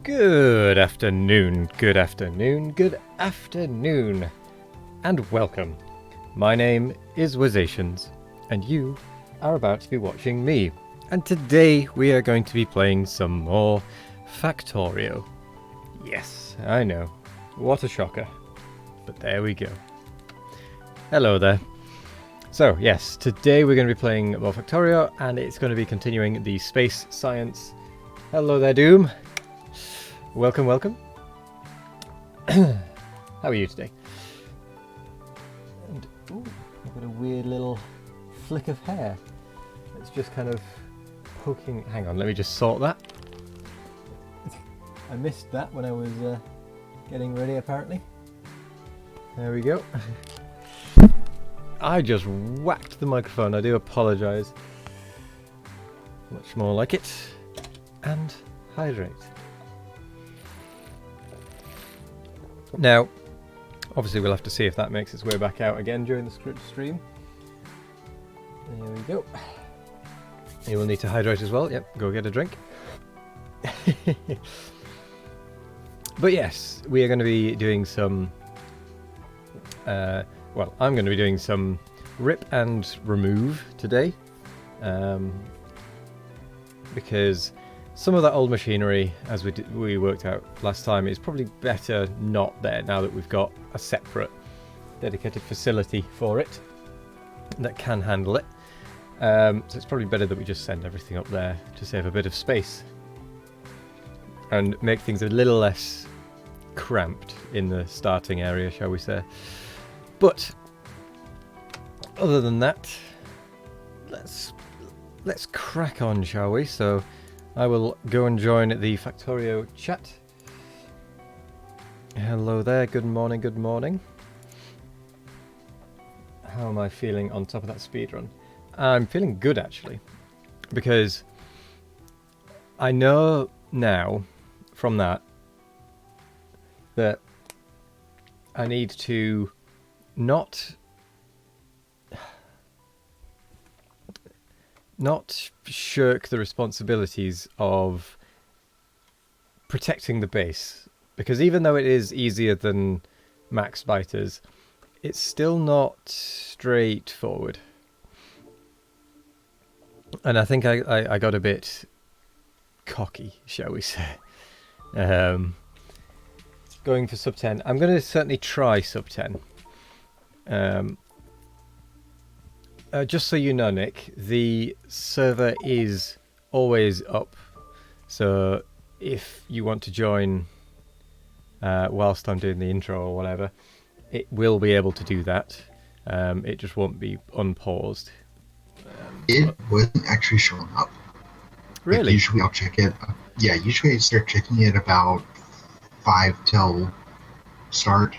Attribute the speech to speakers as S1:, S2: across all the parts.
S1: Good afternoon, good afternoon, good afternoon, and welcome. My name is Wazations, and you are about to be watching me. And today we are going to be playing some more Factorio. Yes, I know, what a shocker. But there we go. Hello there. So yes, today we're going to be playing more Factorio, and it's going to be continuing the space science. Hello there, Doom. Welcome, welcome. How are you today? And, ooh, I've got a weird little flick of hair. It's just kind of poking. Hang on, let me just sort that. I missed that when I was getting ready, apparently. There we go. I just whacked the microphone. I do apologise. Much more like it. And hydrate. Now, obviously we'll have to see if that makes its way back out again during the stream. There we go. You will need to hydrate as well. Yep, go get a drink. But yes, we are going to be doing some... well, I'm going to be doing some rip and remove today. Because some of that old machinery, as we worked out last time, is probably better not there now that we've got a separate dedicated facility for it that can handle it. So it's probably better that we just send everything up there to save a bit of space and make things a little less cramped in the starting area, shall we say. But other than that, let's crack on, shall we? So I will go and join the Factorio chat. Hello there, good morning, good morning. How am I feeling on top of that speedrun? I'm feeling good, actually, because I know now from that I need to not shirk the responsibilities of protecting the base, because even though it is easier than max biters, it's still not straightforward. And I think I got a bit cocky, shall we say. Going for sub 10. I'm going to certainly try sub 10. Just so you know, Nick, the server is always up. So if you want to join whilst I'm doing the intro or whatever, it will be able to do that. It just won't be unpaused.
S2: It wasn't actually showing up.
S1: Really?
S2: Like usually I'll check it. Yeah, usually I start checking it about 5 till start.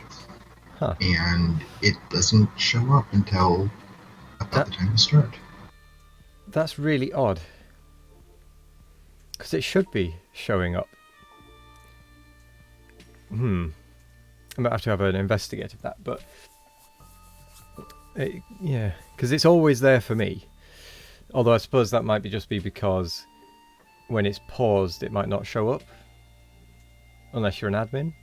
S1: Huh.
S2: And it doesn't show up until about the time to start.
S1: That's really odd. Because it should be showing up. I might have to have an investigate of that, but... yeah, because it's always there for me. Although I suppose that might just be because when it's paused, it might not show up. Unless you're an admin.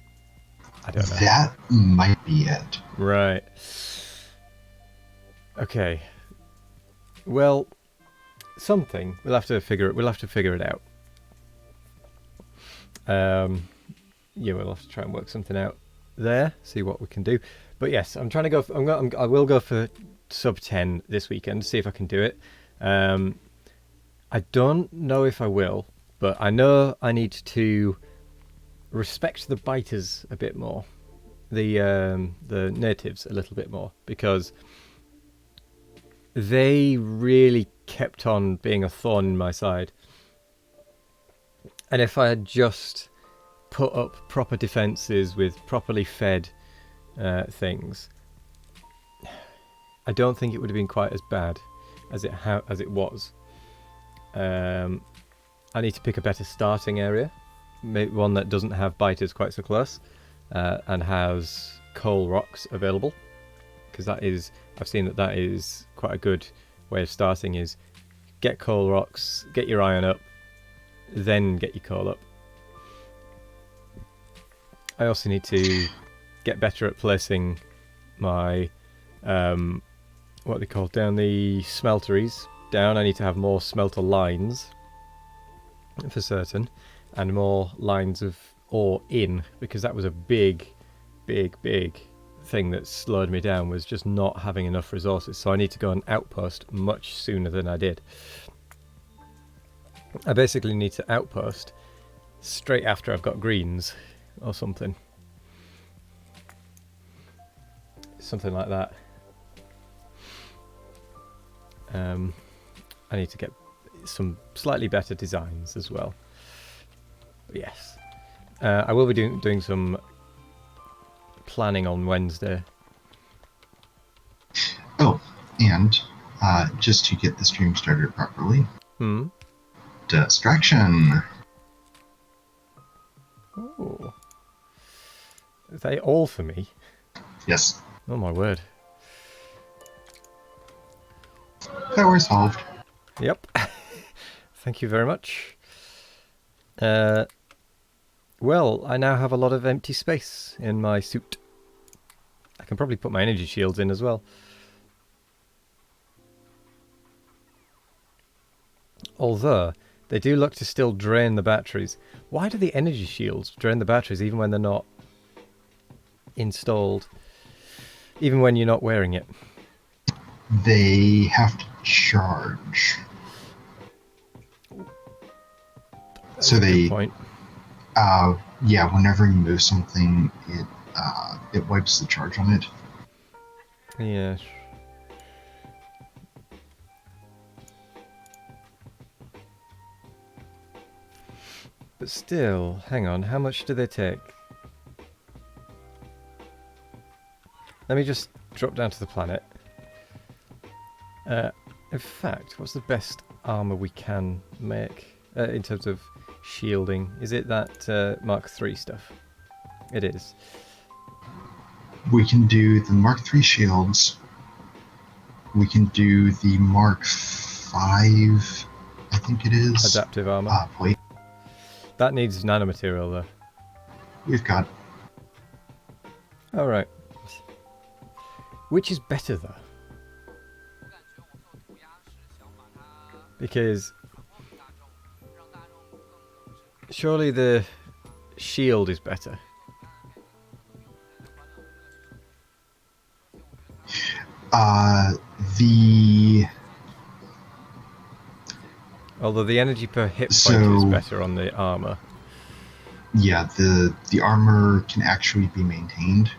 S1: I don't know.
S2: That might be it.
S1: Right. Okay. Well, something. We'll have to figure it out. Yeah, we'll have to try and work something out there, see what we can do. But yes, I'm trying to go I will go for sub 10 this weekend, see if I can do it. I don't know if I will, but I know I need to respect the biters a bit more, the natives a little bit more, because they really kept on being a thorn in my side. And if I had just put up proper defences with properly fed things, I don't think it would have been quite as bad as it was. I need to pick a better starting area, maybe one that doesn't have biters quite so close, and has coal rocks available, because I've seen that is quite a good way of starting, is get coal rocks, get your iron up, then get your coal up. I also need to get better at placing my what they call down the smelteries down. I need to have more smelter lines for certain, and more lines of ore in, because that was a big thing that slowed me down, was just not having enough resources. So I need to go and outpost much sooner than I did. I basically need to outpost straight after I've got greens or something. Something like that. I need to get some slightly better designs as well. But yes. I will be doing some planning on Wednesday.
S2: Oh, and just to get the stream started properly. Distraction.
S1: Oh. Are they all for me?
S2: Yes.
S1: Oh my word.
S2: Power solved.
S1: Yep. Thank you very much. Well, I now have a lot of empty space in my suit. I can probably put my energy shields in as well. Although, they do look to still drain the batteries. Why do the energy shields drain the batteries even when they're not installed? Even when you're not wearing it?
S2: They have to charge.
S1: That's
S2: so
S1: a
S2: they...
S1: good point.
S2: Yeah, whenever you move something, it wipes the charge on it.
S1: Yeah. But still, hang on, how much do they take? Let me just drop down to the planet. In fact, what's the best armor we can make in terms of shielding? Is it that Mark III stuff? It is.
S2: We can do the Mark III shields. We can do the Mark V, I think it is.
S1: Adaptive armor.
S2: Wait.
S1: That needs nanomaterial though.
S2: We've got...
S1: Alright. Which is better though? Because surely the shield is better. Although the energy per hit point is better on the armor.
S2: Yeah, the armor can actually be maintained.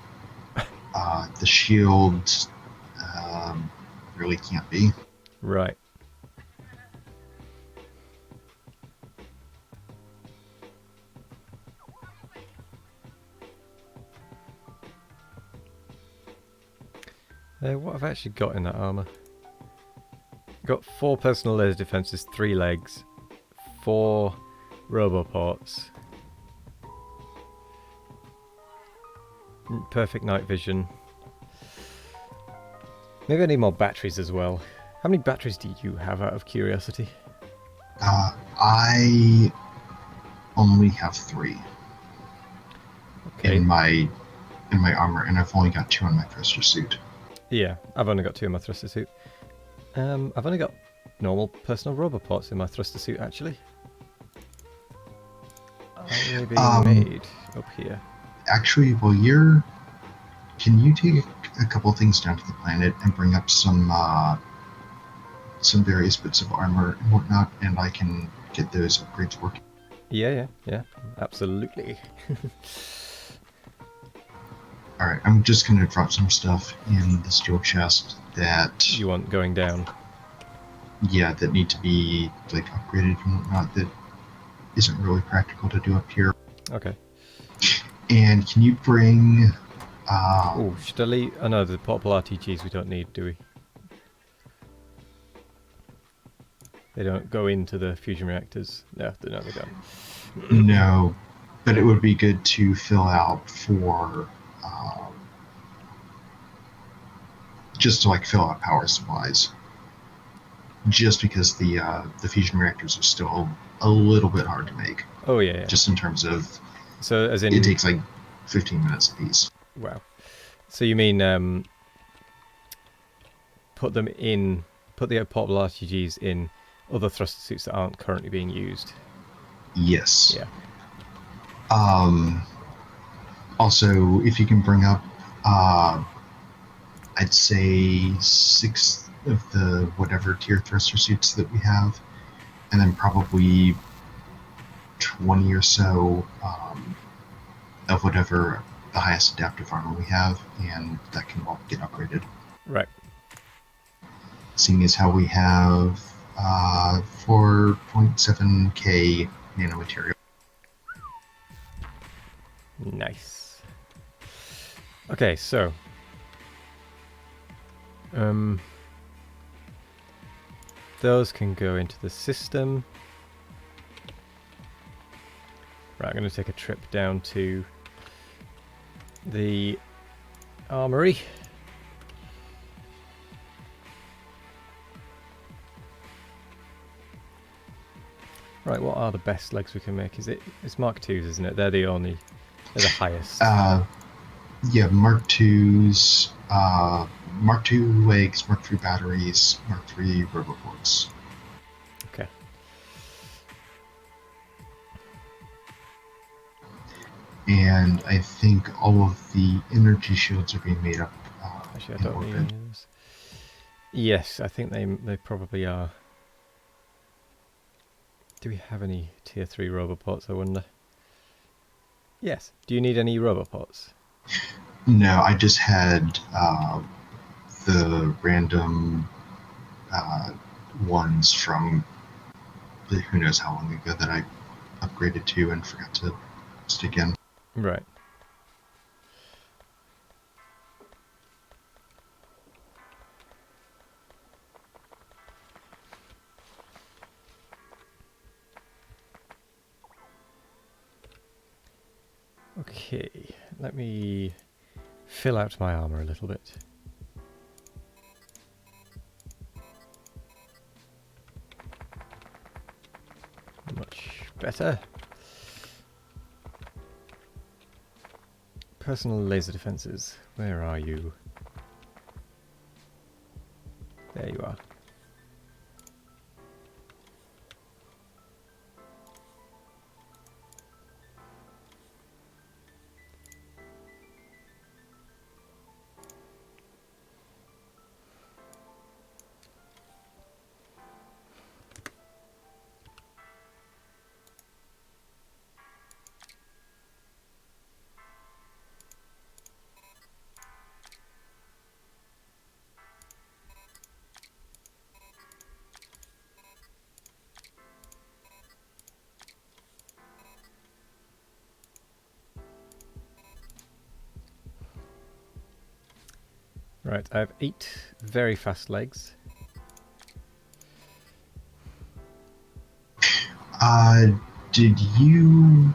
S2: The shield really can't be.
S1: Right. What have I actually got in that armor? Got 4 personal laser defenses, 3 legs, 4 roboports, perfect night vision. Maybe I need more batteries as well. How many batteries do you have, out of curiosity?
S2: I only have 3 in my armor, and I've only got 2 on my thruster suit.
S1: Yeah, I've only got 2 in my thruster suit. I've only got normal personal roboports in my thruster suit, actually. Are they being made up here?
S2: Actually, can you take a couple things down to the planet and bring up some various bits of armor and whatnot, and I can get those upgrades working?
S1: Yeah, absolutely.
S2: Alright, I'm just gonna drop some stuff in the steel chest that...
S1: You want going down?
S2: Yeah, that need to be, like, upgraded and whatnot, that isn't really practical to do up here.
S1: Okay.
S2: And can you bring...
S1: oh, should I leave... Oh no, the portable RTGs we don't need, do we? They don't go into the fusion reactors. No, they don't.
S2: No, but it would be good to fill out for... just to, like, fill out power supplies. Just because the fusion reactors are still a little bit hard to make.
S1: Oh yeah.
S2: Just in terms of...
S1: So as in...
S2: It takes, like... 15 minutes apiece.
S1: Wow. So you mean put the portable RTGs in other thruster suits that aren't currently being used?
S2: Yes.
S1: Yeah.
S2: Also, if you can bring up, I'd say 6 of the whatever tier thruster suits that we have, and then probably 20 or so of whatever the highest adaptive armor we have, and that can all get upgraded.
S1: Right.
S2: Seeing as how we have 4.7k nanomaterial.
S1: Nice. Okay, so those can go into the system. Right, I'm going to take a trip down to the armory. Right, what are the best legs we can make? It's Mark IIs, isn't it? They're the highest.
S2: Yeah, Mark IIs, Mark II legs, Mark III batteries, Mark III roboports.
S1: Okay.
S2: And I think all of the energy shields are being made up
S1: Actually, I
S2: in
S1: don't need
S2: orbit.
S1: any of those. Yes, I think they probably are. Do we have any tier 3 roboports, I wonder? Yes. Do you need any roboports?
S2: No, I just had the random ones from who knows how long ago that I upgraded to and forgot to stick in.
S1: Right. Okay, let me fill out my armor a little bit. Much better. Personal laser defenses. Where are you? There you are. Right, I have 8 very fast legs.
S2: Did you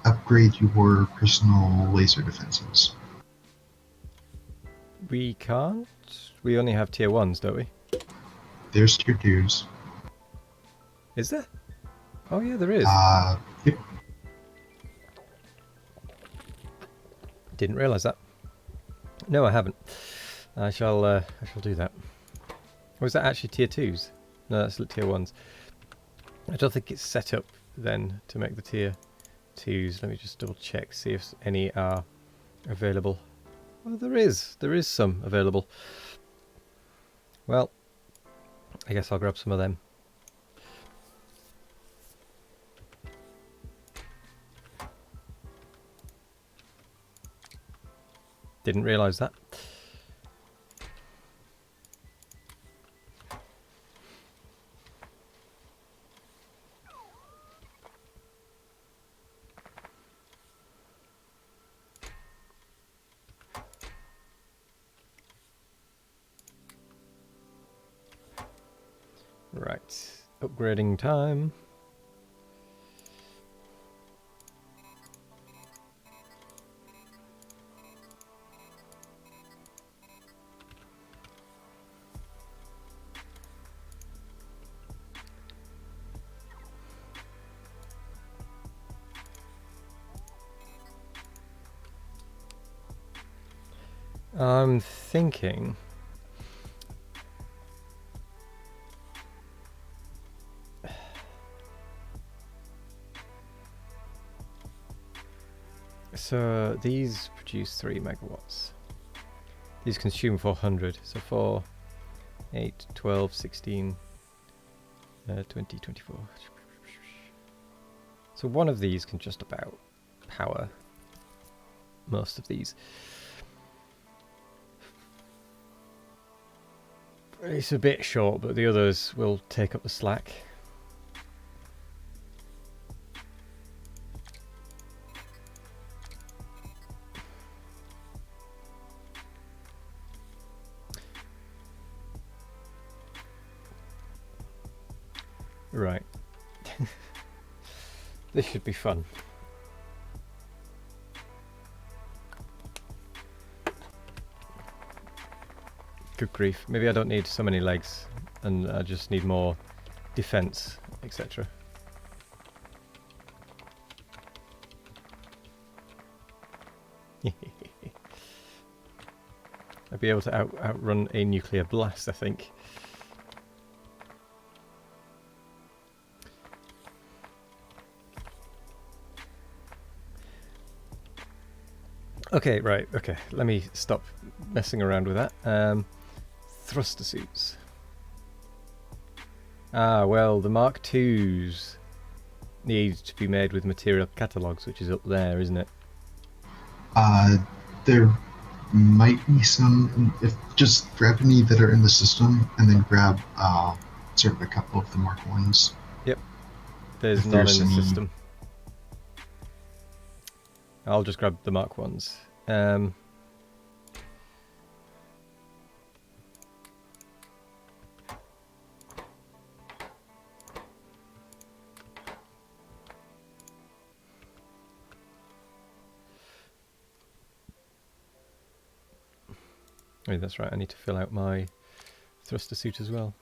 S2: upgrade your personal laser defenses?
S1: We can't. We only have tier 1s, don't we?
S2: There's tier 2s.
S1: Is there? Oh yeah, there is.
S2: Yep.
S1: Didn't realise that. No, I haven't. I shall do that. Or is that actually tier 2s? No, that's tier 1s. I don't think it's set up then to make the tier 2s. Let me just double check, see if any are available. Oh, there is. There is some available. Well, I guess I'll grab some of them. Didn't realise that. Right, upgrading time. I'm thinking... So these produce 3 megawatts. These consume 400. So 4, 8, 12, 16, 20, 24. So one of these can just about power most of these. It's a bit short, but the others will take up the slack. Right. This should be fun. Good grief. Maybe I don't need so many legs, and I just need more defense, etc. I'd be able to outrun a nuclear blast, I think. Okay, right, okay. Let me stop messing around with that. Thruster suits. Ah, well, the Mark IIs need to be made with material catalogues, which is up there, isn't it?
S2: There might be some. If just grab any that are in the system, and then grab sort of a couple of the Mark ones.
S1: Yep. There's
S2: If
S1: none
S2: there's
S1: in the
S2: any...
S1: system. I'll just grab the Mark ones. Oh, that's right, I need to fill out my thruster suit as well.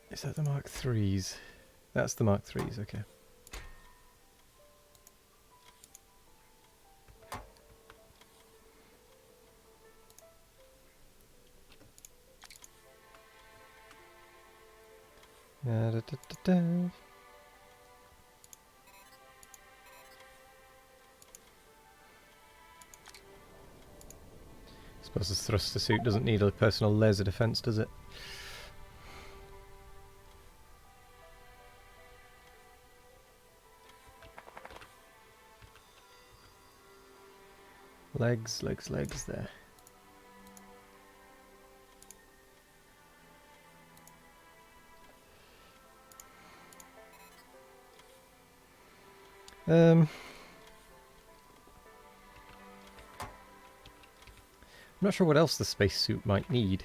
S1: Is that the Mark IIIs? That's the Mark IIIs, okay. Da, da, da, da. Suppose the thruster suit doesn't need a personal laser defense, does it? Legs, legs, legs there. I'm not sure what else the spacesuit might need.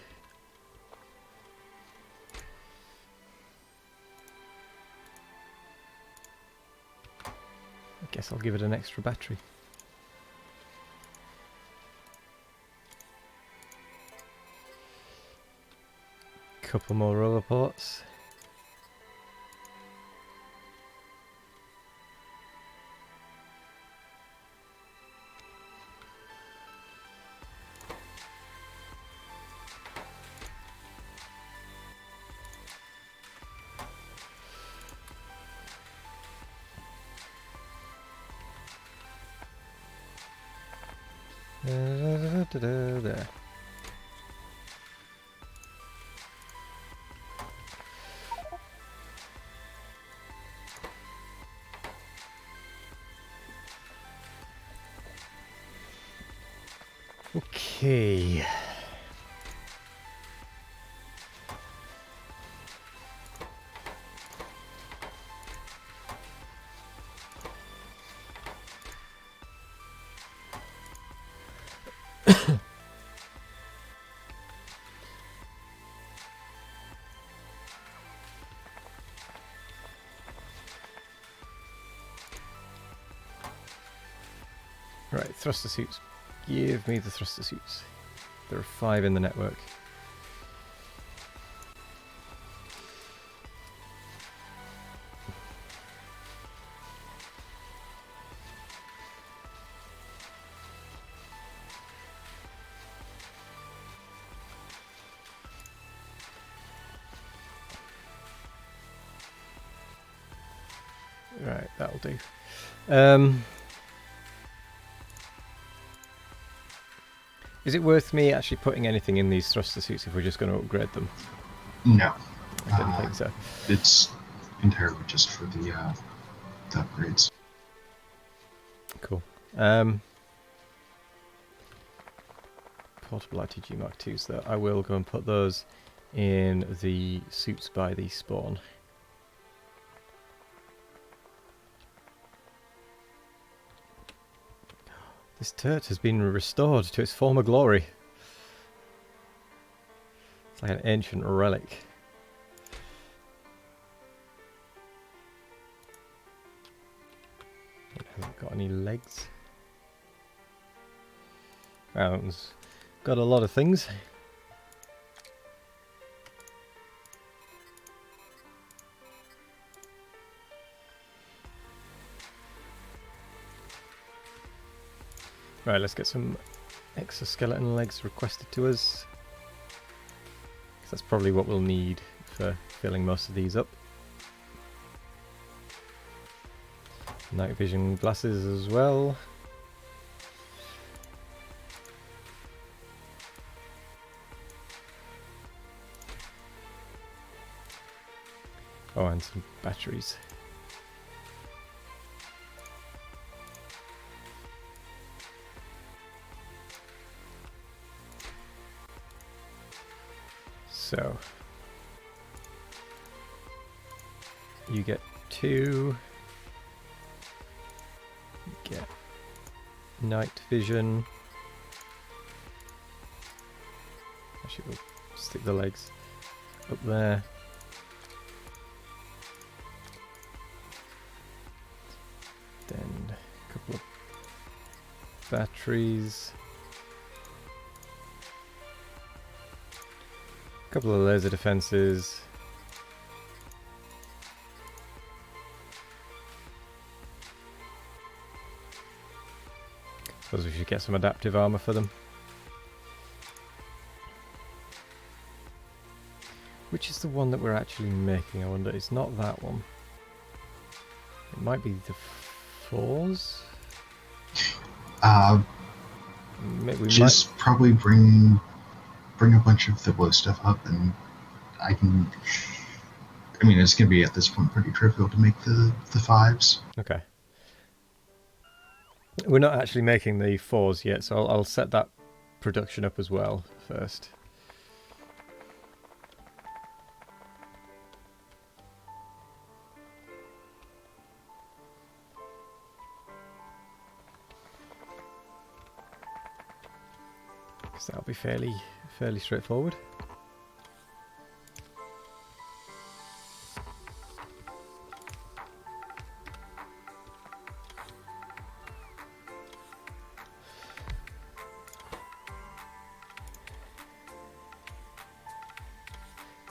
S1: I guess I'll give it an extra battery. Couple more rover ports. There. Okay. Right, thruster suits. Give me the thruster suits. There are 5 in the network. Right, that'll do. Is it worth me actually putting anything in these thruster suits if we're just going to upgrade them?
S2: No.
S1: I didn't think so.
S2: It's entirely just for the upgrades.
S1: Cool. Portable ITG Mark IIs though. I will go and put those in the suits by the spawn. This turret has been restored to its former glory. It's like an ancient relic. It hasn't got any legs. Well, it's got a lot of things. Right, let's get some exoskeleton legs requested to us. 'Cause that's probably what we'll need for filling most of these up. Night vision glasses as well. Oh, and some batteries. So, you get 2. You get night vision. Actually, we'll stick the legs up there. Then a couple of batteries. A couple of laser defenses. Suppose we should get some adaptive armor for them. Which is the one that we're actually making, I wonder? It's not that one. It might be the 4s?
S2: Probably bring a bunch of the low stuff up, and I mean, it's going to be at this point pretty trivial to make the 5s.
S1: Okay. We're not actually making the 4s yet, so I'll set that production up as well first. Because that'll be fairly straightforward.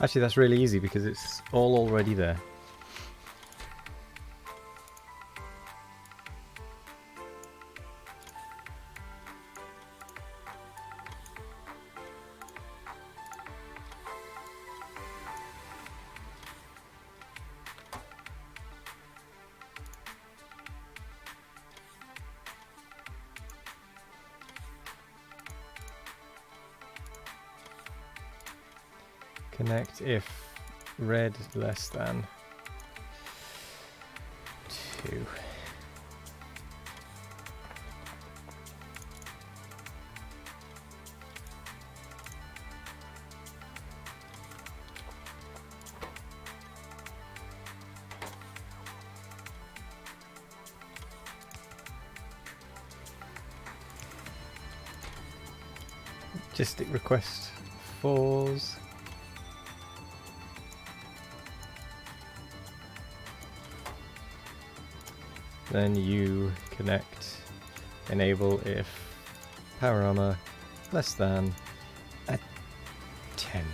S1: Actually, that's really easy because it's all already there. Connect if red less than 2. Logistic request 4s. Then you connect enable if power armor less than a 10.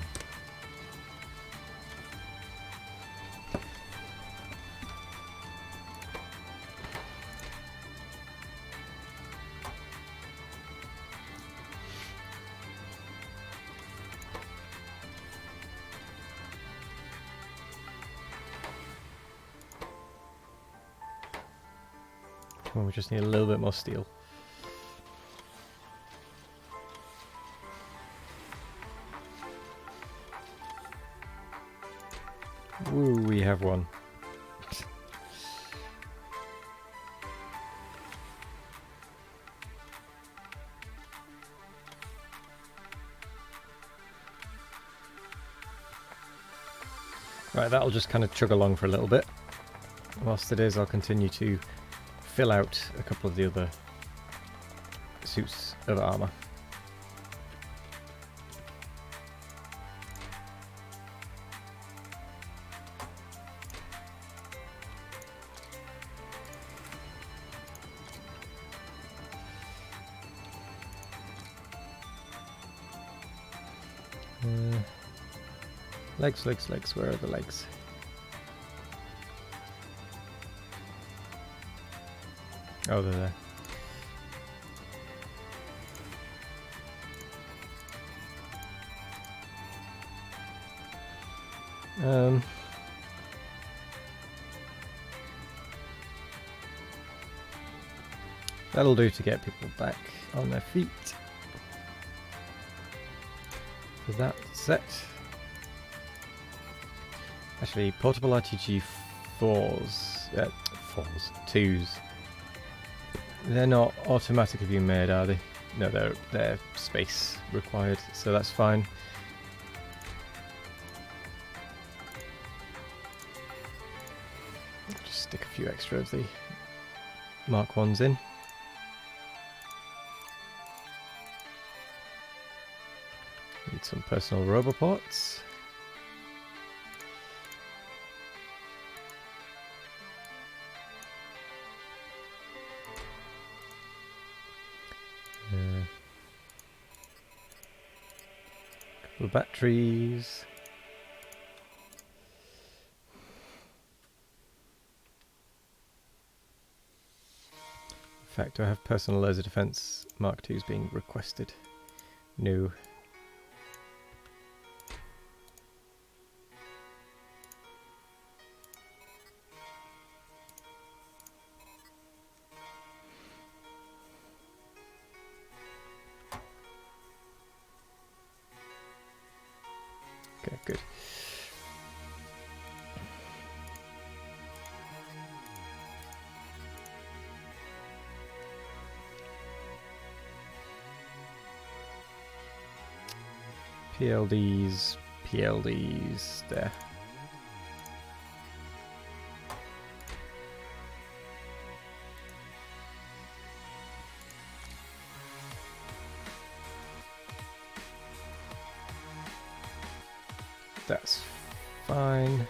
S1: Come on, we just need a little bit more steel. Woo, we have one. Right, that'll just kind of chug along for a little bit. Whilst it is, I'll continue to fill out a couple of the other suits of armour. Legs, legs, legs. Where are the legs? Oh, they're there. That'll do to get people back on their feet. For that set. Actually, portable RTG 2s. They're not automatically being made, are they? No, they're space required, so that's fine. Just stick a few extra of the Mark 1s in. Need some personal roboports. Couple of batteries. In fact, do I have personal laser defense Mark 2s being requested? No. Okay, good. PLDs, there. That's fine.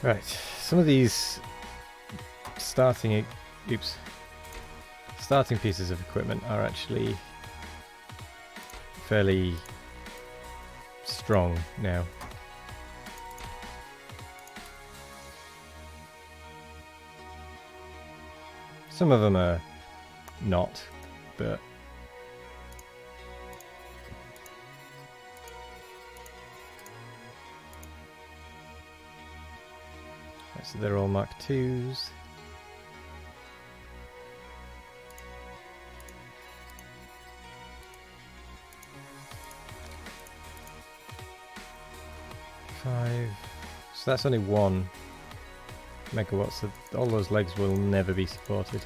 S1: Right, some of these starting pieces of equipment are actually fairly strong now. Some of them are not, but so they're all Mark 2s. So that's only 1 megawatt, so all those legs will never be supported.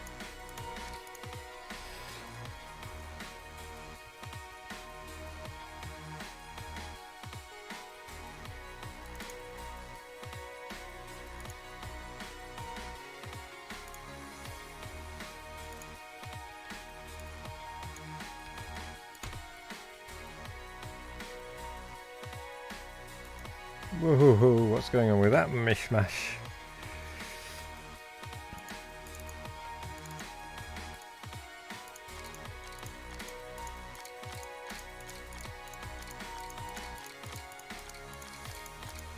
S1: Whoa, what's going on with that mishmash?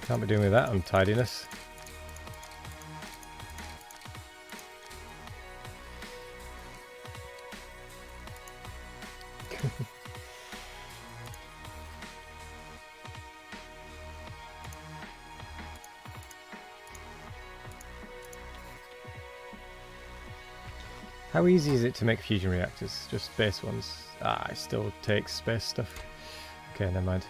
S1: Can't be doing with that untidiness. How easy is it to make fusion reactors? Just space ones? Ah, it still takes space stuff. Okay, never mind.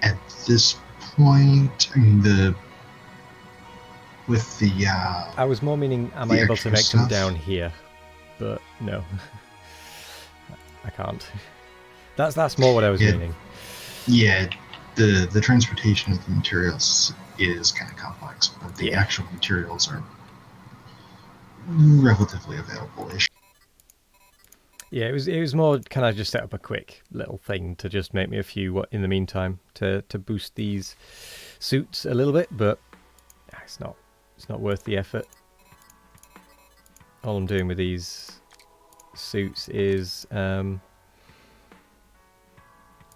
S2: At this point, I mean, with the
S1: I was more meaning, am I
S2: the
S1: able to
S2: extra
S1: make them
S2: stuff.
S1: down here? But no, I can't. That's more what I was meaning.
S2: Yeah, the transportation of the materials is kind of complex, but the actual materials are relatively available-ish.
S1: Yeah, it was more, can I just set up a quick little thing to just make me a few in the meantime to boost these suits a little bit, but it's not worth the effort. All I'm doing with these suits is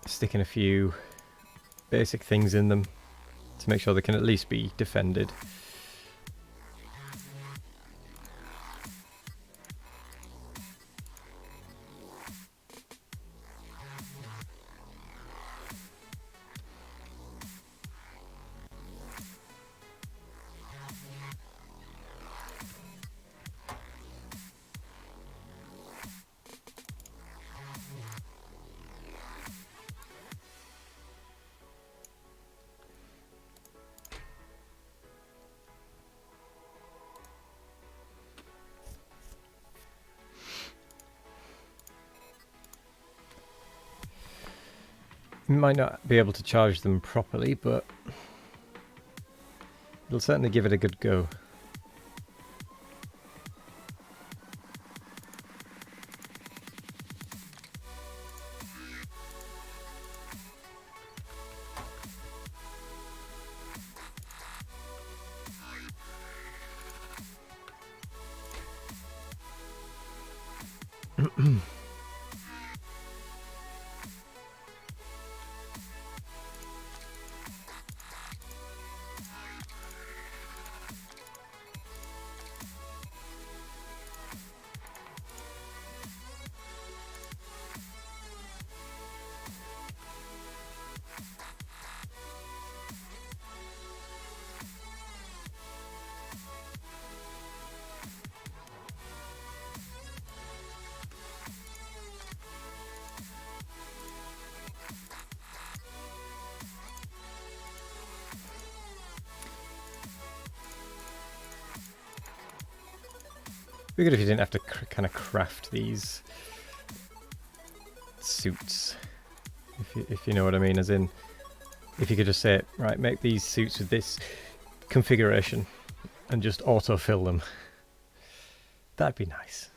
S1: sticking a few basic things in them to make sure they can at least be defended. You might not be able to charge them properly, but it'll certainly give it a good go. It'd be good if you didn't have to kind of craft these suits, if you know what I mean, as in, if you could just say, right, make these suits with this configuration and just autofill them. That'd be nice.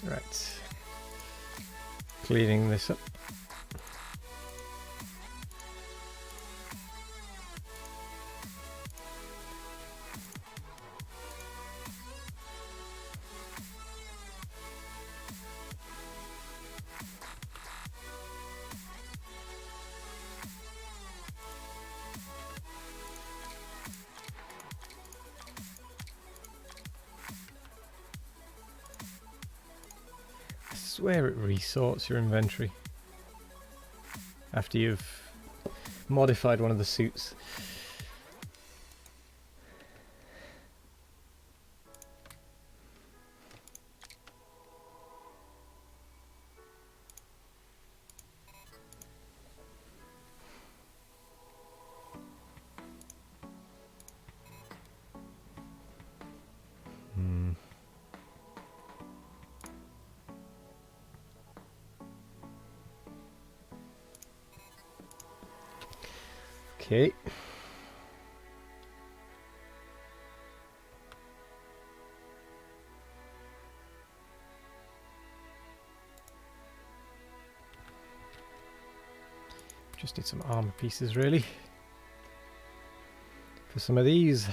S1: Right. Cleaning this up. swear it resorts your inventory after you've modified one of the suits. Okay. Just need some armor pieces, really, for some of these.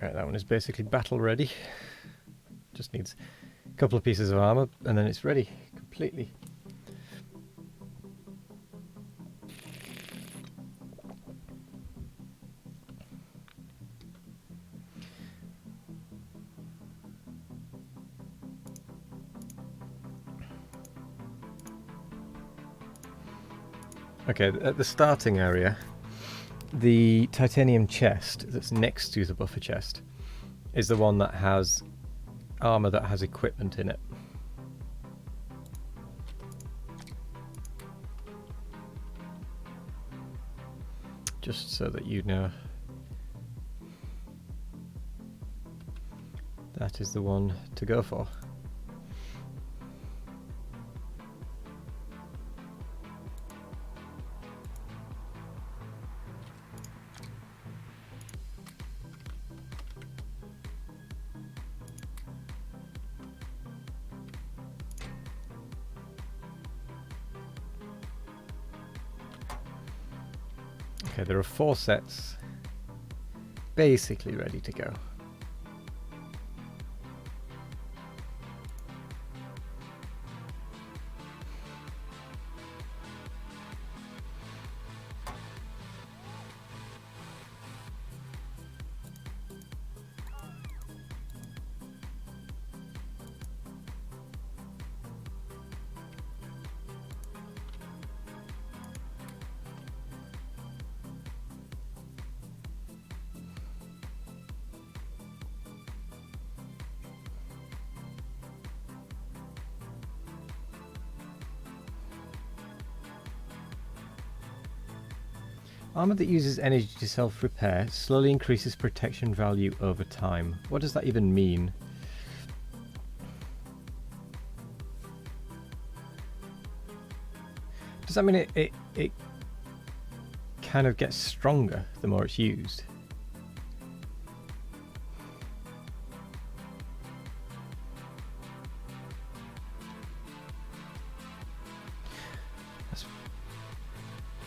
S1: Right, that one is basically battle ready. Just needs a couple of pieces of armor and then it's ready completely. Okay, at the starting area, the titanium chest that's next to the buffer chest is the one that has armor that has equipment in it. Just so that you know. That is the one to go for. Okay, there are 4 sets basically ready to go. Armor that uses energy to self-repair slowly increases protection value over time. What does that even mean? Does that mean it kind of gets stronger the more it's used? That's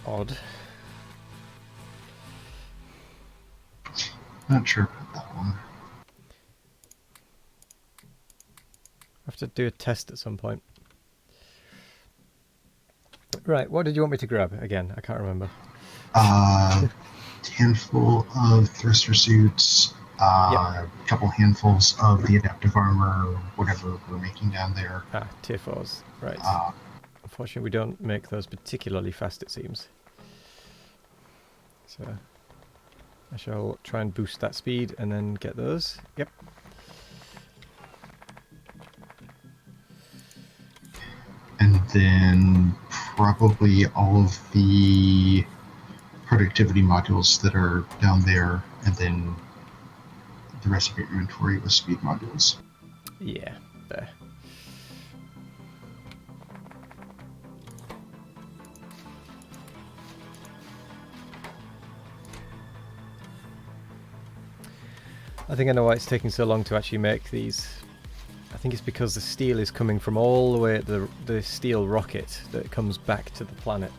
S1: odd.
S2: Not sure about that one.
S1: I have to do a test at some point. Right, what did you want me to grab again? I can't remember.
S2: Handful of thruster suits, a couple handfuls of the adaptive armor, whatever we're making down there.
S1: Ah, tier 4s. Right. Unfortunately, we don't make those particularly fast, it seems. So I shall try and boost that speed and then get those. Yep.
S2: And then probably all of the productivity modules that are down there, and then the rest of your inventory with speed modules.
S1: Yeah, there. I think I know why it's taking so long to actually make these. I think it's because the steel is coming from all the way at the steel rocket that comes back to the planet.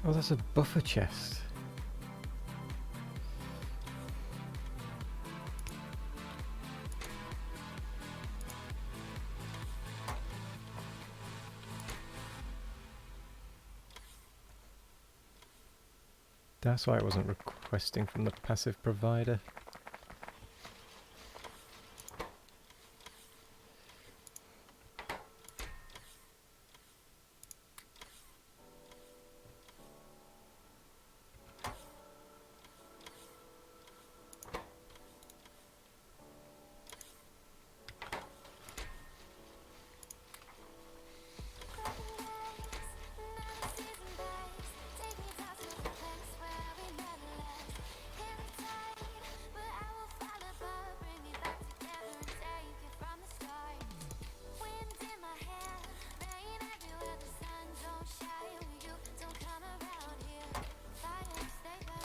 S1: Oh, that's a buffer chest. That's why it wasn't requesting from the passive provider.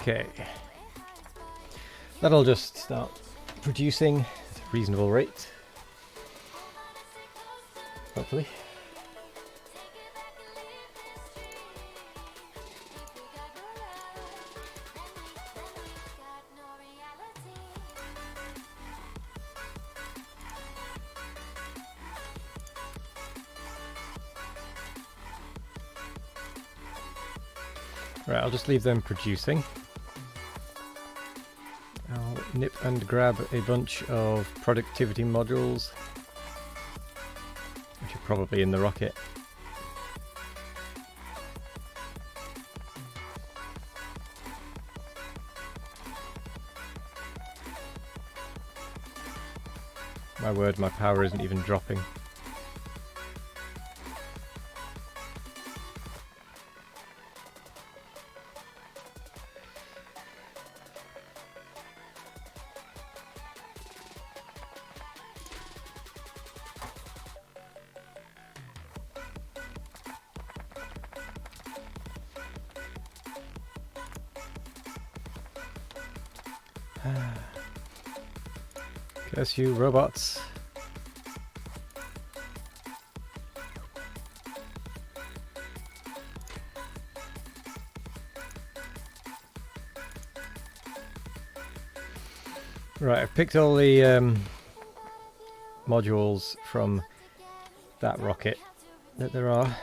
S1: Okay. That'll just start producing at a reasonable rate. Hopefully. Right, I'll just leave them producing. I'll nip and grab a bunch of productivity modules, which are probably in the rocket. My word, my power isn't even dropping. Curse you, robots. Right, I've picked all the modules from that rocket that there are.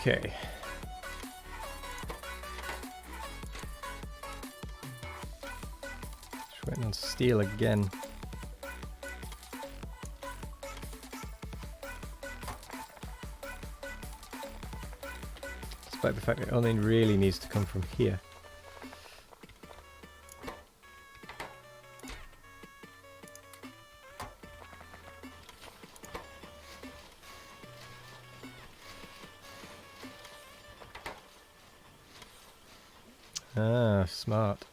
S1: Okay. Just waiting on steel again. Despite the fact it only really needs to come from here. Ah, smart.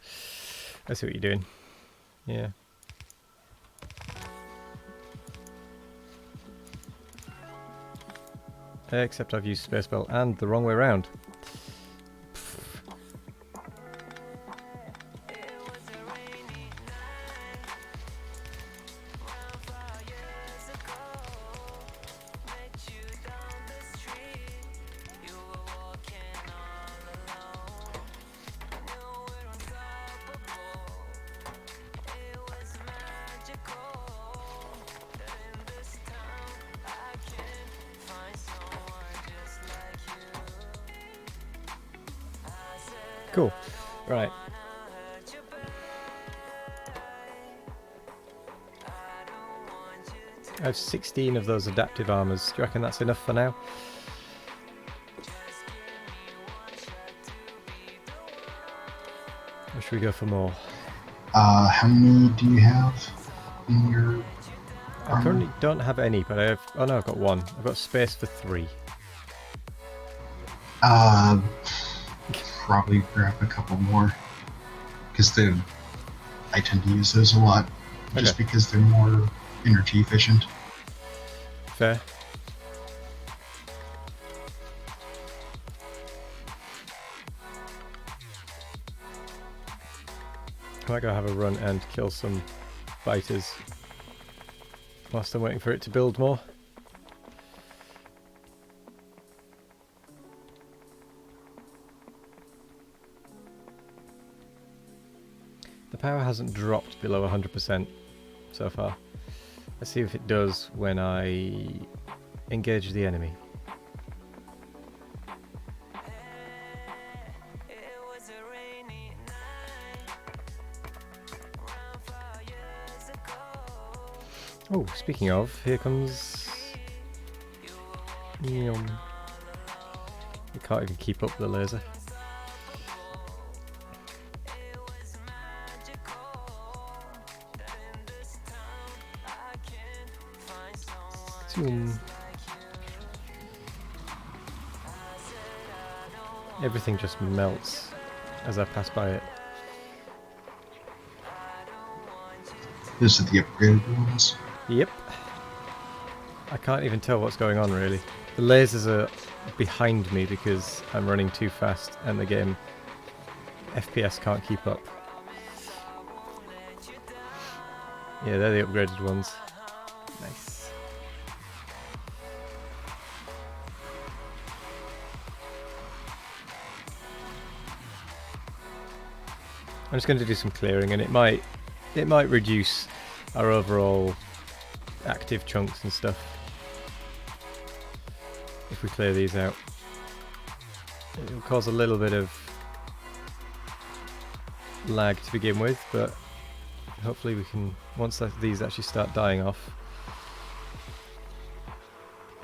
S1: I see what you're doing. Yeah. Except I've used space belt and the wrong way around. Cool. Right. I have 16 of those adaptive armors. Do you reckon that's enough for now? Or should we go for more?
S2: How many do you have in your
S1: I
S2: armor?
S1: currently don't have any, but I have... Oh no, I've got one. I've got space for 3.
S2: Probably grab a couple more. Because I tend to use those a lot. Just
S1: Okay.
S2: because they're more energy efficient.
S1: Fair. I might go have a run and kill some biters whilst I'm waiting for it to build more. The power hasn't dropped below 100% so far. Let's see if it does when I engage the enemy. Oh, speaking of, here comes... Yum. You can't even keep up the laser. Zoom. Everything just melts as I pass by it.
S2: Those are the upgraded ones.
S1: Yep. I can't even tell what's going on really. The lasers are behind me because I'm running too fast and the game FPS can't keep up. Yeah, they're the upgraded ones. Nice. I'm just going to do some clearing, and it might reduce our overall active chunks and stuff if we clear these out. It'll cause a little bit of lag to begin with, but hopefully we can, once these actually start dying off,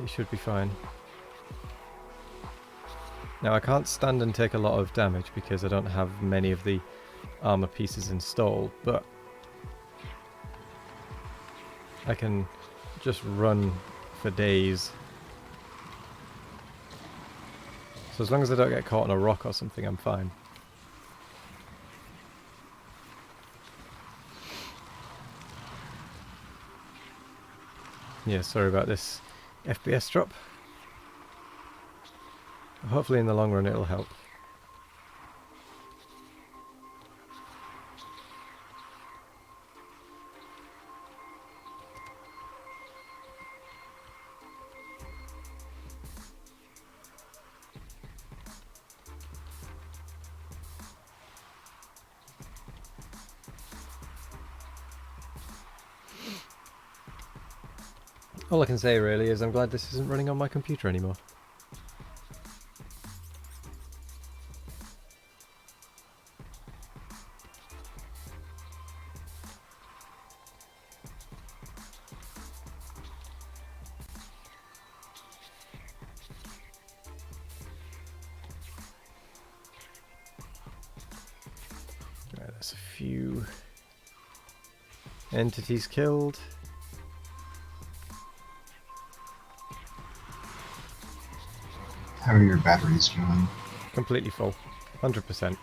S1: it should be fine. Now I can't stand and take a lot of damage because I don't have many of the armor pieces installed, but I can just run for days. So as long as I don't get caught on a rock or something, I'm fine. Yeah, sorry about this FPS drop. Hopefully in the long run it'll help. All I can say really is I'm glad this isn't running on my computer anymore. Right, that's a few entities killed.
S2: How are your batteries doing?
S1: Completely full. 100%.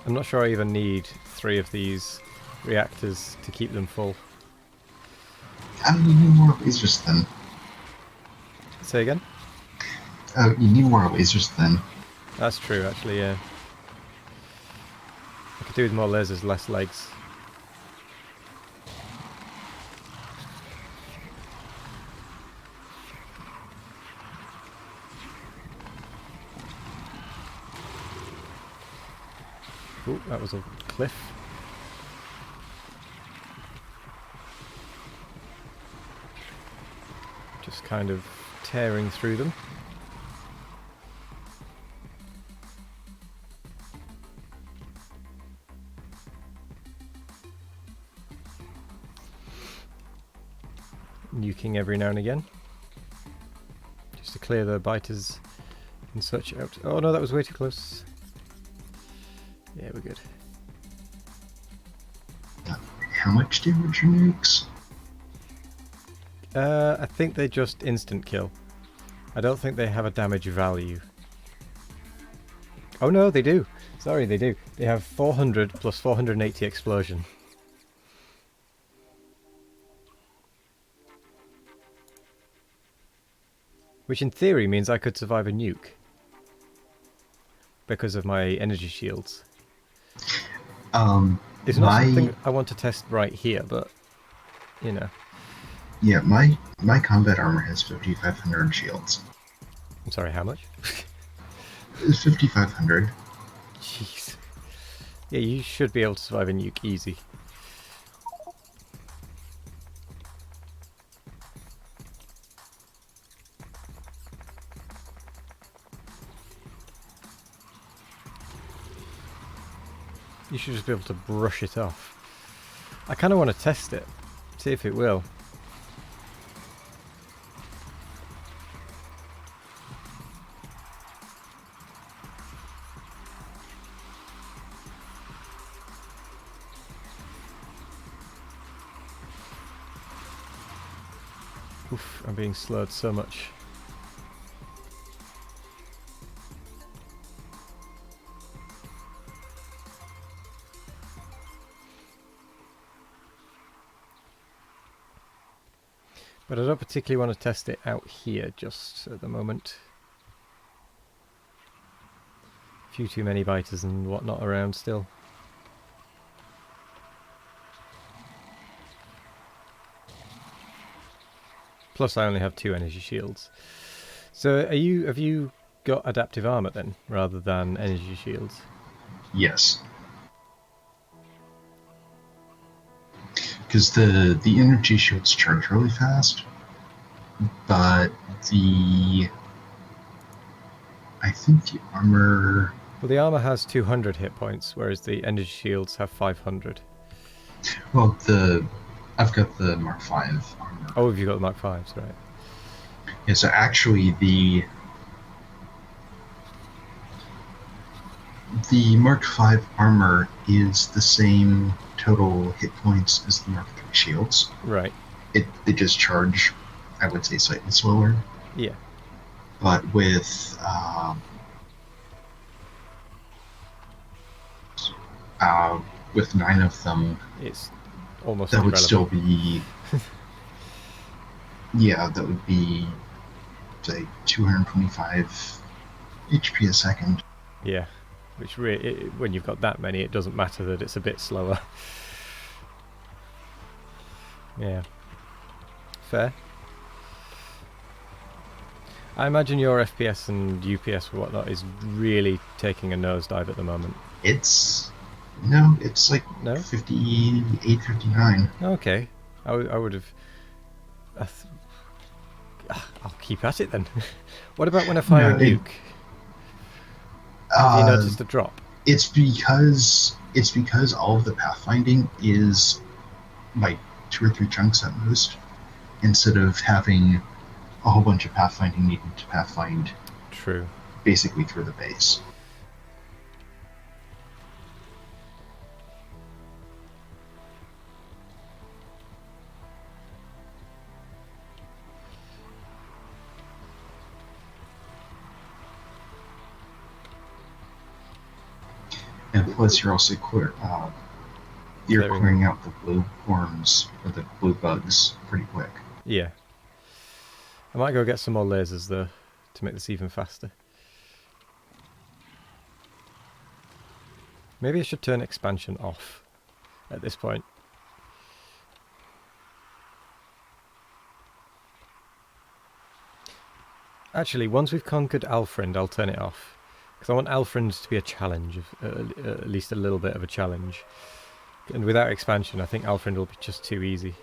S1: I'm not sure I even need 3 of these reactors to keep them full.
S2: You need more lasers then.
S1: Say again?
S2: You need more lasers then.
S1: That's true, actually, yeah. I could do with more lasers, less legs. Ooh, that was a cliff. Just kind of tearing through them. nuking every now and again. Just to clear the biters and such out. Oh no, that was way too close. Yeah, we're good.
S2: How much damage are nukes?
S1: I think they just instant kill. I don't think they have a damage value. Oh no, they do. Sorry, they do. They have 400 plus 480 explosion. Which in theory means I could survive a nuke. Because of my energy shields. It's not something I want to test right here, but, you know.
S2: Yeah, my combat armor has 5,500 shields.
S1: I'm sorry, how much?
S2: It's 5,500.
S1: Jeez. Yeah, you should be able to survive a nuke easy. You should just be able to brush it off. I kind of want to test it. See if it will. Oof, I'm being slowed so much. But I don't particularly want to test it out here just at the moment. A few too many biters and whatnot around still. Plus I only have 2 energy shields. So have you got adaptive armor then, rather than energy shields?
S2: Yes. Because the energy shields charge really fast, but I think the armor...
S1: Well, the armor has 200 hit points, whereas the energy shields have 500.
S2: Well, I've got the Mark V armor.
S1: Oh, have you got the Mark Vs, right?
S2: Yeah, so actually the Mark V armor is the same total hit points as the Mark III shields.
S1: Right.
S2: They just charge, I would say, slightly slower.
S1: Yeah.
S2: But with 9 of them,
S1: it's almost
S2: that
S1: irrelevant.
S2: would still be... yeah, that would be, say, 225 HP a second.
S1: Yeah, which when you've got that many, it doesn't matter that it's a bit slower. Yeah. Fair. I imagine your FPS and UPS and whatnot is really taking a nosedive at the moment.
S2: It's like
S1: No?
S2: 58, 59.
S1: Okay. I would have... I'll keep at it then. What about when I fire a nuke? Have you noticed a drop?
S2: It's because all of the pathfinding is like 2 or 3 chunks at most, instead of having a whole bunch of pathfinding needed to pathfind.
S1: True.
S2: Basically through the base. And plus, you're also clearing out the blue worms or the blue bugs pretty quick.
S1: Yeah. I might go get some more lasers though to make this even faster. Maybe I should turn expansion off at this point. Actually, once we've conquered Alfrind, I'll turn it off. Because I want Alfrind to be a challenge, at least a little bit of a challenge. And without expansion, I think Alfrind will be just too easy.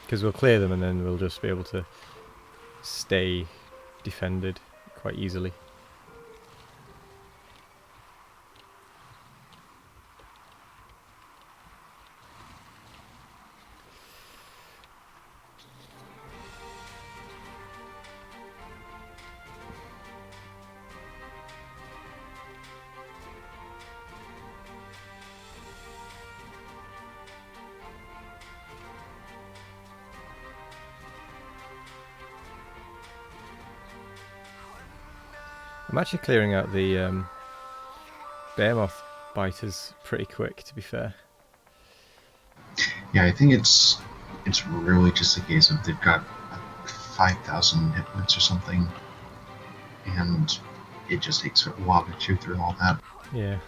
S1: Because we'll clear them and then we'll just be able to stay defended quite easily. I'm actually clearing out the behemoth biters pretty quick, to be fair.
S2: Yeah, I think it's really just a case of they've got 5,000 hit points or something, and it just takes a while to chew through all that.
S1: Yeah.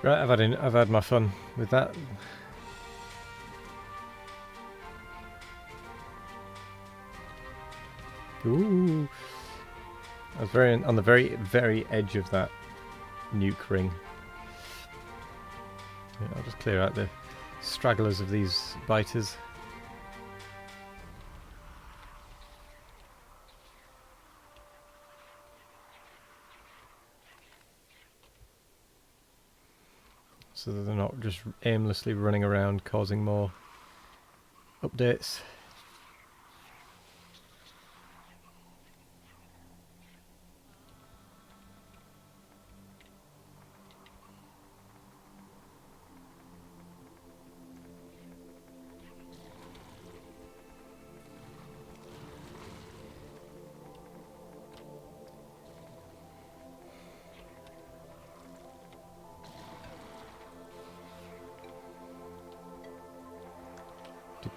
S1: Right, I've had my fun with that. Ooh. I was on the very edge of that nuke ring. Yeah, I'll just clear out the stragglers of these biters. So that they're not just aimlessly running around causing more updates.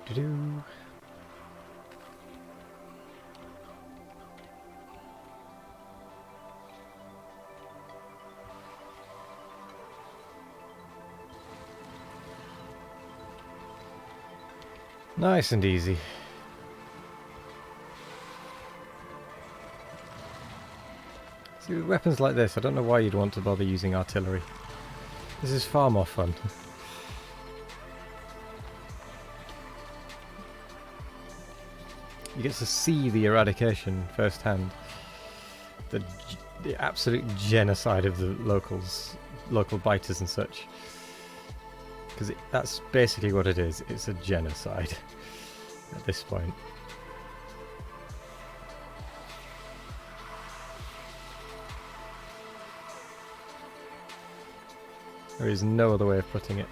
S1: Do-do-do. Nice and easy. See, with weapons like this, I don't know why you'd want to bother using artillery. This is far more fun. You get to see the eradication firsthand. The absolute genocide of the local biters and such. Because that's basically what it is. It's a genocide at this point. There is no other way of putting it.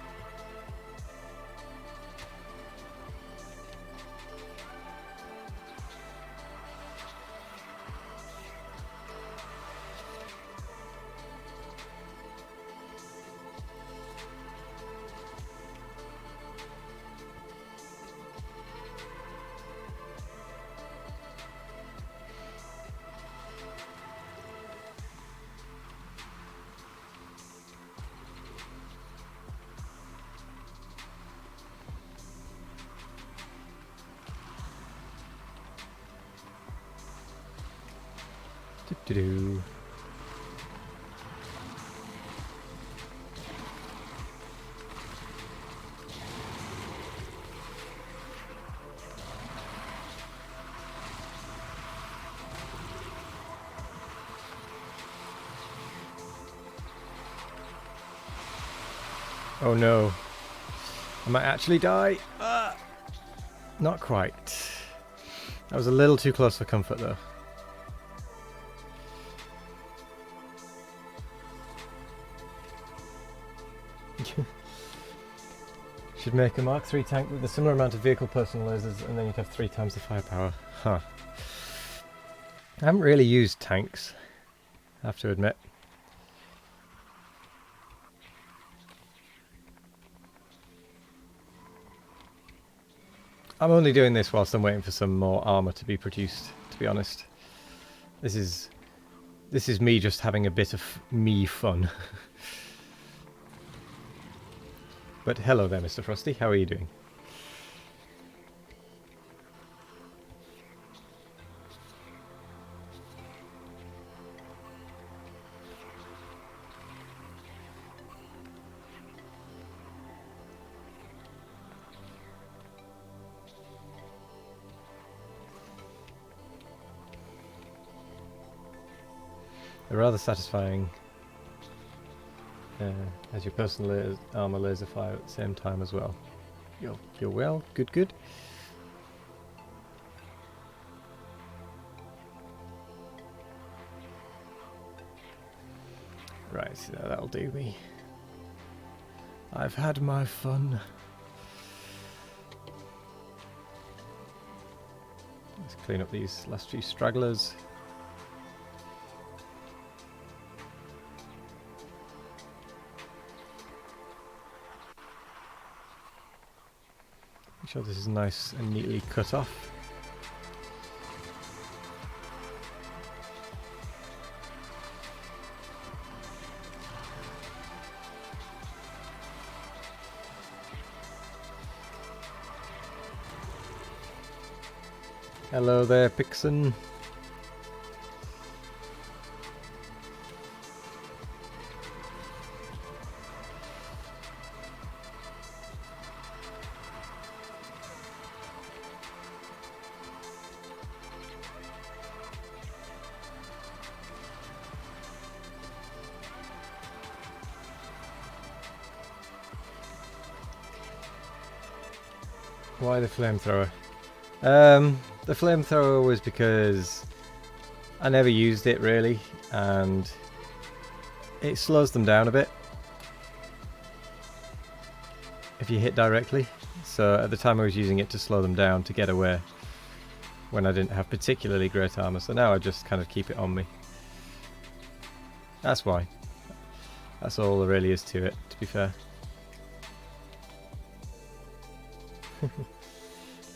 S1: Do-do-do. Oh no. I might actually die. Not quite. That was a little too close for comfort though. Should make a Mark III tank with a similar amount of vehicle personal lasers and then you'd have 3 times the firepower. Huh. I haven't really used tanks, I have to admit. I'm only doing this whilst I'm waiting for some more armour to be produced, to be honest. This is me just having a bit of me fun. But hello there, Mr. Frosty, how are you doing? They're rather satisfying as your personal armor laser fire at the same time as well. You're well, good. Right, that'll do me. I've had my fun. Let's clean up these last few stragglers. Make sure this is nice and neatly cut off. Hello there, Pixon. Why the flamethrower? The flamethrower was because I never used it really, and it slows them down a bit if you hit directly. So at the time I was using it to slow them down to get away when I didn't have particularly great armor, so now I just kind of keep it on me. That's why. That's all there really is to it, to be fair.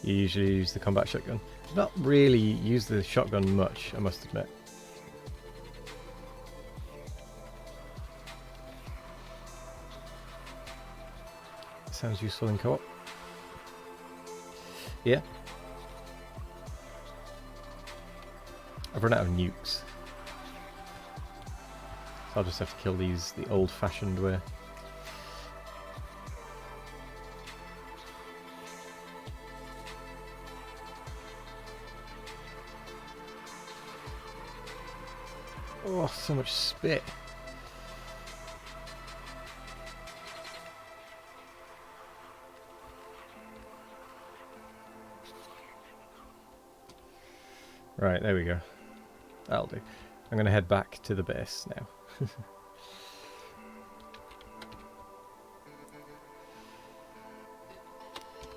S1: You usually use the combat shotgun. I've not really used the shotgun much, I must admit. Sounds useful in co-op. Yeah. I've run out of nukes. So I'll just have to kill these the old-fashioned way. Oh, so much spit. Right, there we go. That'll do. I'm going to head back to the base now.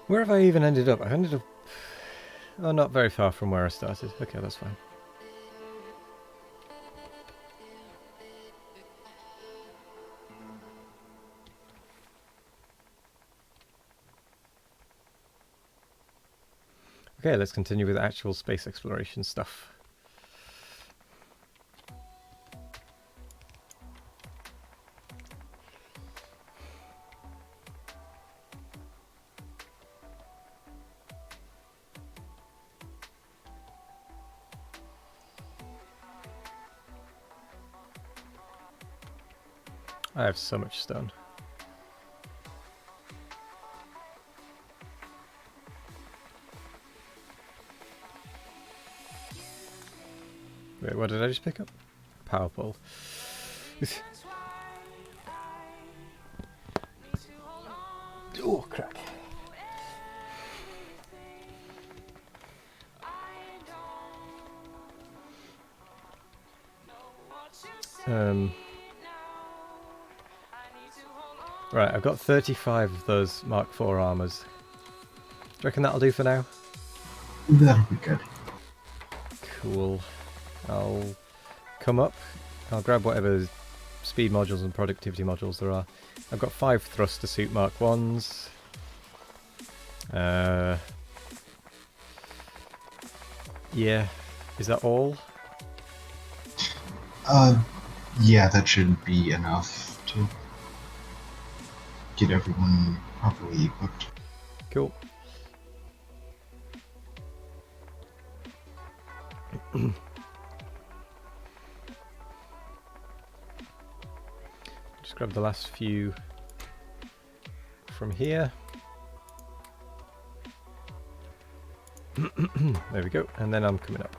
S1: Where have I even ended up? I ended up... Oh, not very far from where I started. Okay, that's fine. Okay, let's continue with actual space exploration stuff. I have so much stone. Wait, what did I just pick up? Power pole. Oh, crack. Right, I've got 35 of those Mark IV armors. Do you reckon that'll do for now?
S2: That'll be good.
S1: Cool. I'll come up. I'll grab whatever speed modules and productivity modules there are. I've got 5 thruster suit Mark 1s. Yeah. Is that all?
S2: Yeah, that should be enough to get everyone properly equipped.
S1: Cool. Just grab the last few from here. There we go, and then I'm coming up.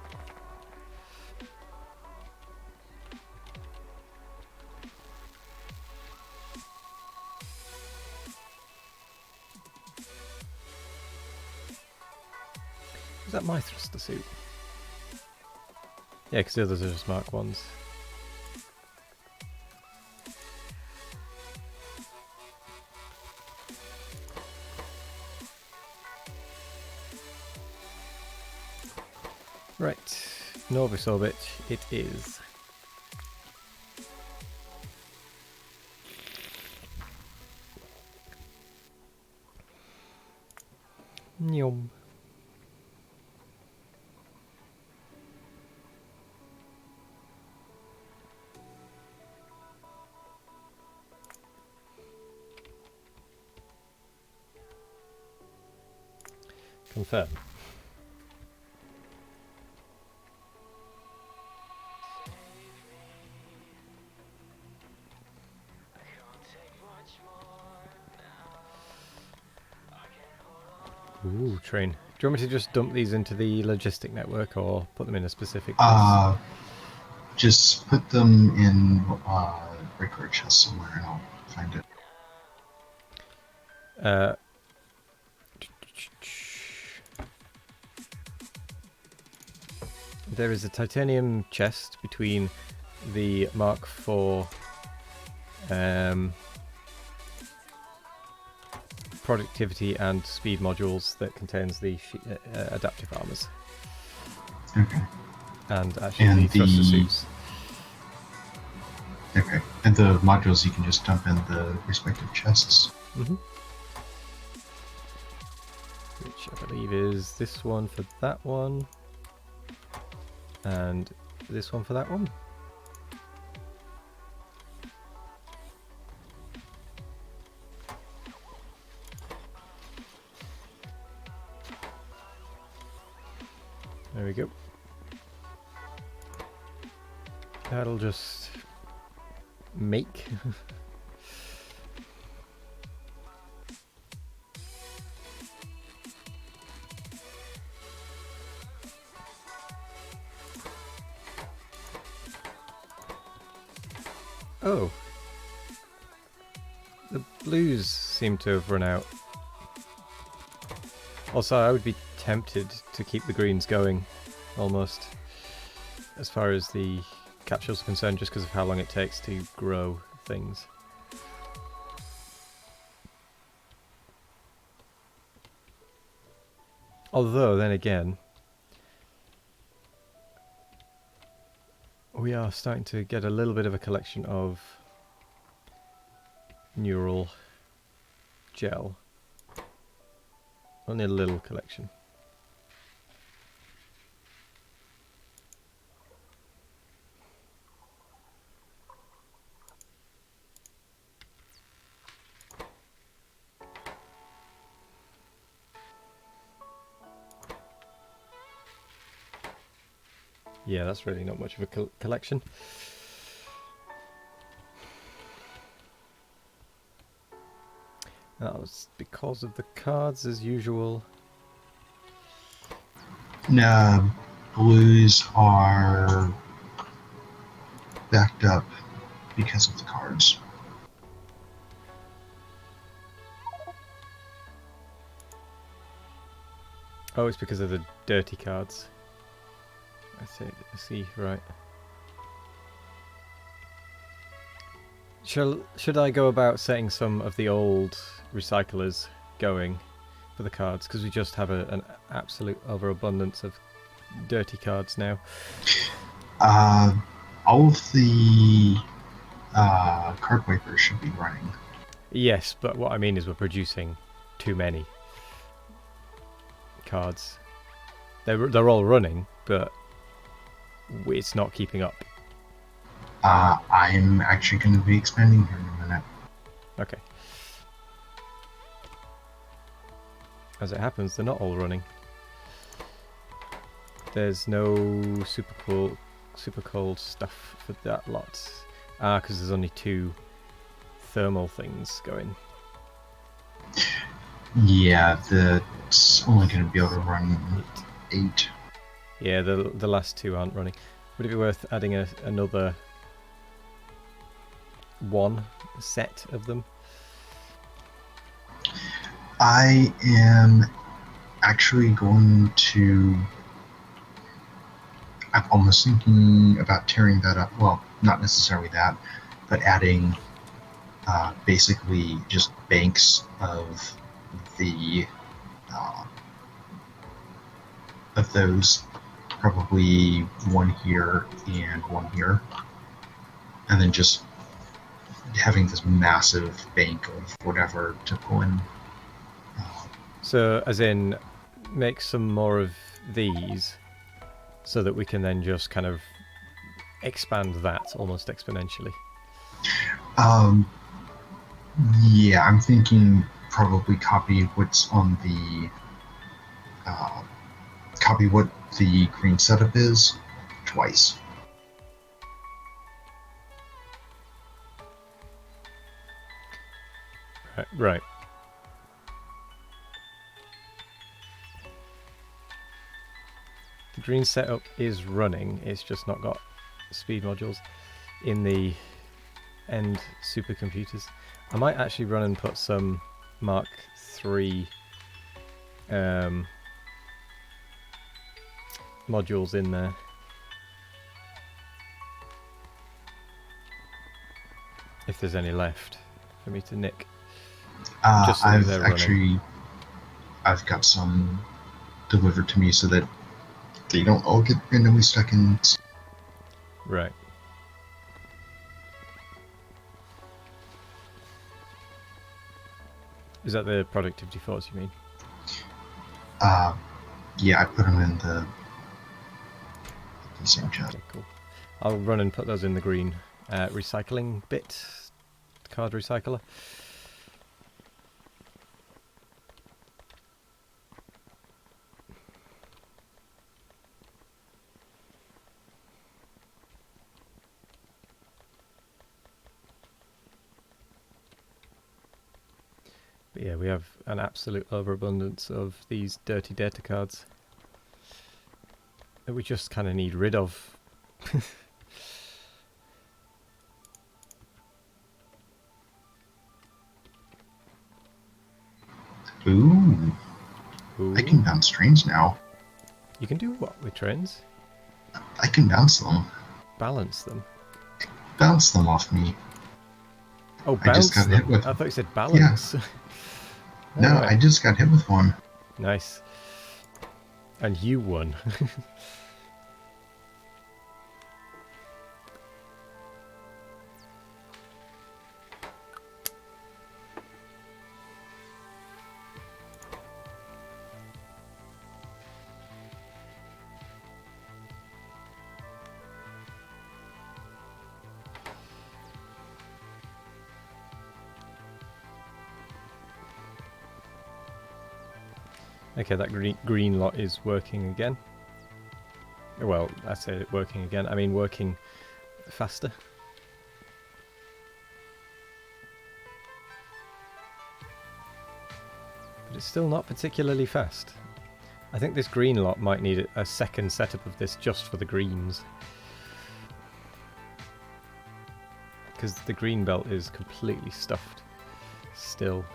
S1: Is that my thruster suit? Yeah, because the others are just Mark 1s. Right, Norbis orbit it is. Yum. Confirm. Ooh, train. Do you want me to just dump these into the logistic network or put them in a specific place?
S2: Just put them in regular chest somewhere and I'll find it.
S1: There is a titanium chest between the Mark IV productivity and speed modules that contains the adaptive armors.
S2: Okay.
S1: And actually the thruster suits.
S2: Okay. And the modules you can just dump in the respective chests.
S1: Mm-hmm. Which I believe is this one for that one. And this one for that one. There we go. That'll just make. Oh. The blues seem to have run out. Also, I would be tempted to keep the greens going, almost, as far as the capsules are concerned, just because of how long it takes to grow things. Although, then again, we are starting to get a little bit of a collection of neural gel. Only a little collection. Yeah, that's really not much of a collection. That was because of the cards, as usual.
S2: No, blues are backed up because of the cards.
S1: Oh, it's because of the dirty cards. I see, right. Should I go about setting some of the old recyclers going for the cards? Because we just have an absolute overabundance of dirty cards now.
S2: All of the card wipers should be running.
S1: Yes, but what I mean is we're producing too many cards. They're all running, but it's not keeping up.
S2: I'm actually going to be expanding here in a minute.
S1: Okay. As it happens, they're not all running. There's no super cold stuff for that lot. Because there's only 2 thermal things going.
S2: Yeah, that's only going to be able to run 8.
S1: Yeah, the last 2 aren't running. Would it be worth adding another 1 set of them?
S2: I am actually going to... I'm almost thinking about tearing that up. Well, not necessarily that, but adding basically just banks of the of those probably one here and one here, and then just having this massive bank of whatever to pull in.
S1: So, as in, make some more of these so that we can then just kind of expand that almost exponentially.
S2: Yeah, I'm thinking probably copy what's on the copy what the green setup is twice.
S1: Right. The green setup is running, it's just not got speed modules in the end supercomputers. I might actually run and put some Mark III modules in there. If there's any left for me to nick. Just so
S2: I've actually I've got some delivered to me so that they don't all get randomly stuck in.
S1: Right. Is that the productivity force you mean?
S2: Yeah, I put them in the same chest.
S1: Okay, cool. I'll run and put those in the green recycling bit, card recycler. But yeah, we have an absolute overabundance of these dirty data cards that we just kind of need rid of.
S2: Ooh.
S1: Ooh.
S2: I can bounce trains now.
S1: You can do what with trains?
S2: I can bounce them.
S1: Balance them.
S2: Bounce them off me.
S1: Oh,
S2: I just
S1: bounce
S2: got hit
S1: them.
S2: with.
S1: I thought you said balance.
S2: Yeah. No,
S1: Right.
S2: I just got hit with one.
S1: Nice. And you won. Okay, that green lot is working again. Well, I say working again. I mean working faster. But it's still not particularly fast. I think this green lot might need a second setup of this just for the greens. Because the green belt is completely stuffed still.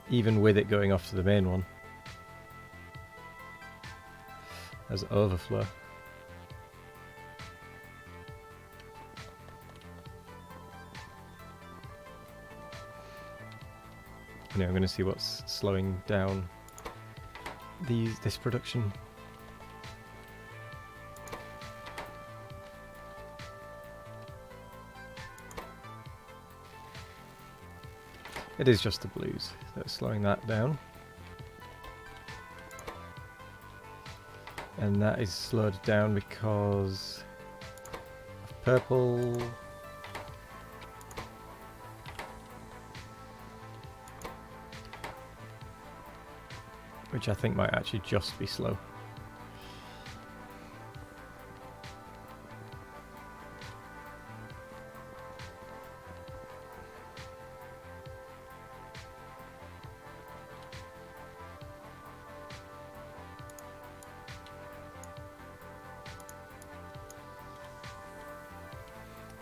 S1: Even with it going off to the main one. As overflow. Anyway, I'm going to see what's slowing down this production. It is just the blues that's slowing that down. And that is slowed down because of purple. Which I think might actually just be slow.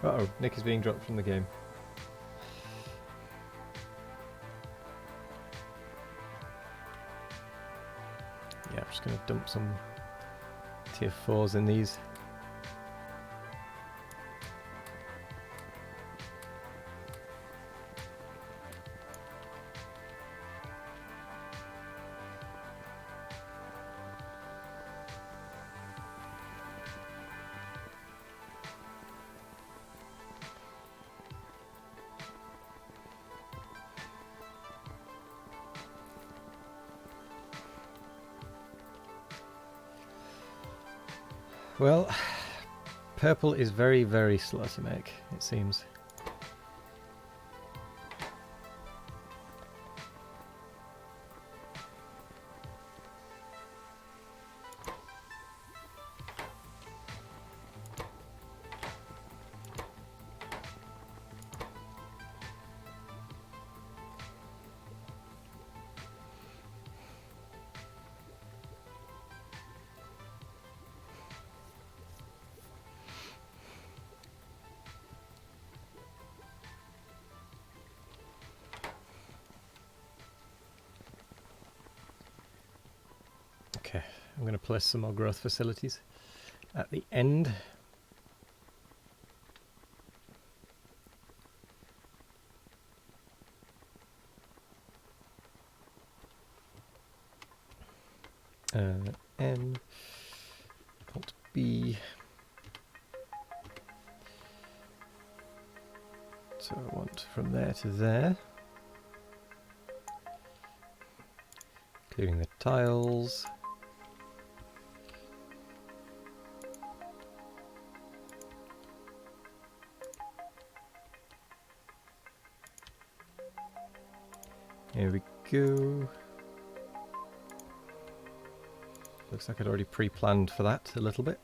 S1: Uh-oh, Nick is being dropped from the game. Yeah, I'm just going to dump some tier 4s in these. Well, purple is very, very slow to make, it seems. Okay, I'm going to place some more growth facilities at the end. N, Alt B. So I want from there to there, including the tiles. Here we go. Looks like I'd already pre-planned for that a little bit.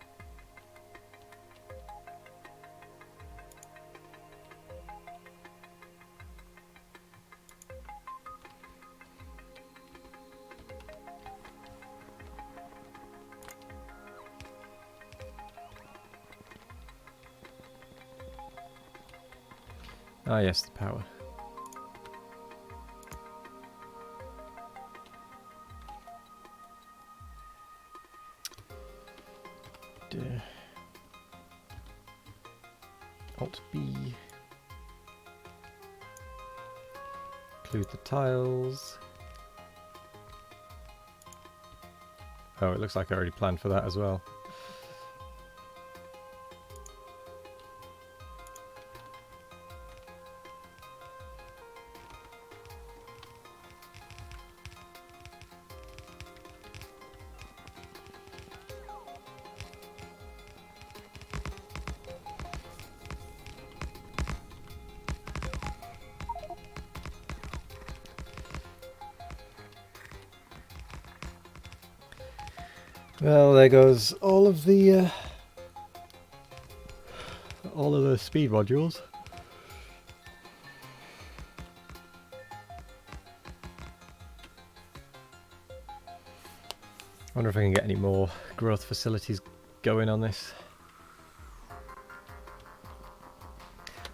S1: Ah yes, the power. Alt B. Include the tiles. Oh, it looks like I already planned for that as well. Well, there goes all of the speed modules. I wonder if I can get any more growth facilities going on this.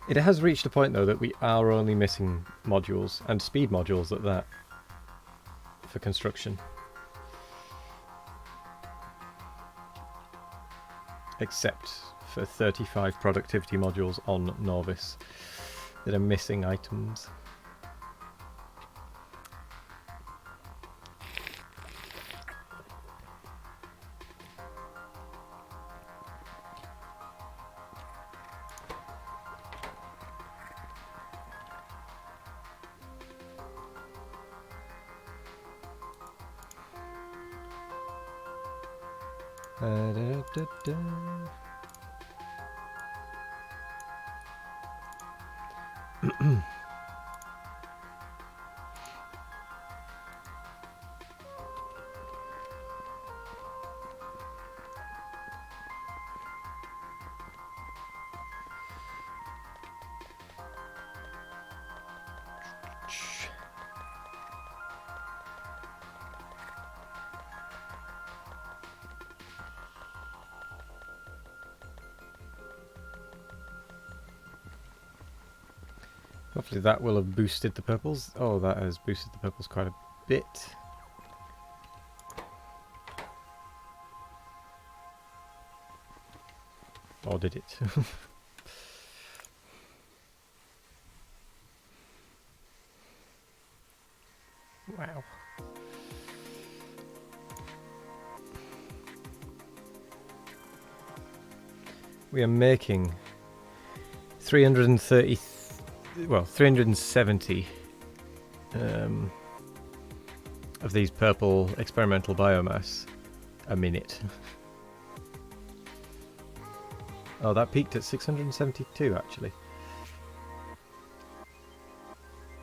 S1: It has reached a point though that we are only missing modules, and speed modules at that, for construction. Except for 35 productivity modules on Novice that are missing items. Hopefully that will have boosted the purples. Oh, that has boosted the purples quite a bit. Or did it? Wow. We are making 370 of these purple experimental biomass a minute. Oh, that peaked at 672 actually.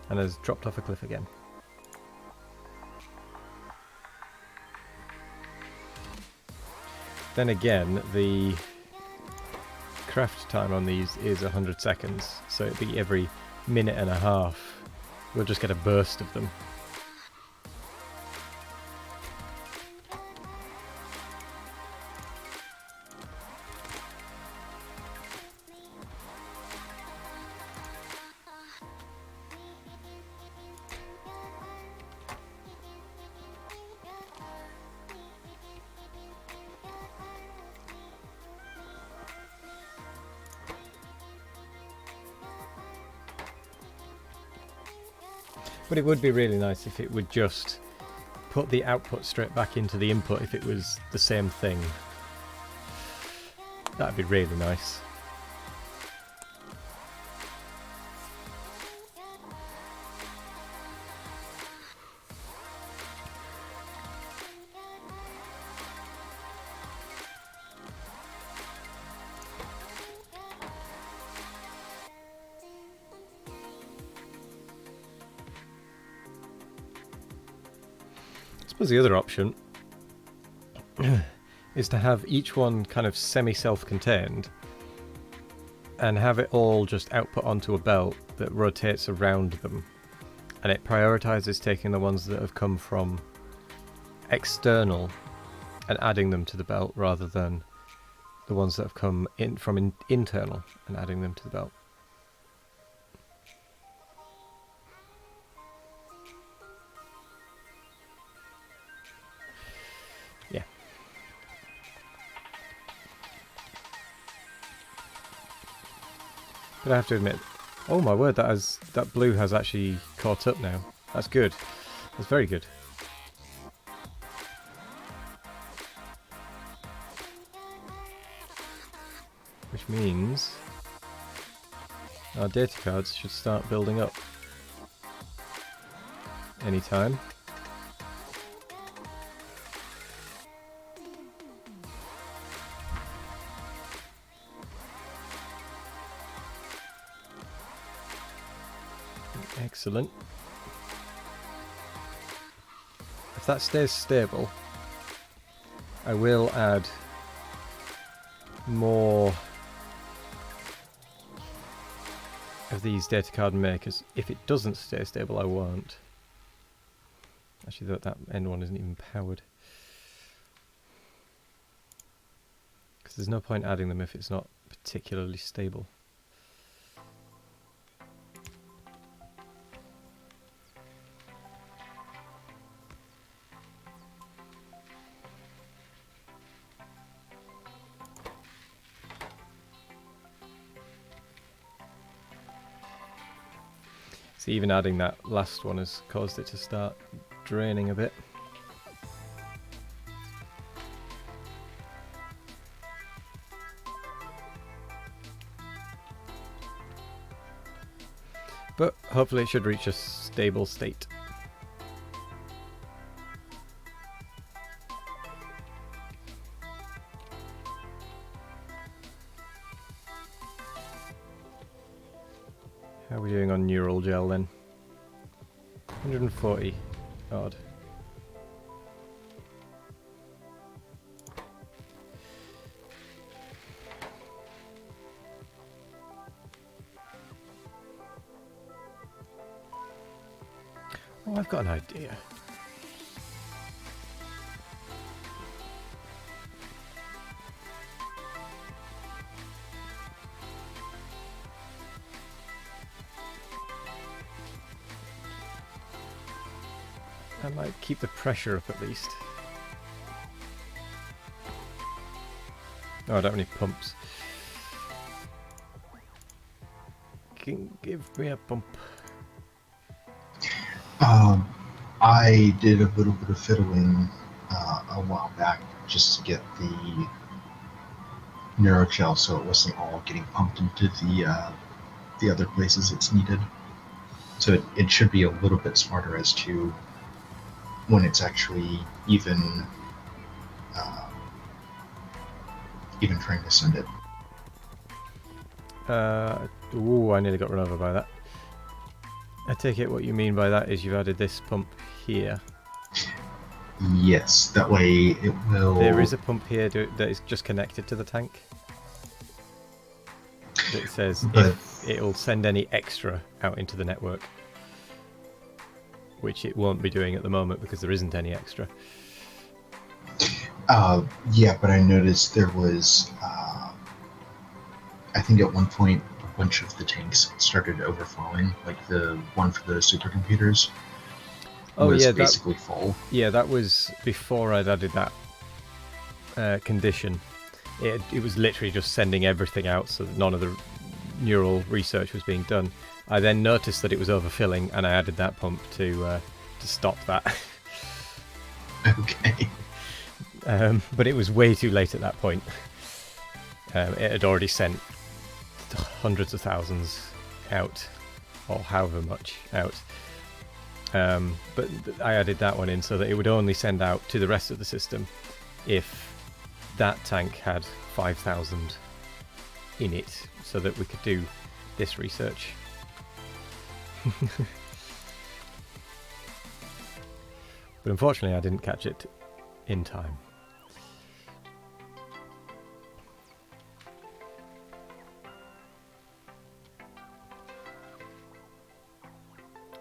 S1: And has dropped off a cliff again. Then again, the craft time on these is 100 seconds, so it'd be every minute and a half. We'll just get a burst of them. But it would be really nice if it would just put the output straight back into the input if it was the same thing. That'd be really nice. I suppose the other option is to have each one kind of semi-self-contained and have it all just output onto a belt that rotates around them, and it prioritizes taking the ones that have come from external and adding them to the belt rather than the ones that have come in from internal and adding them to the belt. Yeah. But I have to admit, oh my word, that blue has actually caught up now. That's good. That's very good. Which means our data cards should start building up anytime. Excellent. If that stays stable, I will add more of these data card makers. If it doesn't stay stable, I won't. Actually, that end one isn't even powered. Because there's no point adding them if it's not particularly stable. So even adding that last one has caused it to start draining a bit. But hopefully it should reach a stable state. How are we doing on neural gel then? 140 odd. Oh, I've got an idea. I might keep the pressure up at least. Oh, I don't have any pumps. Give me a pump.
S2: I did a little bit of fiddling a while back just to get the neurogel so it wasn't all getting pumped into the other places it's needed. So it should be a little bit smarter as to when it's actually even trying to send it.
S1: Ooh, I nearly got run over by that. I take it what you mean by that is you've added this pump here.
S2: Yes, that way it will...
S1: There is a pump here that is just connected to the tank. That says if it'll send any extra out into the network. Which it won't be doing at the moment because there isn't any extra.
S2: Yeah, but I noticed there was... I think at one point a bunch of the tanks started overflowing, like the one for the supercomputers was basically full.
S1: Yeah, that was before I'd added that condition. It was literally just sending everything out so that none of the neural research was being done. I then noticed that it was overfilling and I added that pump to stop that.
S2: Okay.
S1: But it was way too late at that point. It had already sent hundreds of thousands out, or however much out. But I added that one in so that it would only send out to the rest of the system if that tank had 5,000 in it, so that we could do this research. But unfortunately I didn't catch it in time.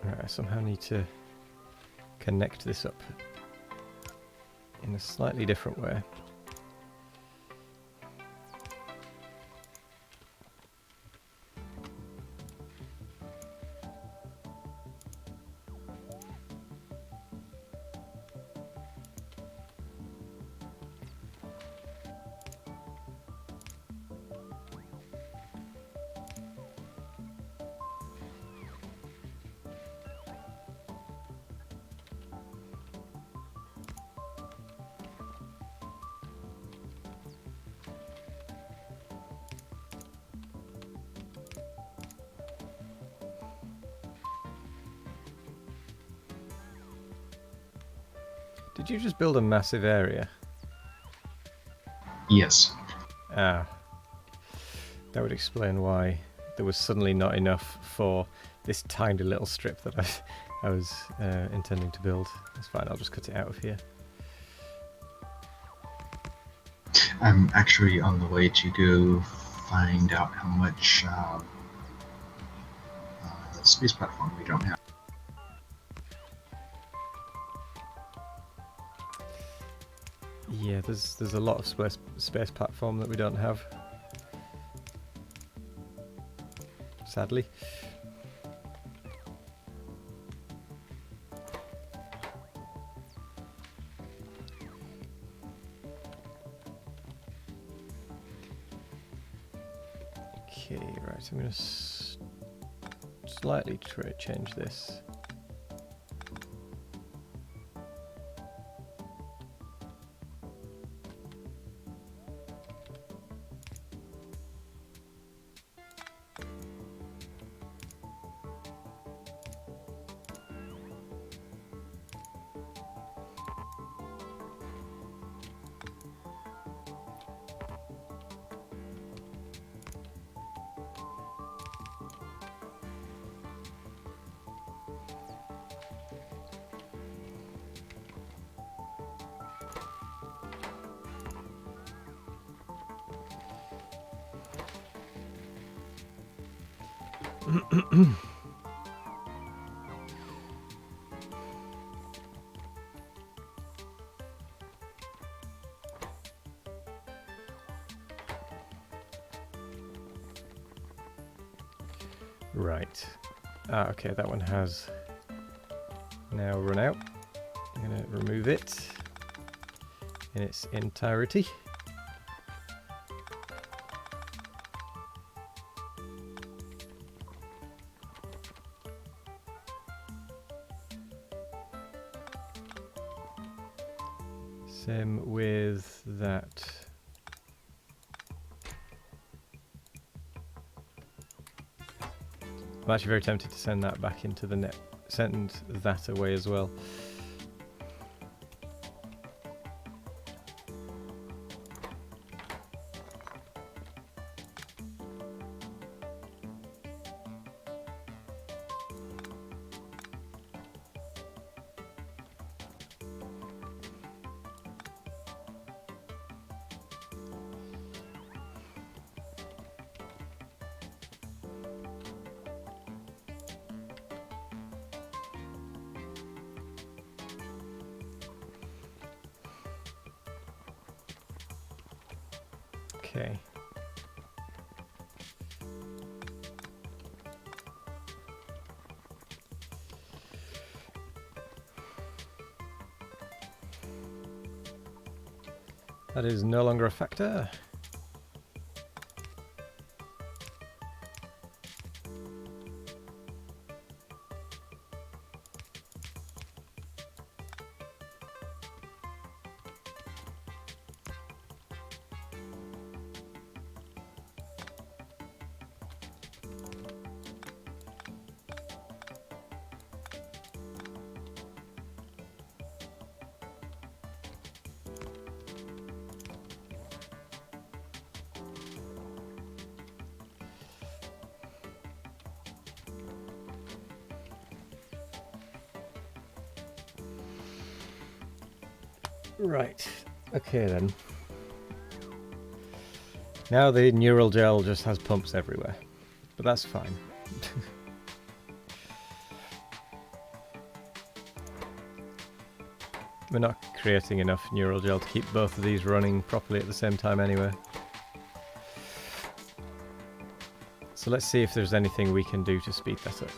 S1: Right, I somehow need to connect this up in a slightly different way. Did you just build a massive area?
S2: Yes.
S1: Ah. That would explain why there was suddenly not enough for this tiny little strip that I was intending to build. That's fine, I'll just cut it out of here.
S2: I'm actually on the way to go find out how much space platform we don't have.
S1: Yeah, there's a lot of space platform that we don't have. Sadly. Okay, right, I'm going to slightly change this. Right. Okay, that one has now run out. I'm going to remove it in its entirety. Same with that. I'm actually very tempted to send that back into the net. Send that away as well. Okay. That is no longer a factor. Right, okay then. Now the neural gel just has pumps everywhere, but that's fine. We're not creating enough neural gel to keep both of these running properly at the same time anyway. So let's see if there's anything we can do to speed that up.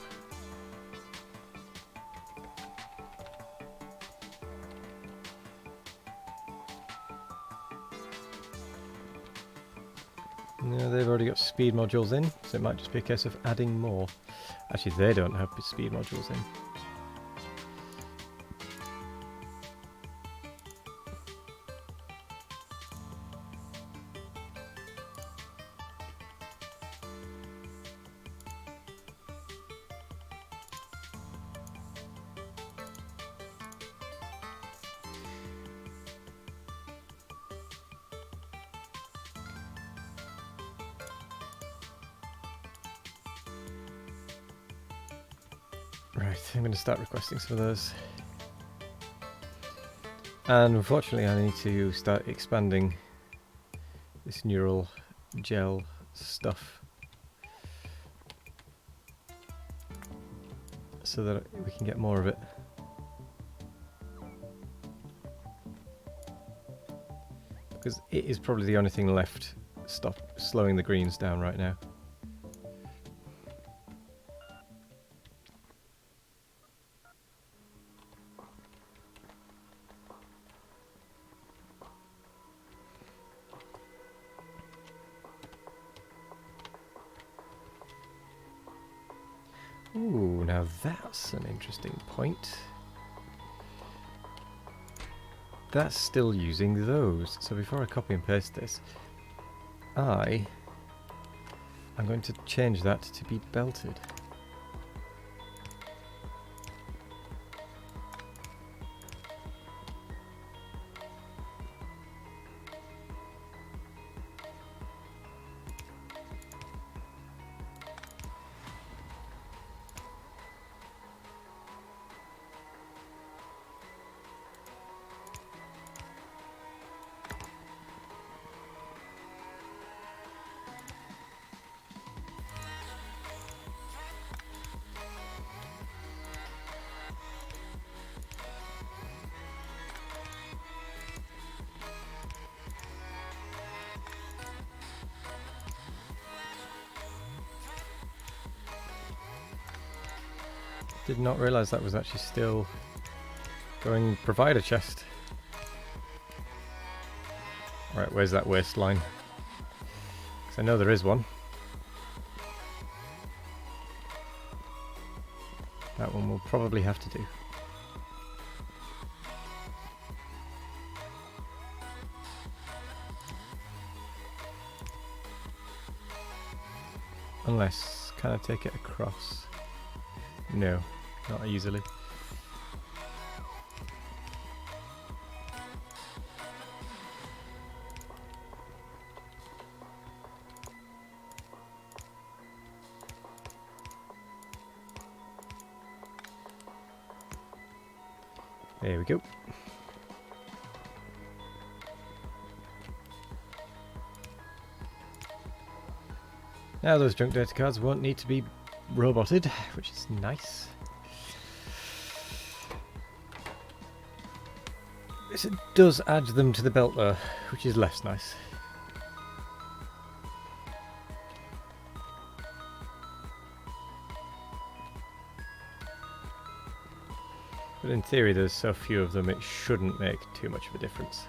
S1: No, they've already got speed modules in, so it might just be a case of adding more. Actually, they don't have speed modules in. Right, I'm going to start requesting some of those. And unfortunately I need to start expanding this neural gel stuff so that we can get more of it. Because it is probably the only thing left slowing the greens down right now. Ooh, now that's an interesting point. That's still using those. So before I copy and paste this, I'm going to change that to be belted. Did not realise that was actually still going provider chest. Right, where's that waistline? Because I know there is one. That one will probably have to do. Unless, can I take it across? No, not easily. There we go. Now those junk data cards won't need to be roboted, which is nice. This does add them to the belt though, which is less nice. But in theory, there's so few of them, it shouldn't make too much of a difference.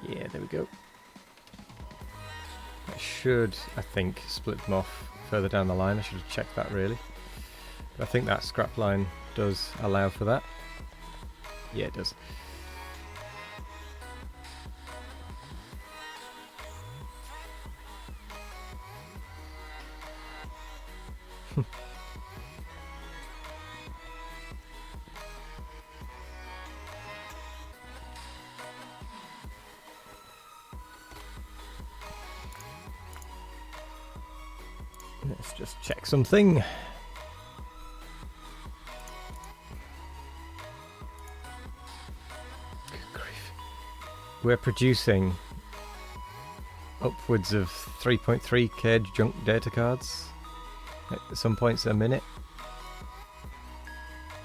S1: Yeah, there we go. I should, I think, split them off further down the line. I should have checked that really. But I think that scrap line does allow for that. Yeah, it does. Let's just check something. Good grief. We're producing upwards of 3.3k junk data cards at some points a minute,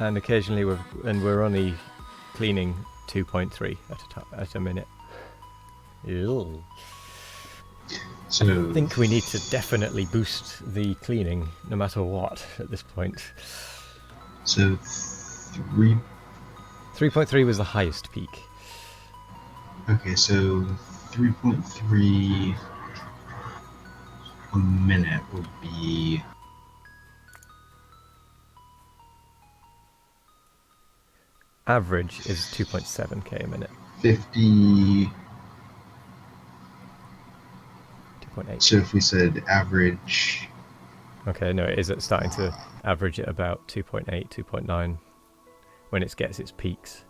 S1: and occasionally we're only cleaning 2.3 at a minute. Ew.
S2: So
S1: I think we need to definitely boost the cleaning, no matter what, at this point.
S2: So
S1: 3.3 was the highest peak.
S2: Okay, so 3.3 a minute would be
S1: Average is 2.7k a minute.
S2: 50.
S1: 2.8.
S2: So if we said average,
S1: Okay, no, it is starting to average at about 2.8, 2.9 when it gets its peaks.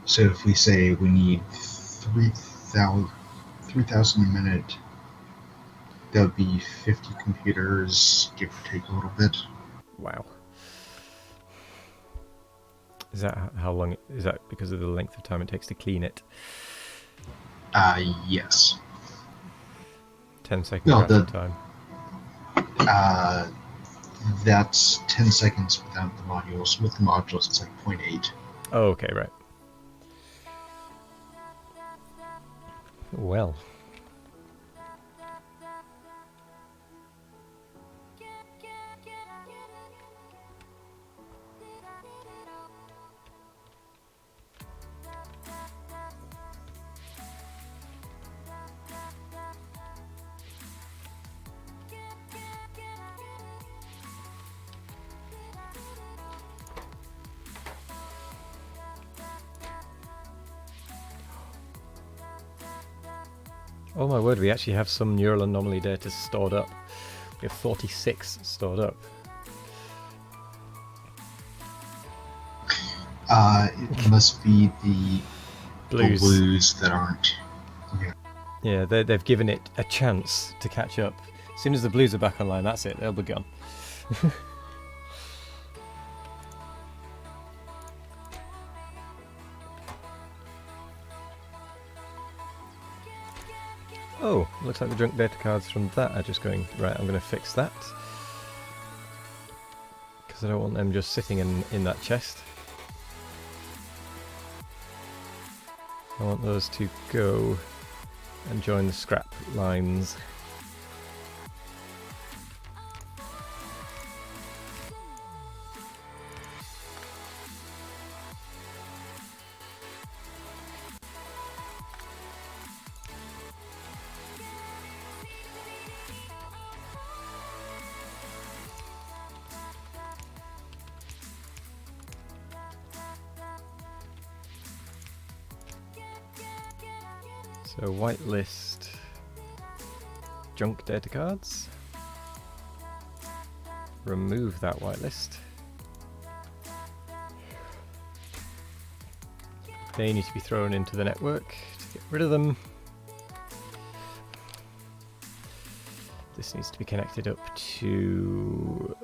S2: so if we say we need 3,000 a minute, that would be 50 computers, give or take a little bit.
S1: Wow. Is that how long? Is that because of the length of time it takes to clean it?
S2: Yes.
S1: 10-second
S2: No,
S1: crafting time.
S2: That's 10 seconds without the modules. With the modules, it's like 0.8.
S1: Oh, okay, right. Well. Oh my word, we actually have some neural anomaly data stored up. We have 46 stored up.
S2: It must be the blues that aren't.
S1: Yeah, they've given it a chance to catch up. As soon as the blues are back online, that's it, they'll be gone. Oh, looks like the junk data cards from that are just going... Right, I'm going to fix that. Because I don't want them just sitting in that chest. I want those to go and join the scrap lines. So whitelist junk data cards. Remove that whitelist. They need to be thrown into the network to get rid of them. This needs to be connected up to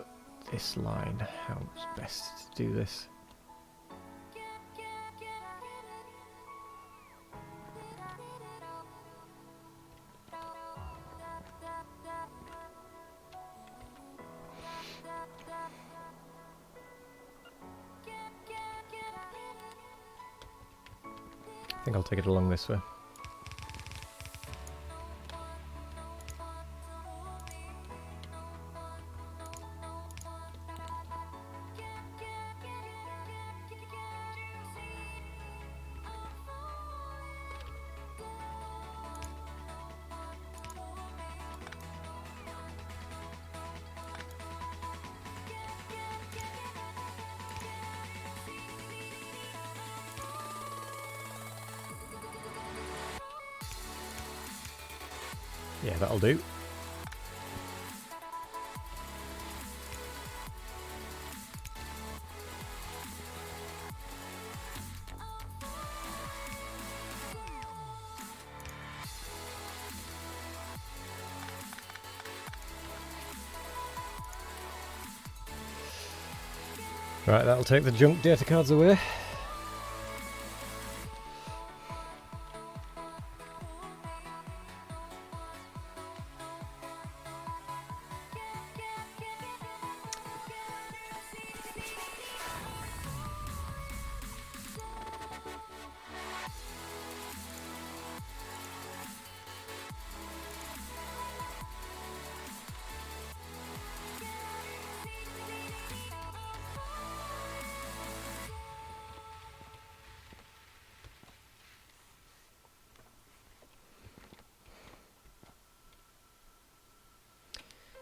S1: this line. How's best to do this? think I'll take it along this way. Yeah, that'll do. Right, that'll take the junk data cards away.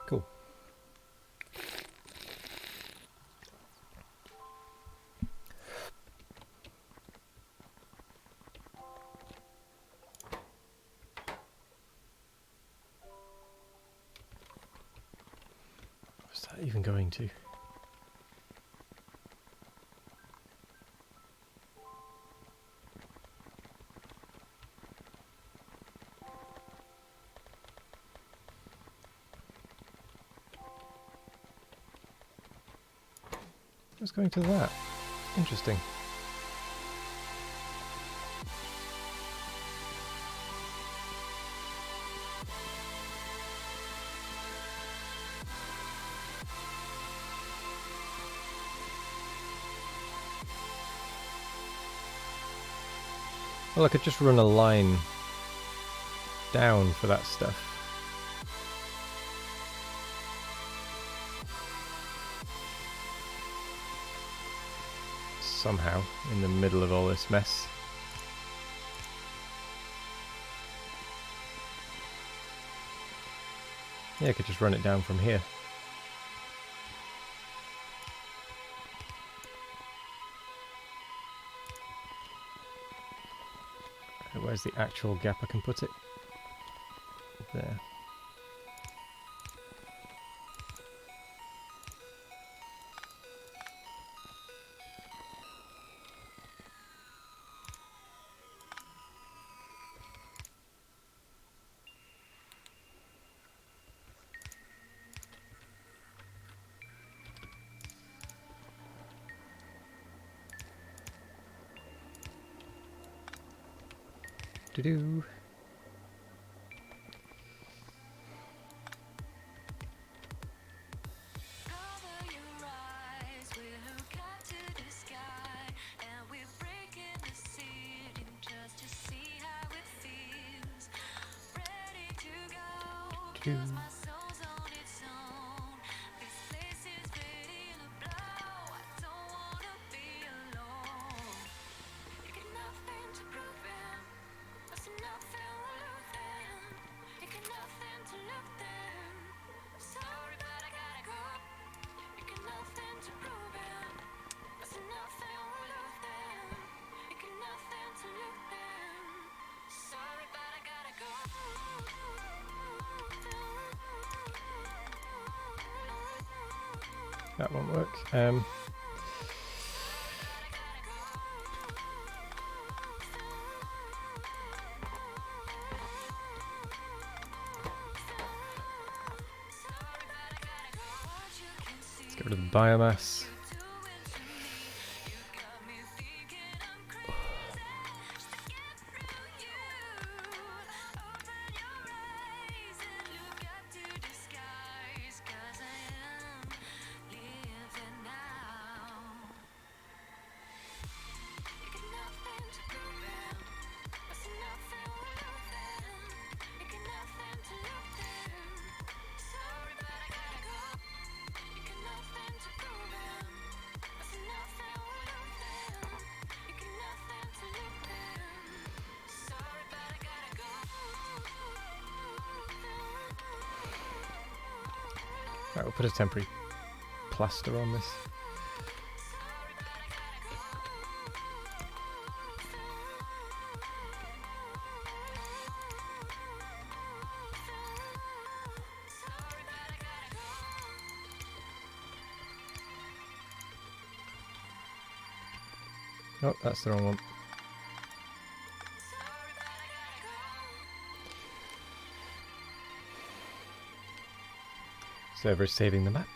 S1: Cool. What's that even going to? What's going to that? Interesting. Well, I could just run a line down for that stuff. Somehow, in the middle of all this mess. Yeah, I could just run it down from here. Where's the actual gap I can put it? There. Do-do. Do. That won't work. Let's get rid of the biomass. We'll put a temporary plaster on this. Oh, that's the wrong one. Server is saving the map.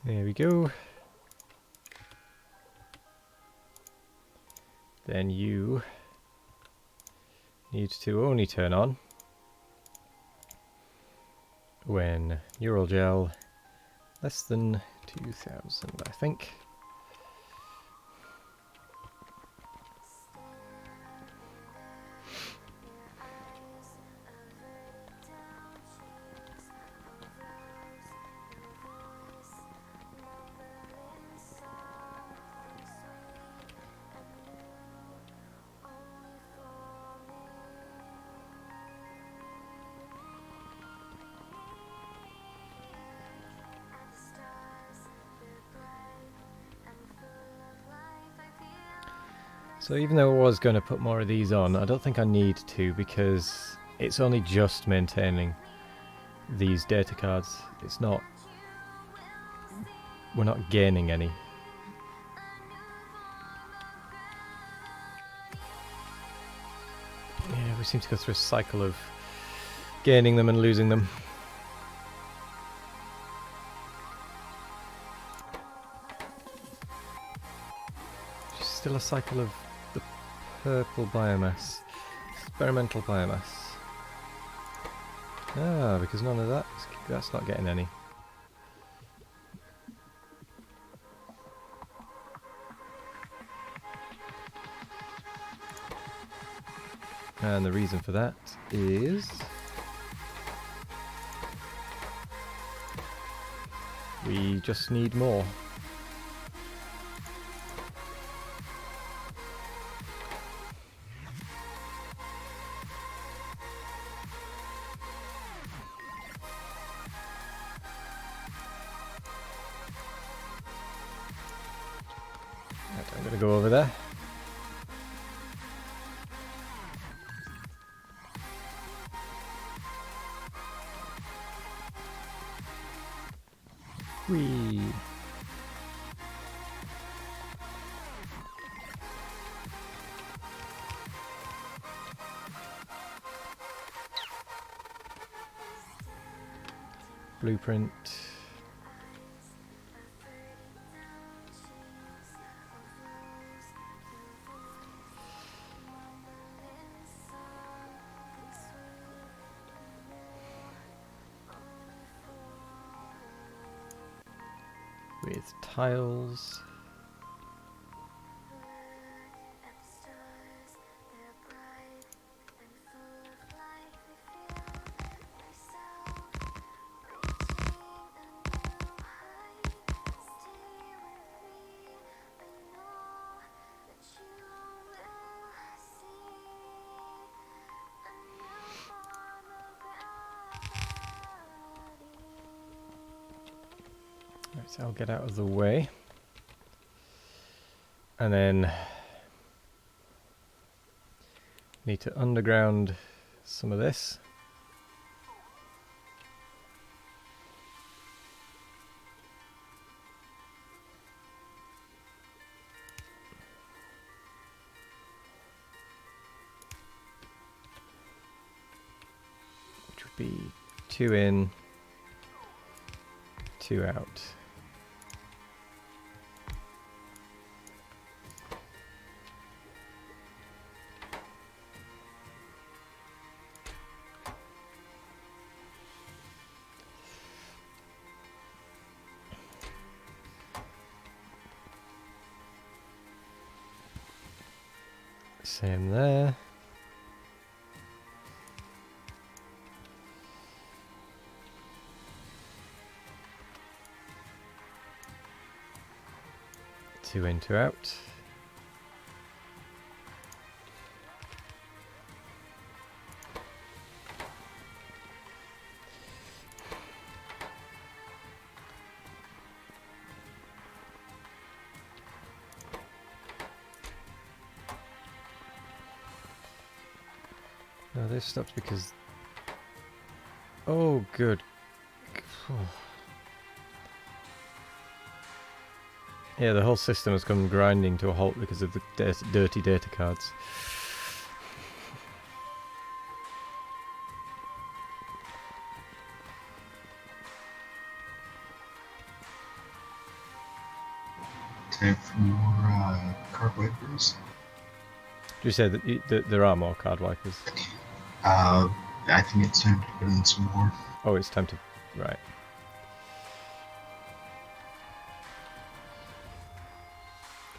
S1: There we go. Then you need to only turn on when neural gel less than 2000, I think. So even though I was going to put more of these on, I don't think I need to, because it's only just maintaining these data cards. It's not... we're not gaining any. Yeah, we seem to go through a cycle of gaining them and losing them. Just still a cycle of the purple biomass. Experimental biomass. Ah, because none of that's not getting any. And the reason for that is we just need more. Right, I'm going to go over there. Whee! Blueprint. With tiles. Right, so I'll get out of the way. And then need to underground some of this. Which would be 2 in, 2 out. Same there. Two in, two out. No, they've stopped because... Oh, good. Yeah, the whole system has come grinding to a halt because of the dirty data cards.
S2: Time for more card wipers.
S1: Did you say that there are more card wipers?
S2: I think it's time to put in some more.
S1: Oh, it's time to... Right.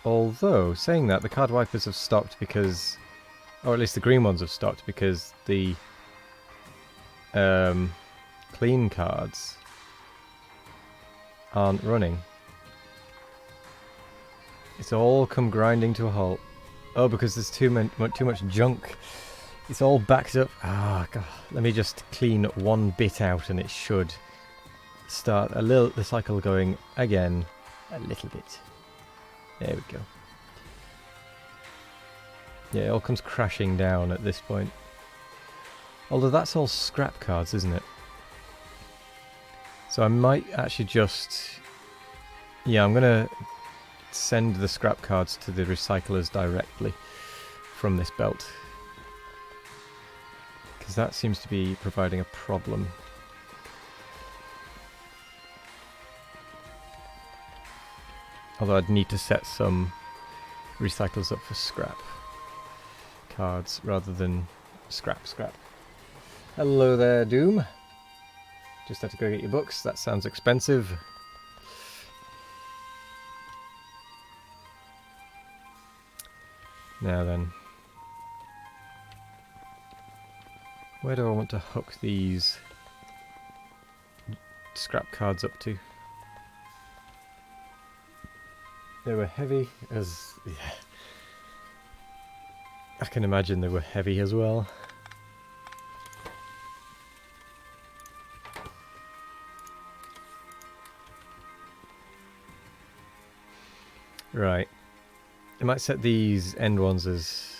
S1: Although, saying that, the card wipers have stopped because... Or at least the green ones have stopped because the clean cards aren't running. It's all come grinding to a halt. Oh, because there's too much junk. It's all backed up. Ah, God. Let me just clean one bit out and it should start the cycle going again a little bit. There we go. Yeah, it all comes crashing down at this point. Although that's all scrap cards, isn't it? So I might actually just... Yeah, I'm going to send the scrap cards to the recyclers directly from this belt. Because that seems to be providing a problem. Although I'd need to set some recyclers up for scrap cards rather than scrap. Hello there, Doom. Just had to go get your books. That sounds expensive. Now then. Where do I want to hook these scrap cards up to? They were heavy as... Yeah. I can imagine they were heavy as well. Right. I might set these end ones as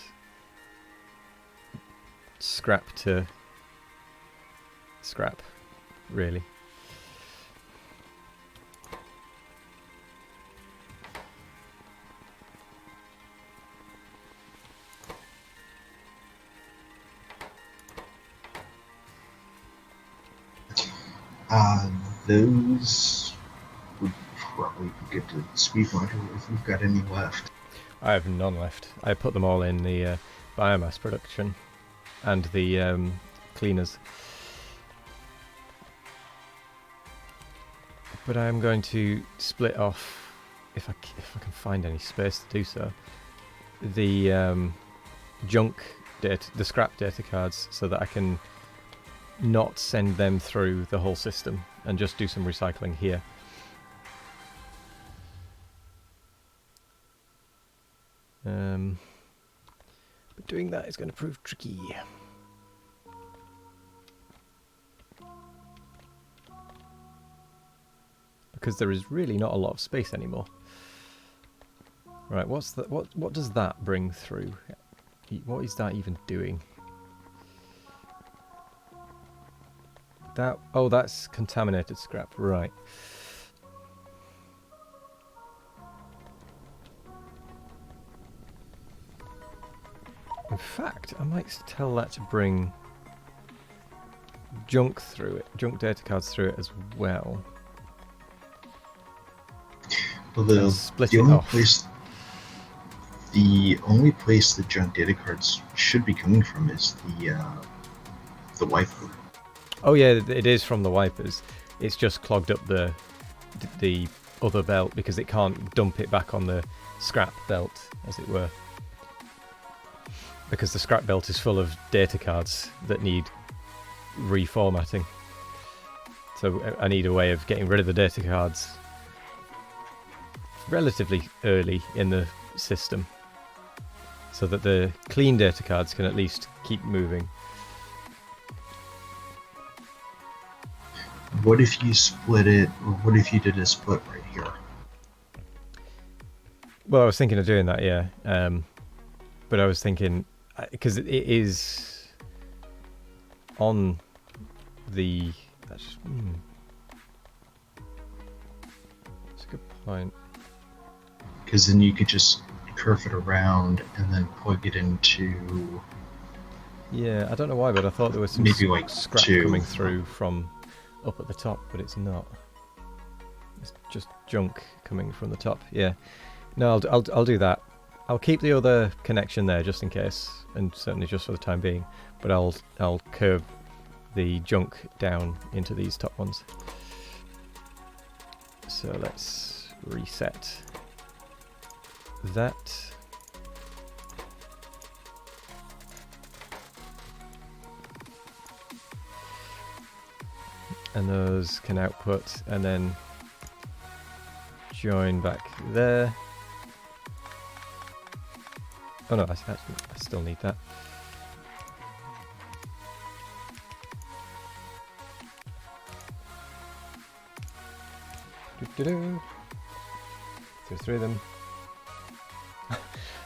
S1: scrap to scrap, really.
S2: Those would probably be good to speed monitor if we've got any left.
S1: I have none left. I put them all in the biomass production and the cleaners. But I am going to split off, if I can find any space to do so, the junk data, the scrap data cards, so that I can not send them through the whole system and just do some recycling here. But doing that is going to prove tricky. Because there is really not a lot of space anymore. Right, what's that? What does that bring through? What is that even doing? That, oh, that's contaminated scrap, right. In fact, I might tell that to bring junk through it, junk data cards through it as well.
S2: Well,
S1: split
S2: the
S1: it
S2: only
S1: off.
S2: The only place the junk data cards should be coming from is the wiper.
S1: Oh yeah, it is from the wipers. It's just clogged up the other belt because it can't dump it back on the scrap belt, as it were. Because the scrap belt is full of data cards that need reformatting. So I need a way of getting rid of the data cards relatively early in the system, so that the clean data cards can at least keep moving.
S2: What if you split it, or what if you did a split right here?
S1: Well, I was thinking of doing that, yeah. But I was thinking, because it is on the... That's a good point.
S2: Because then you could just curve it around and then plug it into...
S1: Yeah, I don't know why, but I thought there was some
S2: maybe like
S1: scrap coming through from up at the top, but it's not. It's just junk coming from the top. Yeah. No, I'll do that. I'll keep the other connection there just in case, and certainly just for the time being. But I'll curve the junk down into these top ones. So let's reset that. And those can output and then join back there. Oh no, I still need that. There's 3 of them.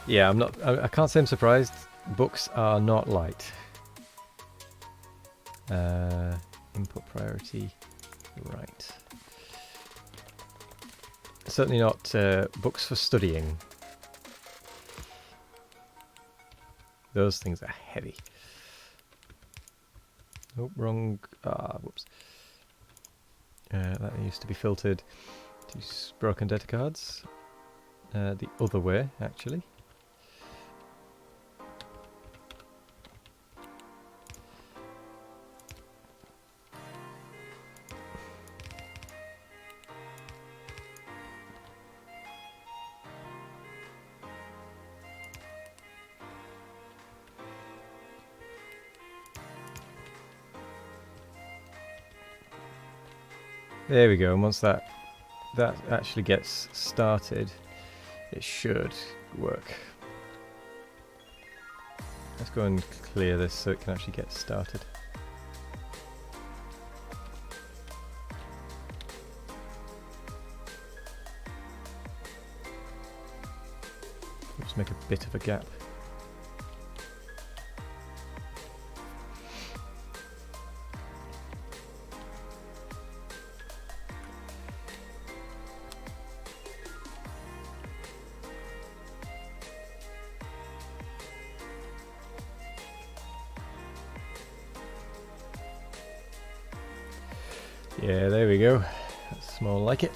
S1: Yeah, I can't say I'm surprised. Books are not light. Input priority, right. Certainly not books for studying. Those things are heavy. Oh, wrong. Whoops. That used to be filtered to broken data cards. The other way, actually. There we go, and once that actually gets started, it should work. Let's go and clear this so it can actually get started. Just make a bit of a gap. Yeah, there we go. That's more like it.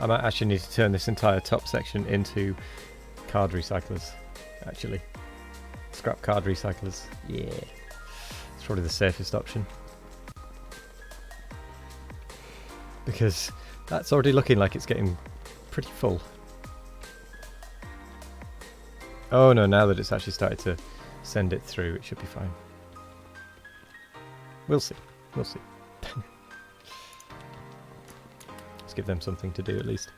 S1: I might actually need to turn this entire top section into card recyclers, actually. Scrap card recyclers. Yeah. It's probably the safest option. Because that's already looking like it's getting pretty full. Oh no, now that it's actually started to send it through, it should be fine. We'll see. We'll see. Let's give them something to do at least.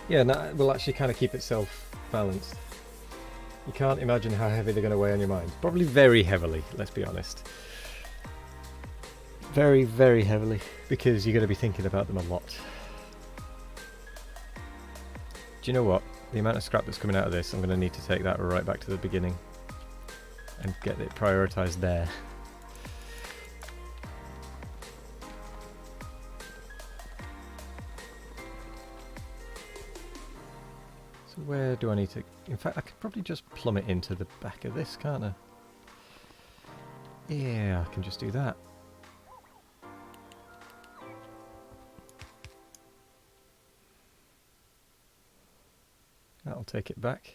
S1: Yeah, and that will actually kind of keep itself balanced. You can't imagine how heavy they're going to weigh on your mind. Probably very heavily, let's be honest. Very, very heavily, because you're going to be thinking about them a lot. Do you know what? The amount of scrap that's coming out of this, I'm going to need to take that right back to the beginning and get it prioritised there. Where do I need to... In fact, I could probably just plumb it into the back of this, can't I? Yeah, I can just do that. That'll take it back.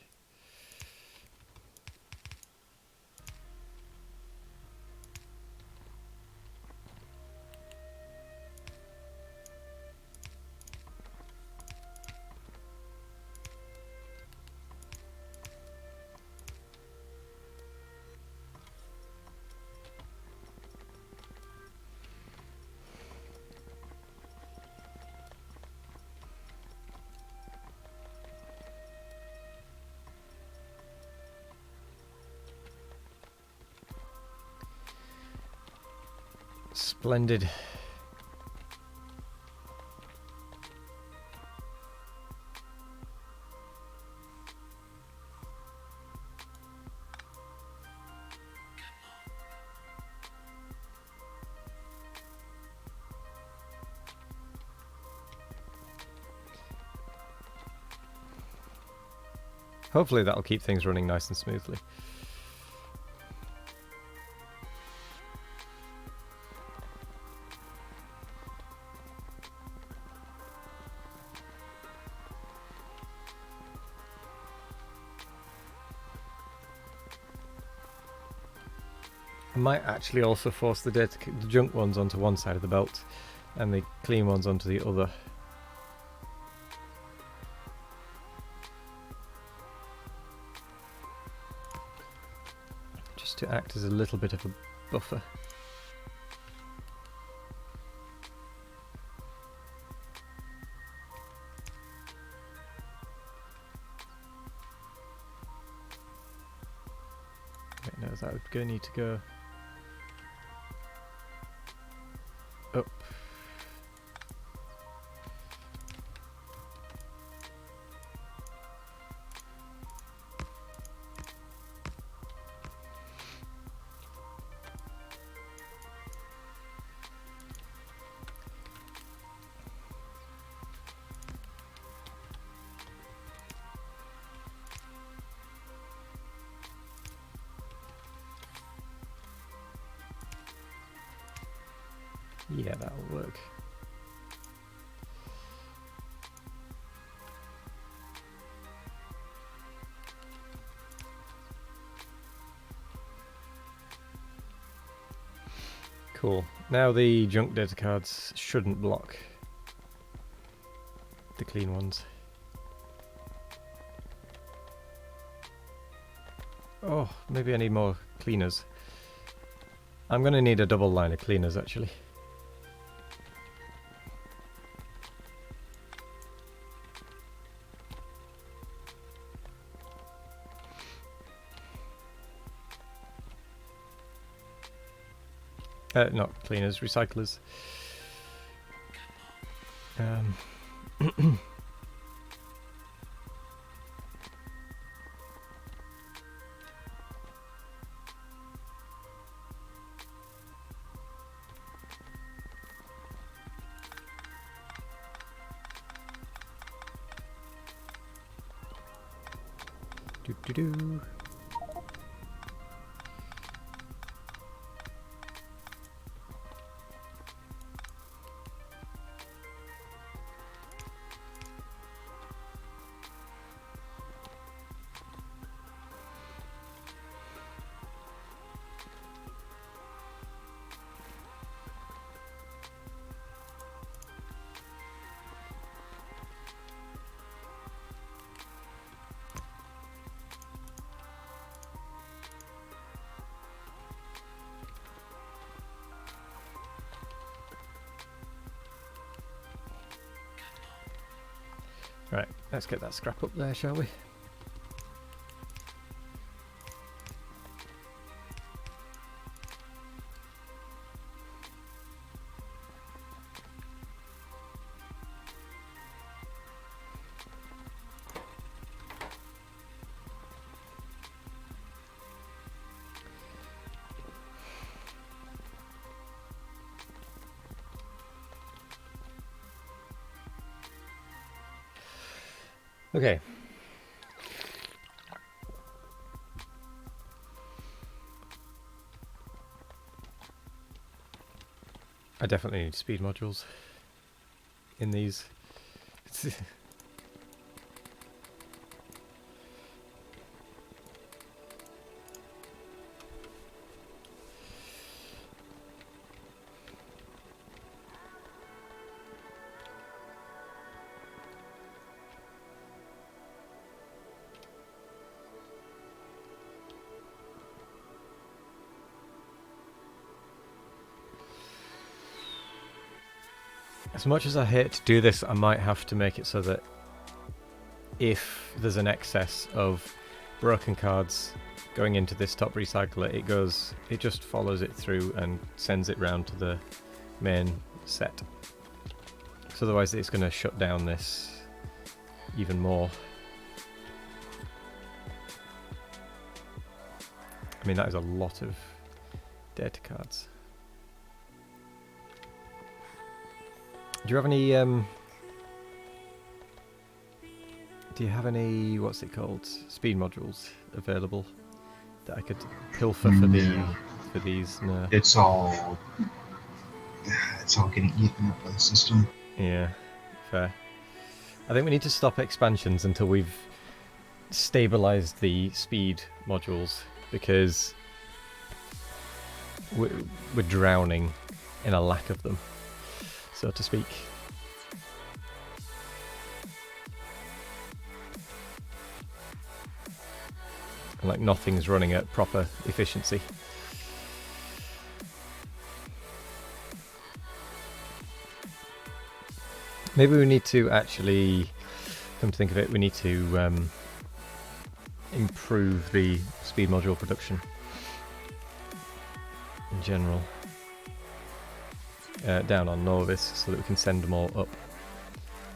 S1: Splendid. Hopefully that'll keep things running nice and smoothly. I might actually also force the junk ones onto one side of the belt and the clean ones onto the other. Just to act as a little bit of a buffer. Wait, no, that would go need to go up. Yeah, that'll work. Cool. Now the junk data cards shouldn't block the clean ones. Oh, maybe I need more cleaners. I'm going to need a double line of cleaners actually. Not cleaners, recyclers. Doo-doo-doo. Right, let's get that scrap up there, shall we? Okay. I definitely need speed modules in these. As much as I hate to do this, I might have to make it so that if there's an excess of broken cards going into this top recycler, it just follows it through and sends it round to the main set. So otherwise it's going to shut down this even more. I mean, that is a lot of data cards. Do you have any what's it called, speed modules available that I could pilfer for these? No.
S2: It's all getting eaten up by the system.
S1: Yeah, fair. I think we need to stop expansions until we've stabilized the speed modules, because we're drowning in a lack of them, so to speak. And like nothing's running at proper efficiency. Maybe we need to actually, come to think of it, we need to improve the speed module production in general. Down on Novice, so that we can send them all up.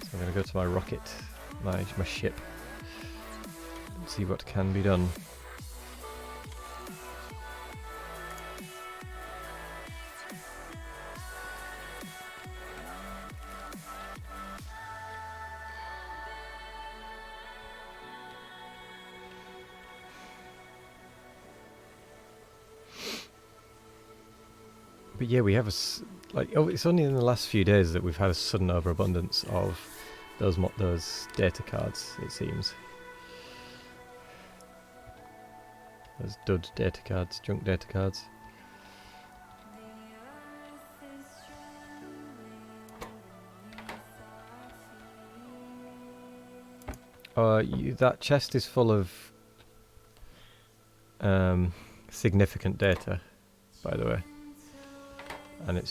S1: So I'm going to go to my rocket, my ship, and see what can be done. But yeah, we have it's only in the last few days that we've had a sudden overabundance of those data cards, it seems. Those dud data cards, junk data cards. That chest is full of significant data, by the way. And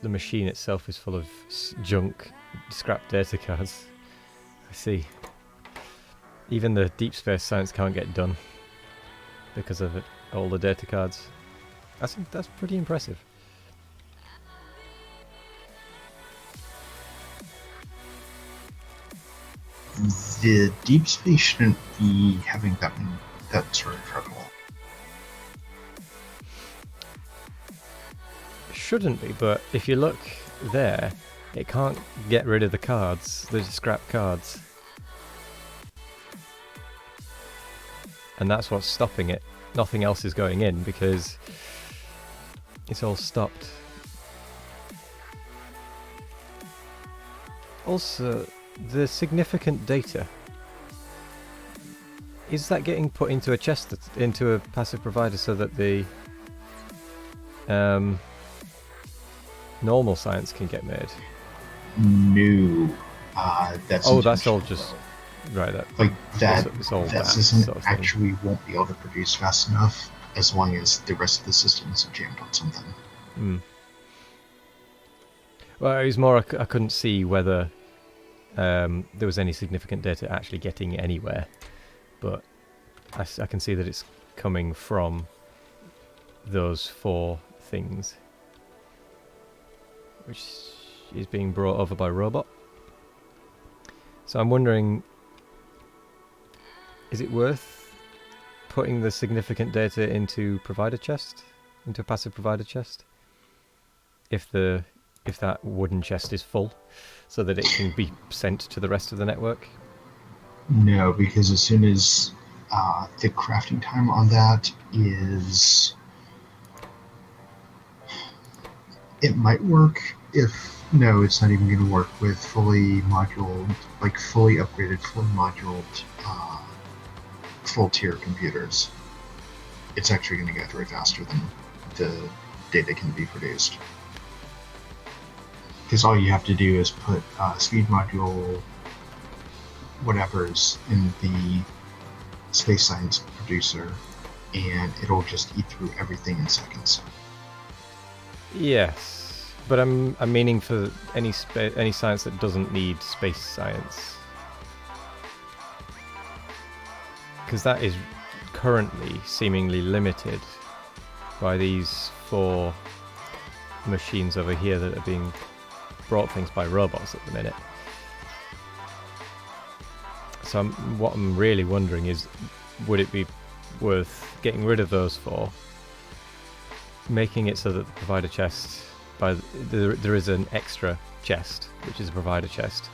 S1: the machine itself is full of junk, scrap data cards. I see. Even the deep space science can't get done because of all the data cards. I think that's pretty impressive.
S2: The deep space shouldn't be having that sort of trouble.
S1: Shouldn't be, but if you look there, it can't get rid of the cards, the scrap cards. And that's what's stopping it. Nothing else is going in because it's all stopped. Also, the significant data, is that getting put into a chest, into a passive provider, so that the normal science can get made?
S2: No, that's
S1: all just right.
S2: That system sort of actually won't be able to produce fast enough as long as the rest of the system isn't jammed on something.
S1: Well, it was more I couldn't see whether there was any significant data actually getting anywhere, but I can see that it's coming from those 4 things, which is being brought over by robot. So I'm wondering, is it worth putting the significant data into provider chest, into a passive provider chest, if that wooden chest is full, so that it can be sent to the rest of the network?
S2: No, because as soon as the crafting time on that is, it might work. No, it's not even going to work with fully upgraded, fully moduled, full tier computers. It's actually going to get way faster than the data can be produced. Because all you have to do is put speed module whatever's in the space science producer, and it'll just eat through everything in seconds.
S1: Yes, but I'm meaning for any science that doesn't need space science, because that is currently seemingly limited by these 4 machines over here that are being brought things by robots at the minute. So what I'm really wondering is, would it be worth getting rid of those 4, making it so that the provider chest, there is an extra chest, which is a provider chest,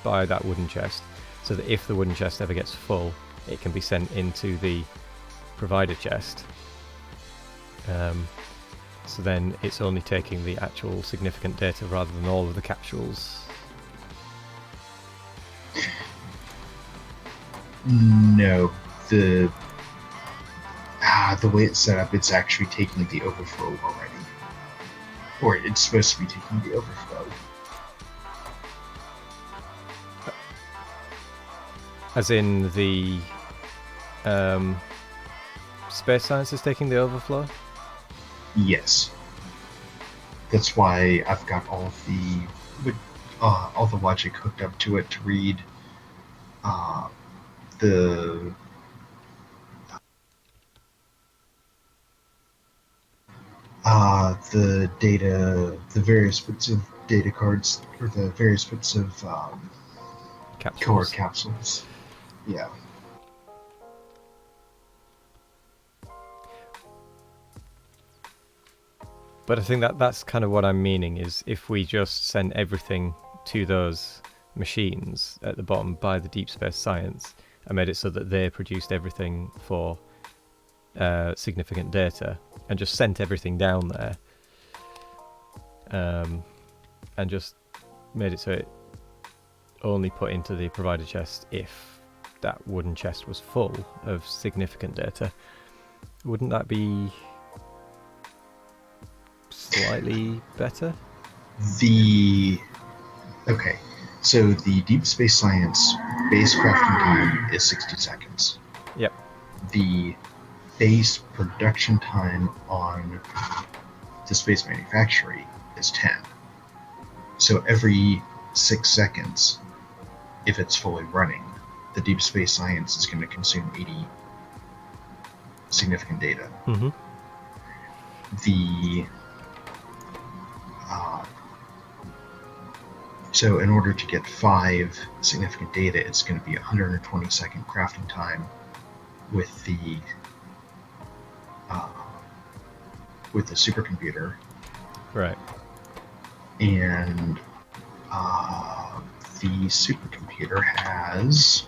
S1: by that wooden chest, so that if the wooden chest ever gets full, it can be sent into the provider chest. So then it's only taking the actual significant data rather than all of the capsules.
S2: No, the way it's set up, it's actually taking the overflow already, or it's supposed to be taking the overflow.
S1: As in the space science is taking the overflow?
S2: Yes. That's why I've got all the logic hooked up to it to read the data, the various bits of data cards, or the various bits of core capsules. Yeah.
S1: But I think that's kind of what I'm meaning, is if we just send everything to those machines at the bottom by the Deep Space Science and made it so that they produced everything for significant data and just sent everything down there, and just made it so it only put into the provider chest if that wooden chest was full of significant data, wouldn't that be slightly better?
S2: Okay, so the Deep Space Science base crafting time is 60 seconds.
S1: Yep.
S2: The base production time on the space manufacturing is 10. So every 6 seconds, if it's fully running, the Deep Space Science is going to consume 80 significant data.
S1: Mm-hmm.
S2: So in order to get 5 significant data, it's going to be 120-second crafting time with the supercomputer.
S1: Right.
S2: And the supercomputer has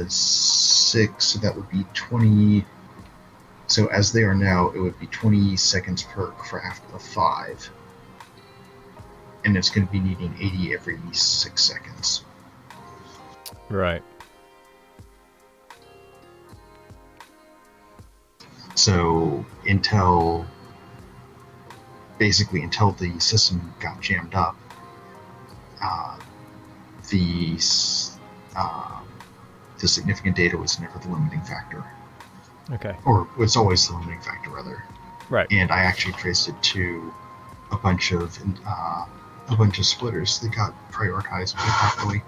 S2: 6, so that would be 20. So as they are now, it would be 20 seconds per craft of 5. And it's going to be needing 80 every 6 seconds.
S1: Right.
S2: So until the system got jammed up, the significant data was never the limiting factor.
S1: Okay.
S2: Or it's always the limiting factor, rather.
S1: Right.
S2: And I actually traced it to a bunch of splitters that got prioritized properly.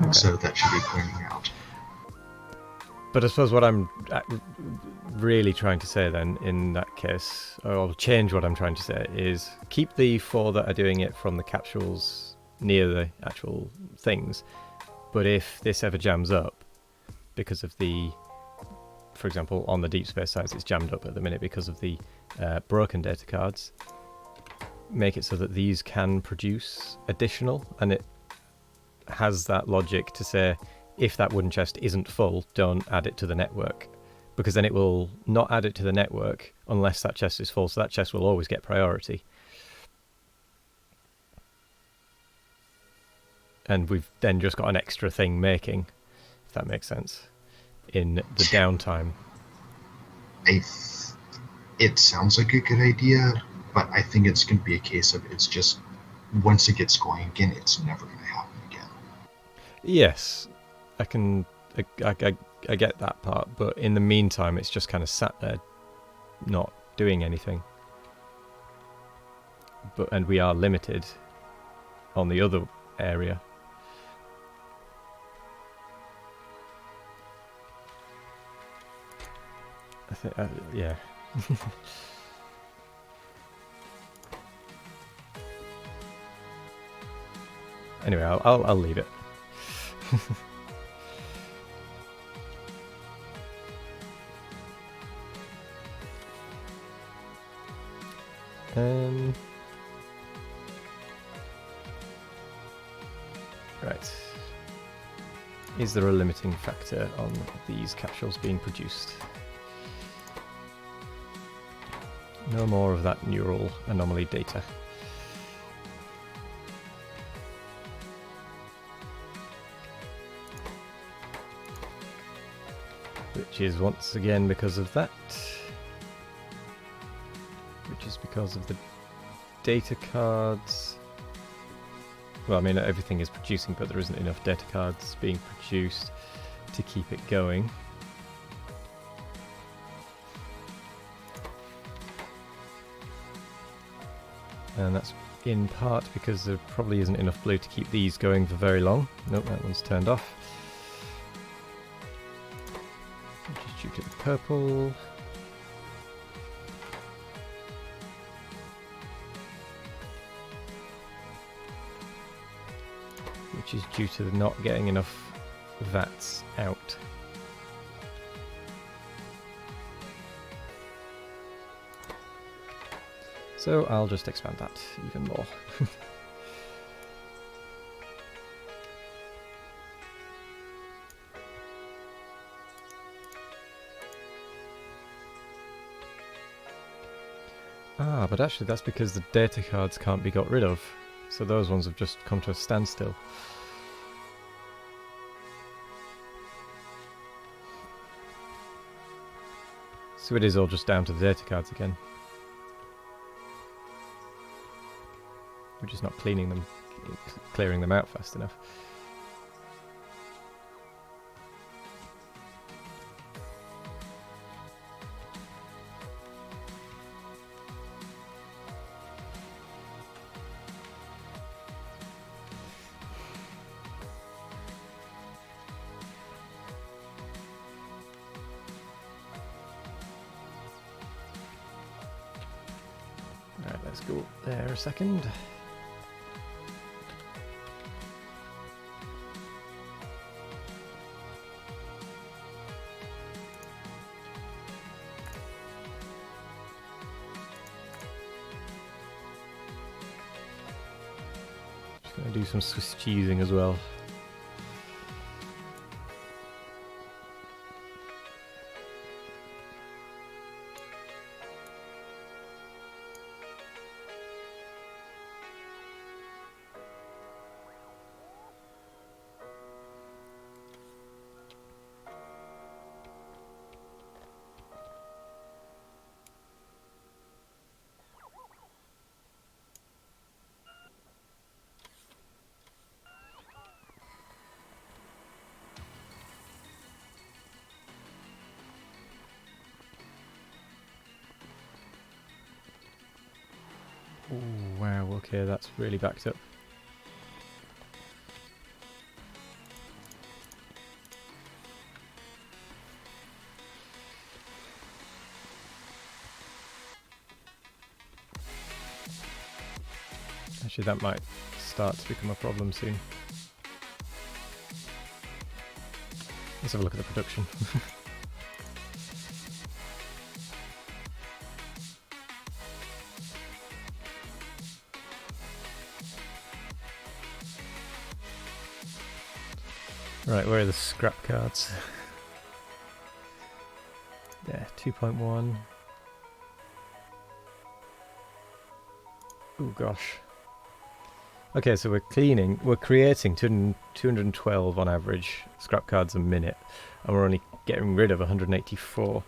S2: Okay. So that should be pointing out.
S1: But I suppose what I'm really trying to say then, in that case, or I'll change what I'm trying to say, is keep the 4 that are doing it from the capsules near the actual things. But if this ever jams up, because of the, for example, on the Deep Space Science, it's jammed up at the minute because of the broken data cards, make it so that these can produce additional, and it has that logic to say, if that wooden chest isn't full, don't add it to the network, because then it will not add it to the network unless that chest is full, so that chest will always get priority. And we've then just got an extra thing making, if that makes sense, in the downtime.
S2: It sounds like a good idea, but I think it's going to be a case of, it's just, once it gets going again, it's never going to happen again.
S1: Yes, I get that part, but in the meantime, it's just kind of sat there, not doing anything. And we are limited on the other area. I think, yeah. Anyway, I'll leave it. Right. Is there a limiting factor on these capsules being produced? No more of that neural anomaly data. Which is once again because of that. Which is because of the data cards. Well, I mean, everything is producing, but there isn't enough data cards being produced to keep it going. And that's in part because there probably isn't enough blue to keep these going for very long. Nope, that one's turned off. Which is due to the purple. Which is due to not getting enough VATs out. So I'll just expand that even more. But actually that's because the data cards can't be got rid of. So those ones have just come to a standstill. So it is all just down to the data cards again. We're just not clearing them out fast enough. Alright, let's go there a second. Just gonna do some Swiss cheesing as well. Oh wow, okay, that's really backed up. Actually, that might start to become a problem soon. Let's have a look at the production. Right, where are the scrap cards? There, 2.1. Oh gosh. Okay, so we're creating 212 on average scrap cards a minute, and we're only getting rid of 184.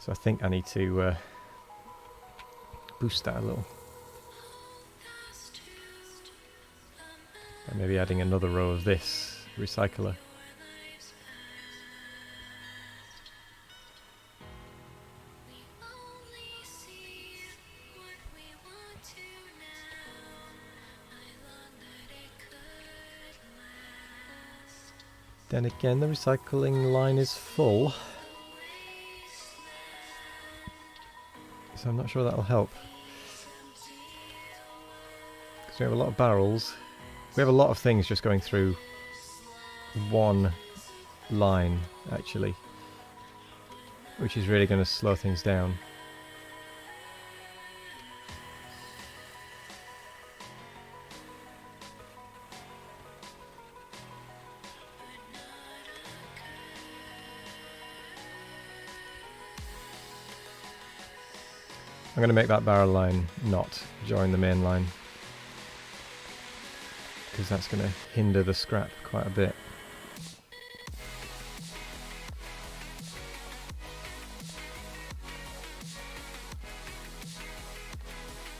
S1: So I think I need to boost that a little. By maybe adding another row of this recycler. Then again, the recycling line is full. So I'm not sure that'll help. Because we have a lot of barrels. We have a lot of things just going through one line, actually. Which is really going to slow things down. I'm going to make that barrel line not join the main line, because that's going to hinder the scrap quite a bit.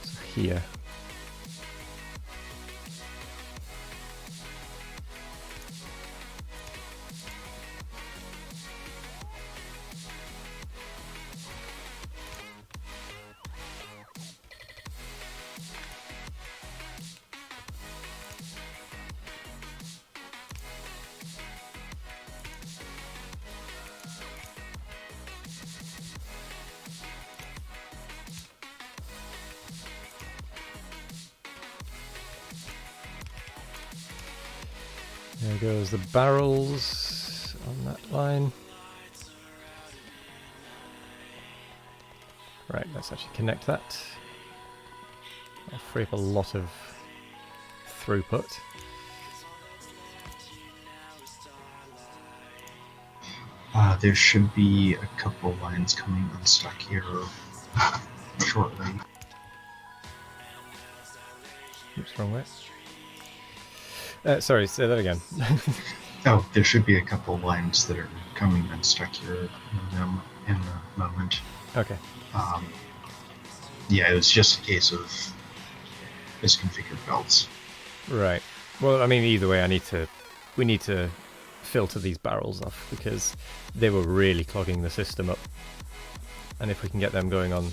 S1: So here. There goes the barrels on that line. Right, let's actually connect that. That'll free up a lot of throughput.
S2: There should be a couple lines coming unstuck here shortly.
S1: Oops, wrong way. Sorry, say that again.
S2: Oh, there should be a couple lines that are coming unstuck here in a moment.
S1: Okay.
S2: Yeah, it was just a case of misconfigured belts.
S1: Right. Well, I mean, either way, we need to filter these barrels off because they were really clogging the system up. And if we can get them going on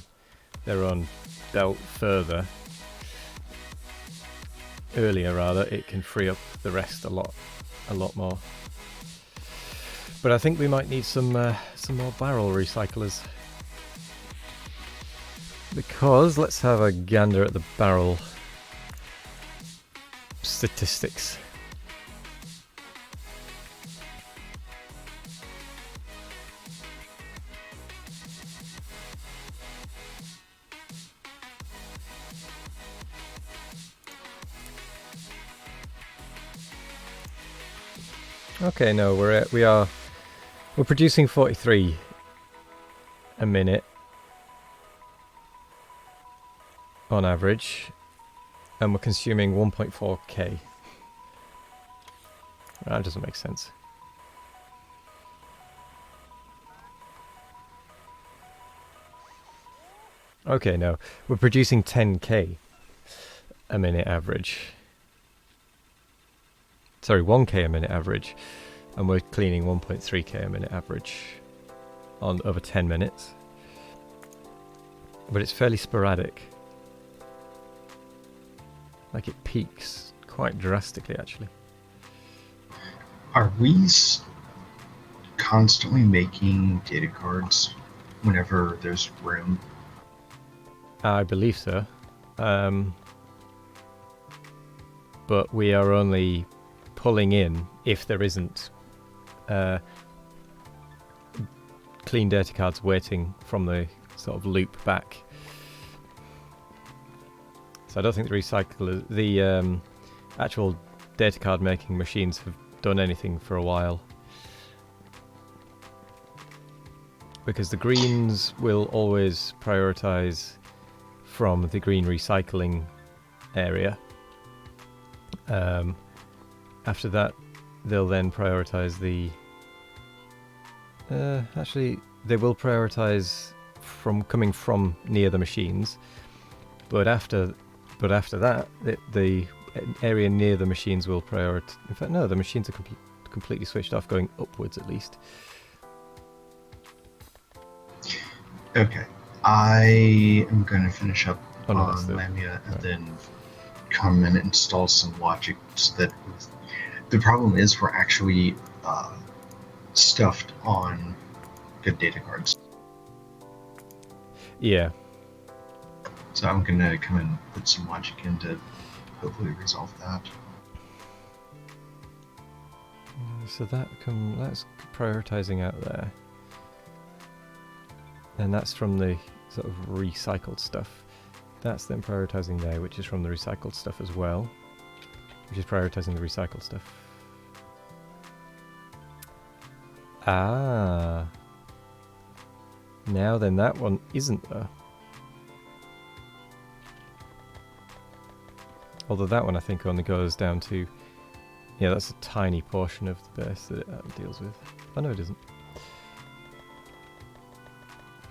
S1: their own belt further, earlier rather, it can free up the rest a lot more. But I think we might need some more barrel recyclers. Because let's have a gander at the barrel statistics. Okay, no, we're producing 43 a minute on average, and we're consuming 1.4k. That doesn't make sense. Okay, no, we're producing 10k a minute average. Sorry, 1k a minute average, and we're cleaning 1.3k a minute average on over 10 minutes. But it's fairly sporadic. Like it peaks quite drastically, actually.
S2: Are we constantly making data cards whenever there's room?
S1: I believe so. But we are only pulling in if there isn't clean data cards waiting from the sort of loop back. So I don't think the actual data card making machines have done anything for a while. Because the greens will always prioritize from the green recycling area. After that, they'll then prioritize the... actually, they will prioritize from coming from near the machines. But after that, the area near the machines will prioritize... In fact, no, the machines are completely switched off, going upwards at least.
S2: Okay. I am going to finish up on Lamia and then come and install some logic so that the problem is we're actually stuffed on good data cards.
S1: Yeah.
S2: So I'm gonna come and put some logic in to hopefully resolve that.
S1: So that's prioritizing out there. And that's from the sort of recycled stuff. That's then prioritizing there, which is from the recycled stuff as well. Which is prioritizing the recycled stuff. Ah. Now then, that one isn't there. Although that one I think only goes down to... Yeah, that's a tiny portion of the base that it deals with. Oh no, it isn't.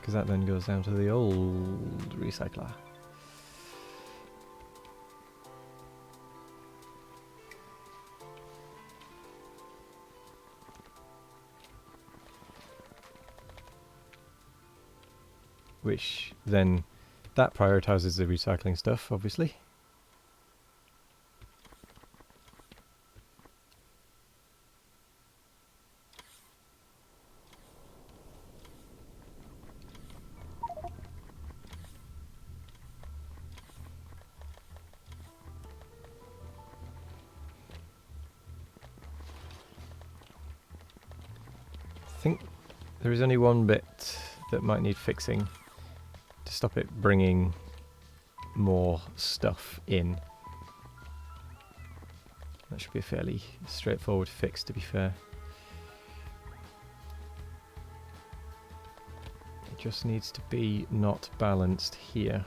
S1: Because that then goes down to the old recycler. Which then, that prioritizes the recycling stuff, obviously. I think there is only one bit that might need fixing to stop it bringing more stuff in. That should be a fairly straightforward fix, to be fair. It just needs to be not balanced here.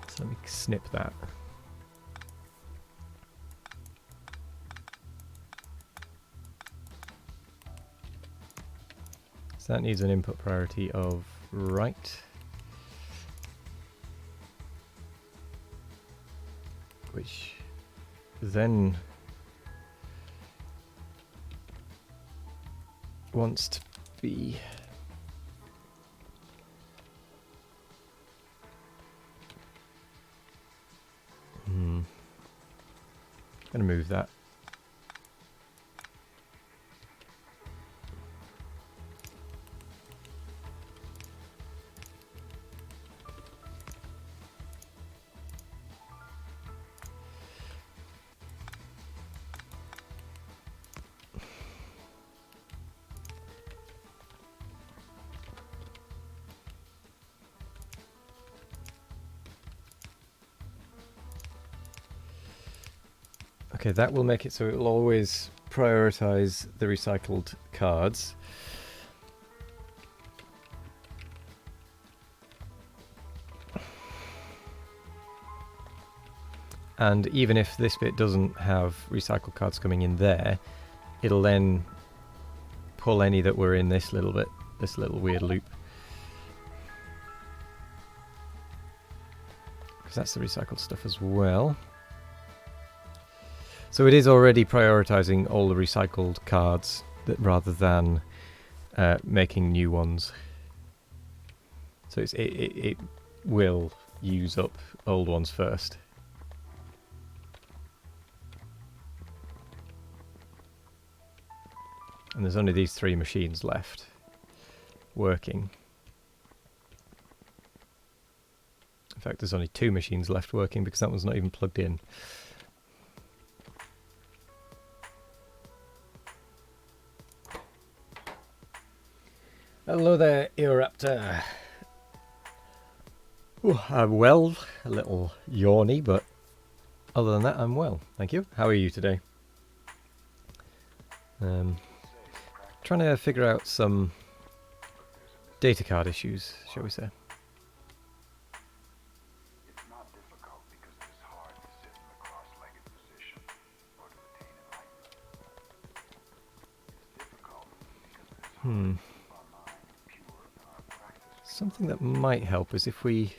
S1: So let me snip that. So that needs an input priority of right. Which then wants to be gonna move that. Okay, that will make it so it will always prioritize the recycled cards. And even if this bit doesn't have recycled cards coming in there, it'll then pull any that were in this little bit, this little weird loop. Because that's the recycled stuff as well. So it is already prioritizing all the recycled cards rather than making new ones. So it will use up old ones first. And there's only these 3 machines left working. In fact, there's only 2 machines left working because that one's not even plugged in. Hello there, Eoraptor. Ooh, I'm well, a little yawny, but other than that, I'm well. Thank you. How are you today? Trying to figure out some data card issues, shall we say.
S3: It's not difficult because it is hard to sit in the cross-legged position or to attain enlightenment. It's difficult because it is hard to keep our mind pure and our practice.
S1: Something that might help is if we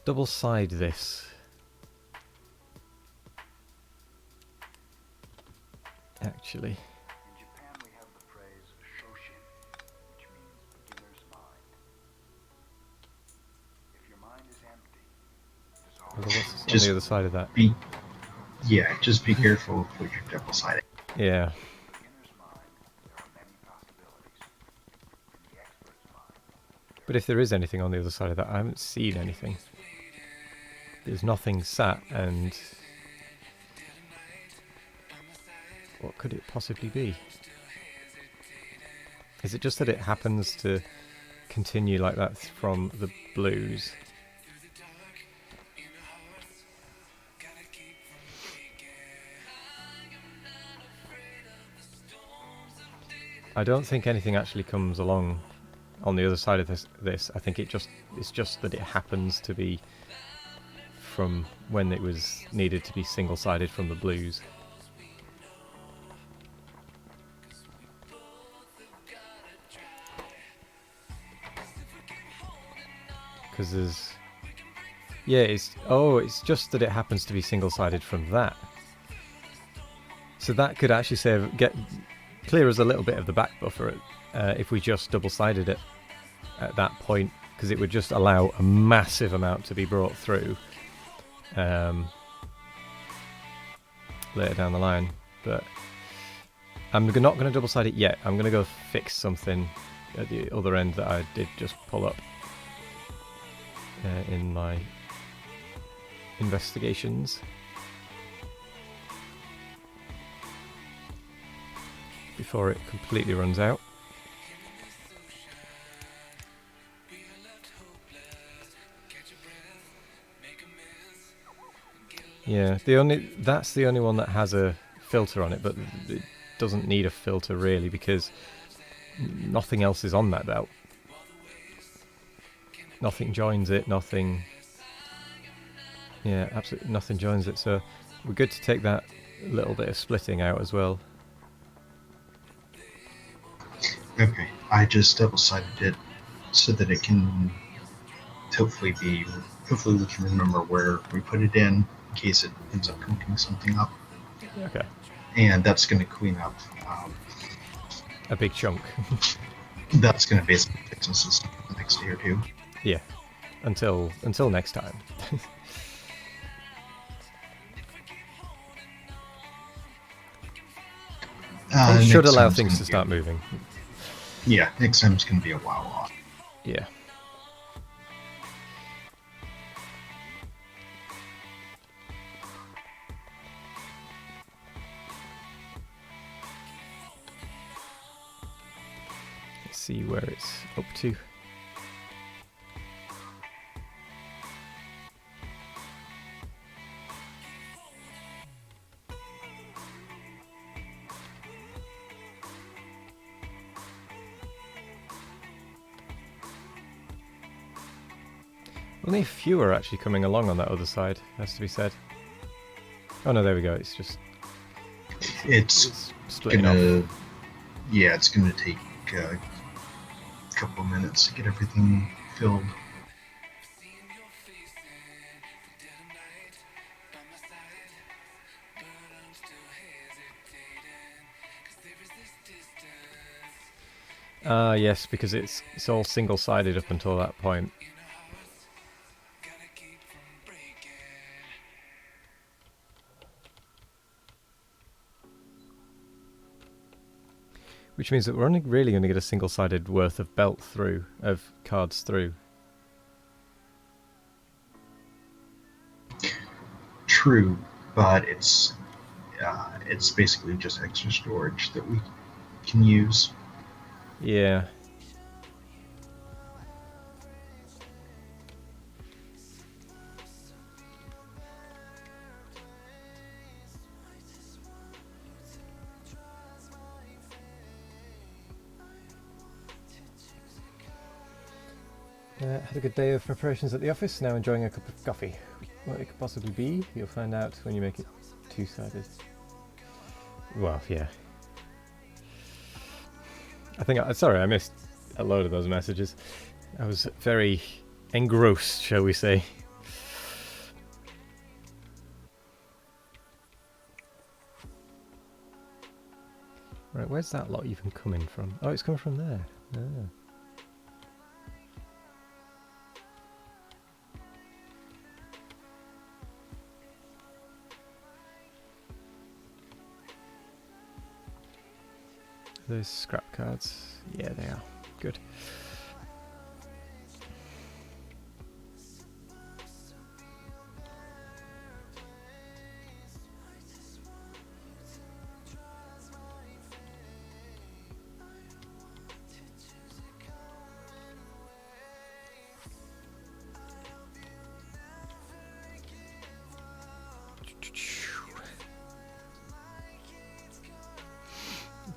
S1: double-side this. Actually.
S3: In Japan we have the phrase shoshin, which means beginner's mind. If your mind is empty, dissolve
S1: Although what's on
S2: Just
S1: the other side of that?
S2: just be careful of what you're double siding.
S1: Yeah.
S3: beginner's mind, there are many possibilities. In the expert's mind,
S1: But if there is anything on the other side of that, I haven't seen anything. There's nothing sat, and what could it possibly be? Is it just that it happens to continue like that from the blues? I don't think anything actually comes along on the other side of this. I think it's just that it happens to be from when it was needed to be single-sided from the blues. Because there's... Yeah, it's just that it happens to be single-sided from that. So that could actually clear us a little bit of the back buffer if we just double-sided it at that point, because it would just allow a massive amount to be brought through later down the line. But I'm not going to double-side it yet. I'm going to go fix something at the other end that I did just pull up in my investigations before it completely runs out. Yeah, that's the only one that has a filter on it, but it doesn't need a filter really because nothing else is on that belt. Nothing joins it, nothing... Yeah, absolutely nothing joins it, so we're good to take that little bit of splitting out as well.
S2: Okay, I just double-sided it so that it can hopefully we can remember where we put it in case it ends up cooking something up.
S1: Okay.
S2: And that's going to clean up.
S1: A big chunk.
S2: That's going to basically fix us this next day or two.
S1: Yeah. Until next time. It should allow things to start moving.
S2: Yeah, next time's going to be a while off.
S1: Yeah. Let's see where it's up to. Only a few are actually coming along on that other side, has to be said. Oh no, there we go. It's just...
S2: It's
S1: splitting off.
S2: Yeah, it's gonna take a couple of minutes to get everything filled. Yes, because it's all single-sided up until that point. Which means that we're only really going to get a single-sided worth of belt through, of cards through. True, but it's basically just extra storage that we can use.
S1: Yeah. Had a good day of preparations at the office, now enjoying a cup of coffee. What it could possibly be, you'll find out when you make it two-sided. Well, yeah. Sorry, I missed a load of those messages. I was very engrossed, shall we say. Right, where's that lot even coming from? Oh, it's coming from there. Ah. Those scrap cards. Yeah, they are. Good.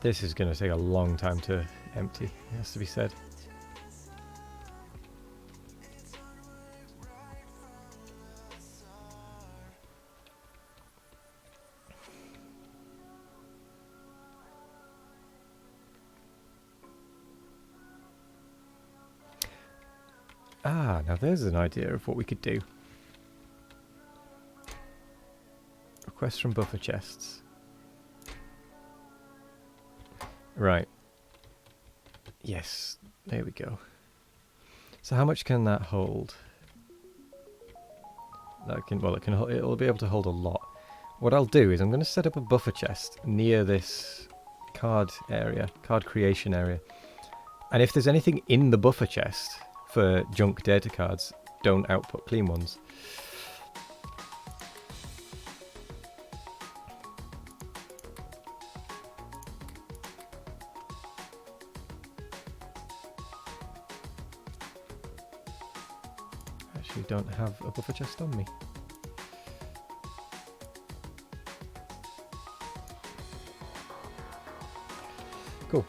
S1: This is going to take a long time to empty, it has to be said. Ah, now there's an idea of what we could do. Request from buffer chests. Right. Yes, there we go. So how much can that hold? That can, well, it'll be able to hold a lot. What I'll do is I'm going to set up a buffer chest near this card creation area. And if there's anything in the buffer chest for junk data cards, don't output clean ones. Actually, don't have a buffer chest on me. Cool.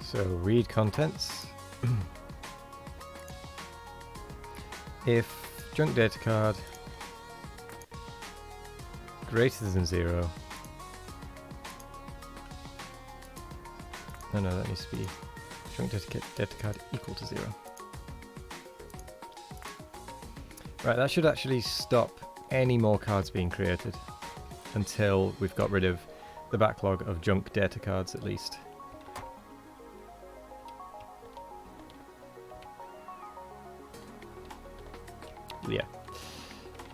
S1: So read contents. If junk data card greater than 0. No, that needs to be junk data card equal to 0. Right, that should actually stop any more cards being created until we've got rid of the backlog of junk data cards at least. Yeah.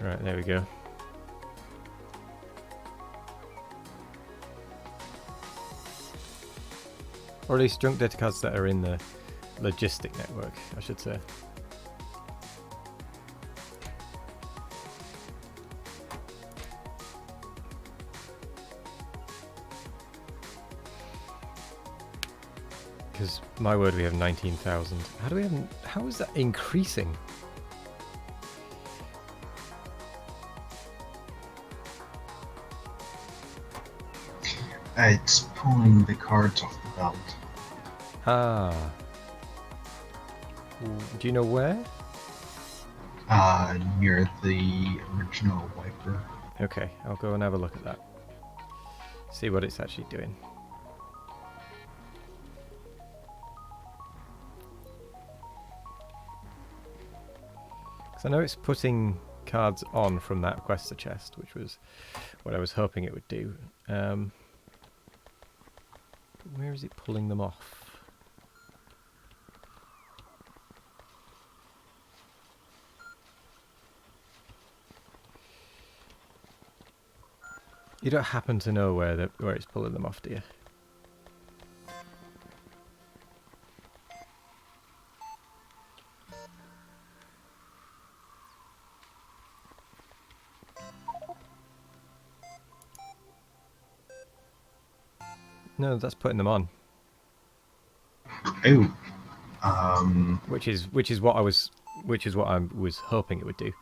S1: Right, there we go. Or at least junk data cards that are in the logistic network, I should say. Because, my word, we have 19,000. How is that increasing?
S2: It's pulling the cards off the belt.
S1: Ah. Do you know where?
S2: Near the original wiper.
S1: Okay, I'll go and have a look at that. See what it's actually doing. Because I know it's putting cards on from that requester chest, which was what I was hoping it would do. Where is it pulling them off? You don't happen to know where it's pulling them off, do you? No, that's putting them on.
S2: Oh.
S1: Which is what I was hoping it would do.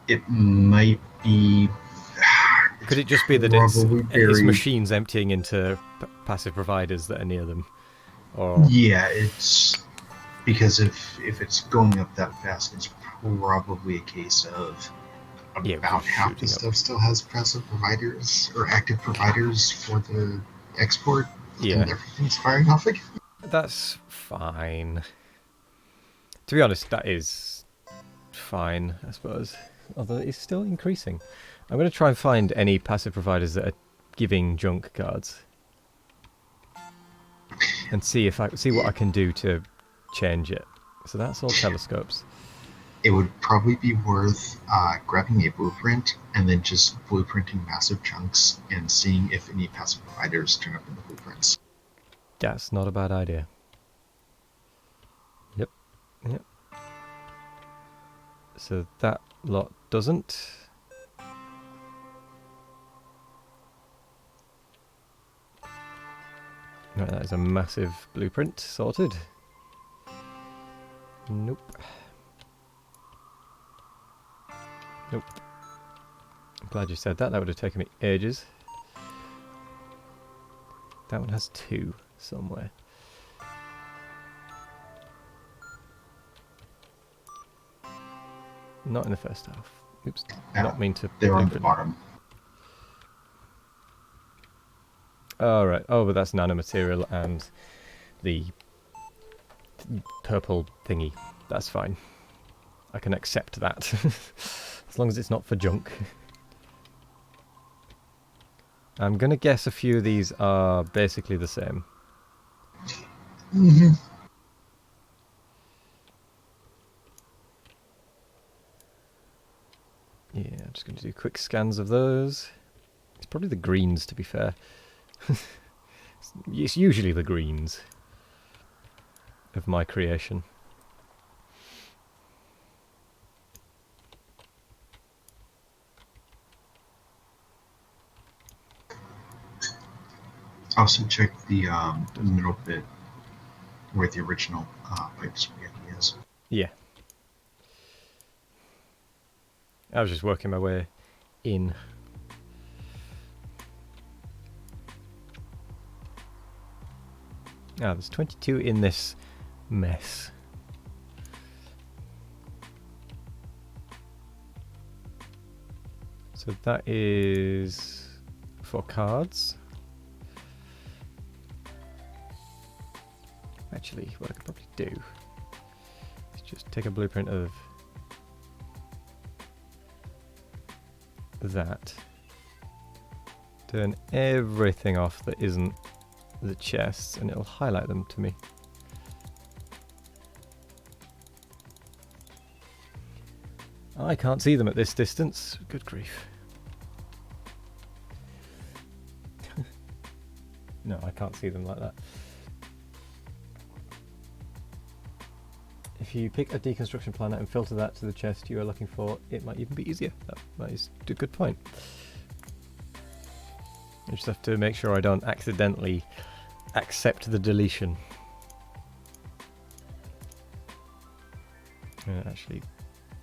S2: It might be.
S1: Could it just be that
S2: Probably
S1: it's
S2: very.
S1: machines emptying into passive providers that are near them? Or
S2: Yeah, it's because if it's going up that fast, it's probably a case of
S1: yeah, we're just
S2: about half the
S1: shooting up.
S2: stuff still has passive providers or active providers for the export,
S1: Yeah,
S2: and everything's firing off again.
S1: that's fine. To be honest, that is fine, I suppose. Although it's still increasing. I'm going to try and find any passive providers that are giving junk cards, and see what I can do to change it. So that's all telescopes.
S2: It would probably be worth grabbing a blueprint and then just blueprinting massive chunks and seeing if any passive providers turn up in the blueprints.
S1: That's not a bad idea. Yep, yep. So that lot doesn't. Right, that is a massive blueprint. Sorted. Nope. Nope. I'm glad you said that. That would have taken me ages. That one has 2 somewhere. Not in the first half. Oops.
S2: Now,
S1: Not mean to
S2: they're on the
S1: blueprint.
S2: bottom.
S1: Oh, right. Oh, but that's nanomaterial and the purple thingy. That's fine. I can accept that. As long as it's not for junk. I'm going to guess a few of these are basically the same.
S2: Mm-hmm.
S1: Yeah, I'm just going to do quick scans of those. It's probably the greens, to be fair. It's usually the greens of my creation.
S2: Also check the middle bit where the original pipe spaghetti is.
S1: Yeah. I was just working my way in. Ah, there's 22 in this mess. So that is for cards. Actually, what I could probably do is just take a blueprint of that. Turn everything off that isn't the chests, and it'll highlight them to me. I can't see them at this distance. Good grief. No, I can't see them like that. If you pick a deconstruction planet and filter that to the chest you are looking for, it might even be easier. That is a good point. I just have to make sure I don't accidentally accept the deletion. Actually,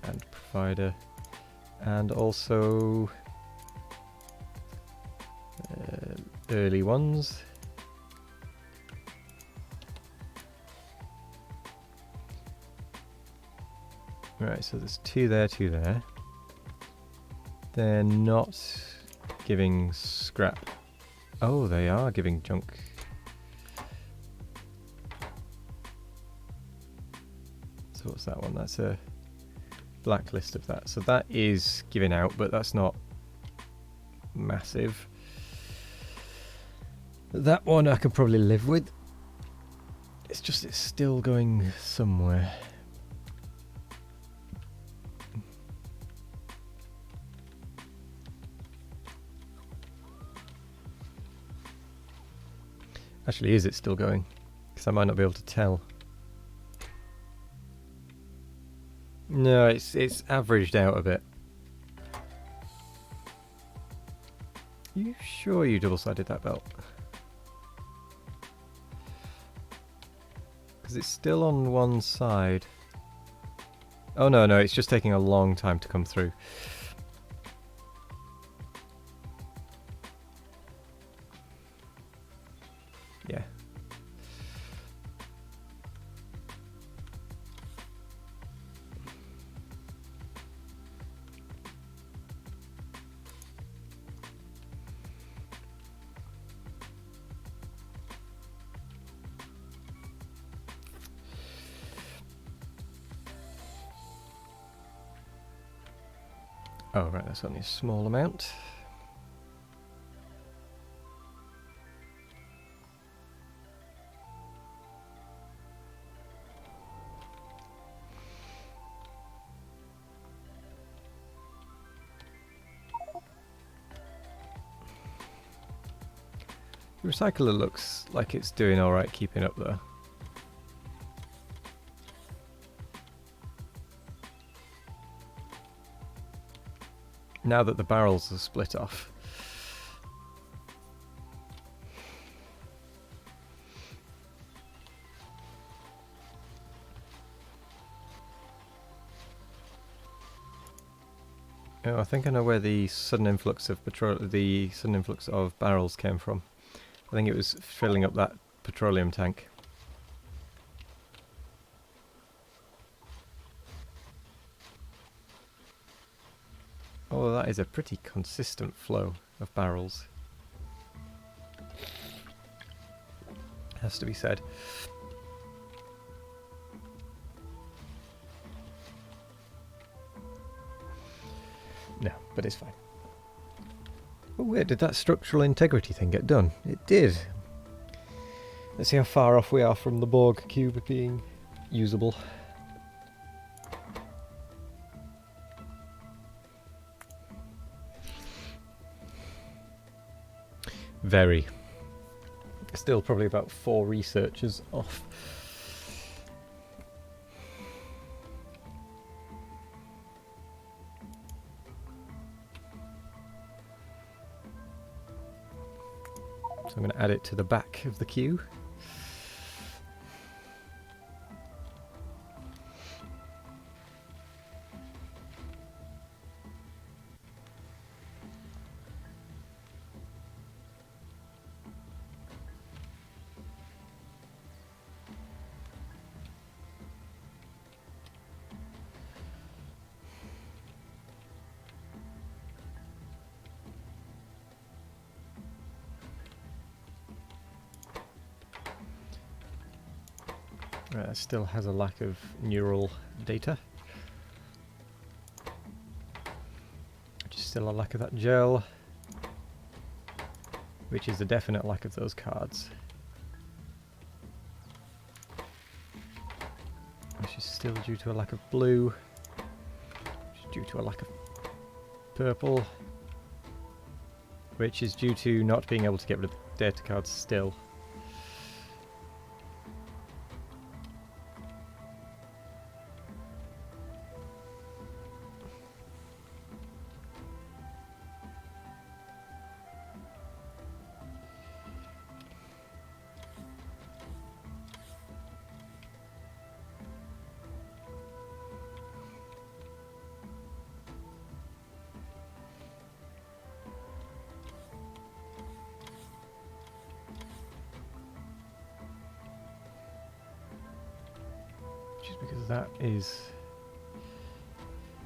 S1: and provider, and also early ones. Right, so there's 2 there, 2 there. They're not giving scrap. Oh, they are giving junk. So what's that one? That's a blacklist of that. So that is giving out, but that's not massive. That one I could probably live with. It's just, it's still going somewhere. Actually, is it still going? Because I might not be able to tell. No, it's averaged out a bit. You sure you double-sided that belt? Because it's still on one side. Oh no, no, it's just taking a long time to come through. Yeah. Oh, right, that's only a small amount. The recycler looks like it's doing alright keeping up though. Now that the barrels are split off. Oh, I think I know where the sudden influx of barrels came from. I think it was filling up that petroleum tank. Oh, that is a pretty consistent flow of barrels. Has to be said. No, but it's fine. Oh wait, did that structural integrity thing get done? It did. Let's see how far off we are from the Borg cube being usable. Very. Still probably about 4 researchers off. So I'm going to add it to the back of the queue. Right, it still has a lack of neural data. Which is still a lack of that gel. Which is a definite lack of those cards. Which is still due to a lack of blue. Which is due to a lack of purple. Which is due to not being able to get rid of data cards still. Just because that is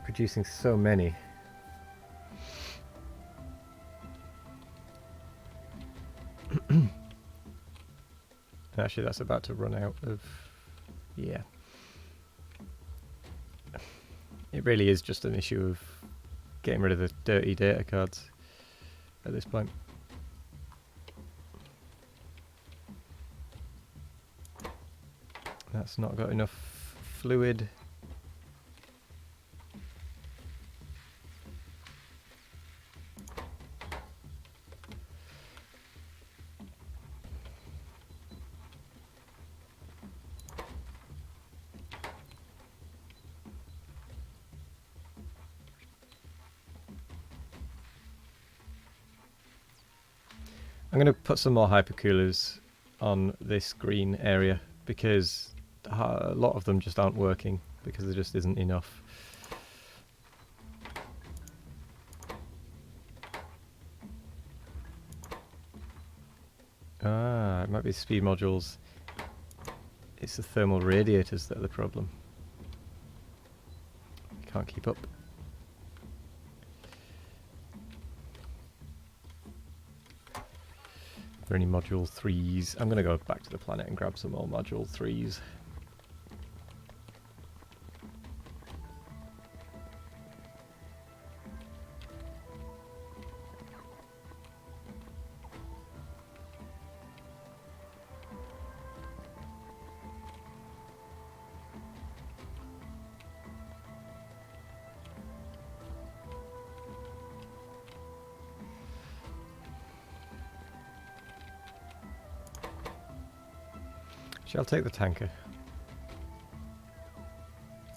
S1: producing so many. Actually, that's about to run out of... yeah. It really is just an issue of getting rid of the dirty data cards at this point. That's not got enough fluid. I'm going to put some more hypercoolers on this green area because a lot of them just aren't working because there just isn't enough. Ah, it might be speed modules. It's the thermal radiators that are the problem. Can't keep up. Are there any module 3s? I'm going to go back to the planet and grab some more module 3s. I'll take the tanker.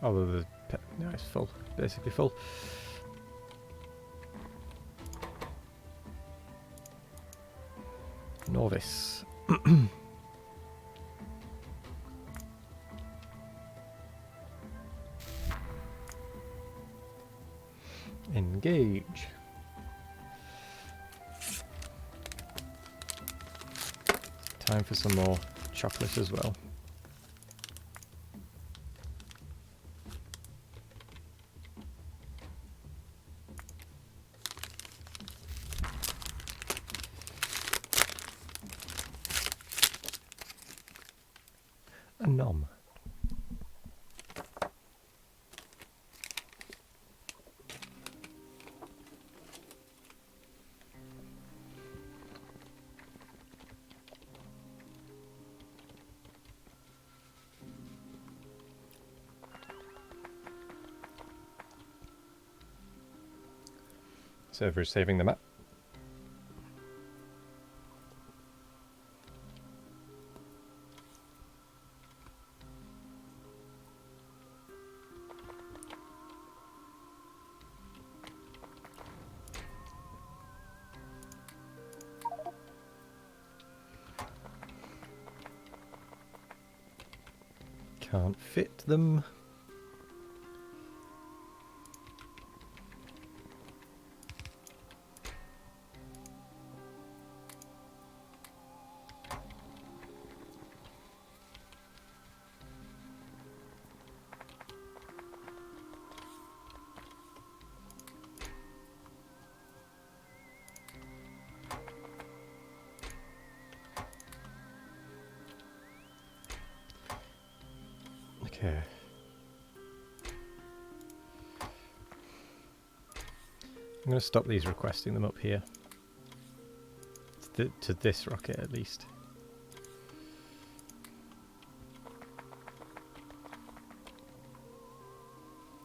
S1: Although no, it's full, basically full. Novice. Engage. Time for some more chocolate as well. A nom. Server is saving the map. Can't fit them. Okay. I'm going to stop these requesting them up here. To this rocket at least.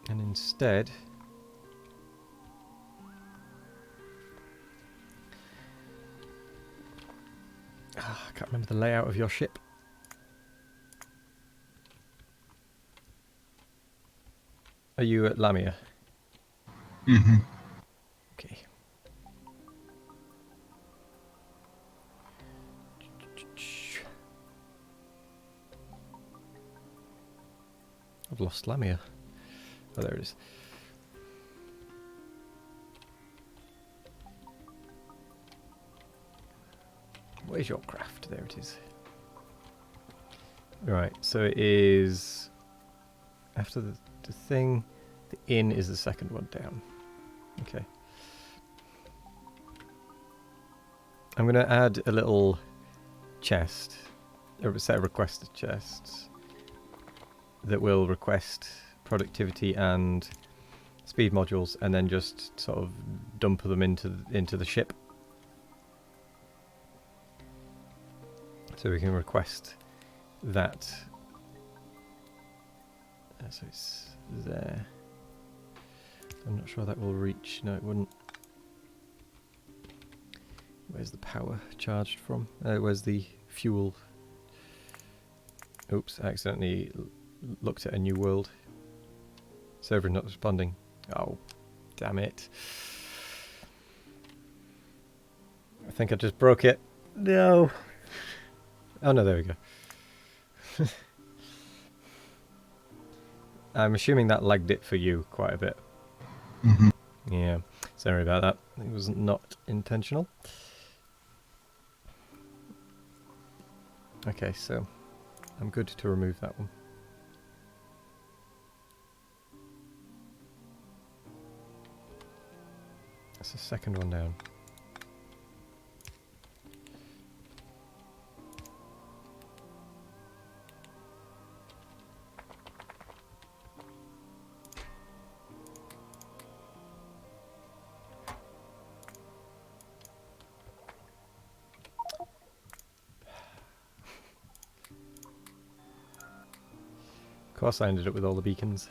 S1: And instead... I can't remember the layout of your ship. Are you at Lamia?
S2: Mm-hmm.
S1: Okay. I've lost Lamia. Oh, there it is. Where's your craft? There it is. Right, so it is... After the thing, the inn is the second one down. Okay. I'm going to add a little chest, or a set of requested chests, that will request productivity and speed modules, and then just sort of dump them into the ship. So we can request that. So it's there. I'm not sure that will reach. No, it wouldn't. Where's the power charged from? Where's the fuel? Oops, I accidentally looked at a new world. Server not responding. Oh, damn it. I think I just broke it. No. Oh no, there we go. I'm assuming that lagged it for you quite a bit.
S2: Hmm.
S1: Yeah, sorry about that. It was not intentional. Okay, so I'm good to remove that one. That's the second one down. Of course I ended up with all the beacons.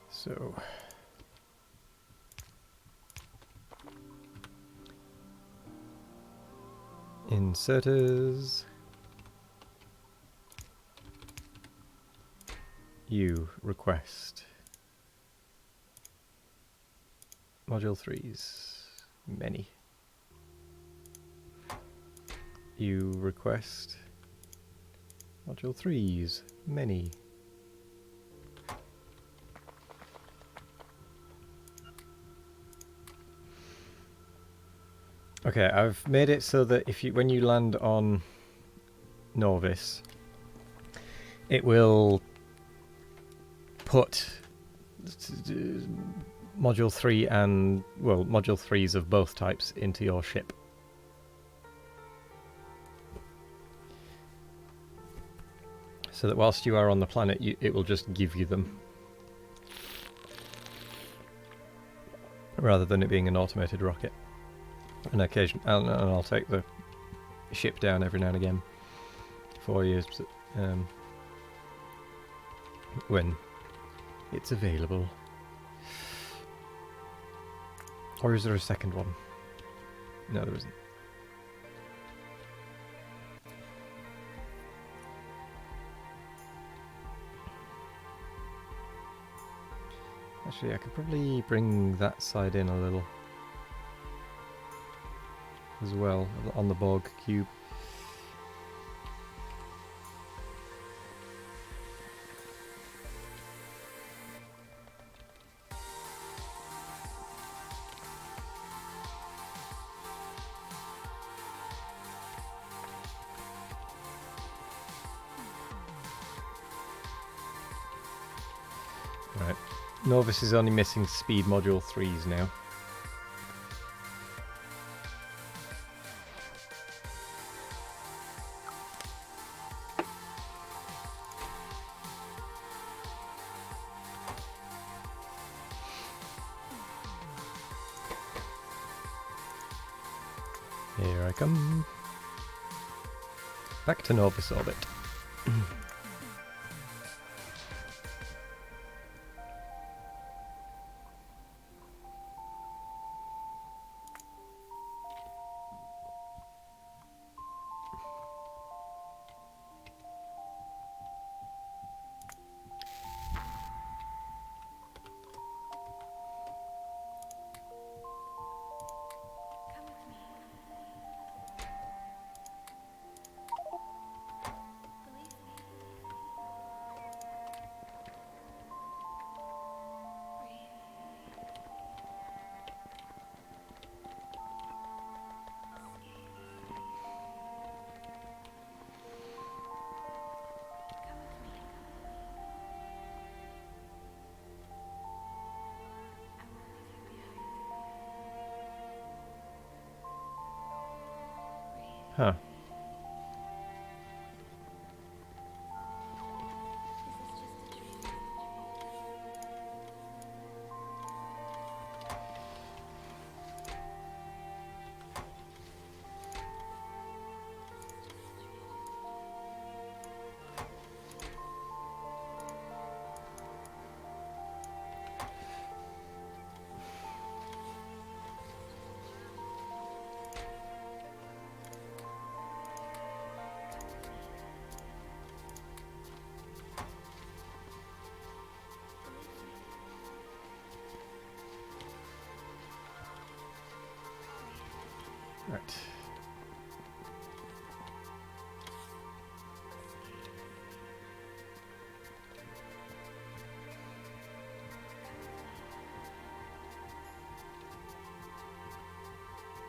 S1: So inserters, you request module 3s, many. You request module 3s, many. Okay, I've made it so that if you, when you land on Norvis, it will put module 3 and, well, module 3s of both types into your ship. So that whilst you are on the planet, it will just give you them. Rather than it being an automated rocket. And I'll take the ship down every now and again for you when it's available. Or is there a second one? No, there isn't. Actually, I could probably bring that side in a little as well, on the Borg cube. Right. Norvis is only missing speed module 3s now. Here I come. Back to Norvis orbit. Huh.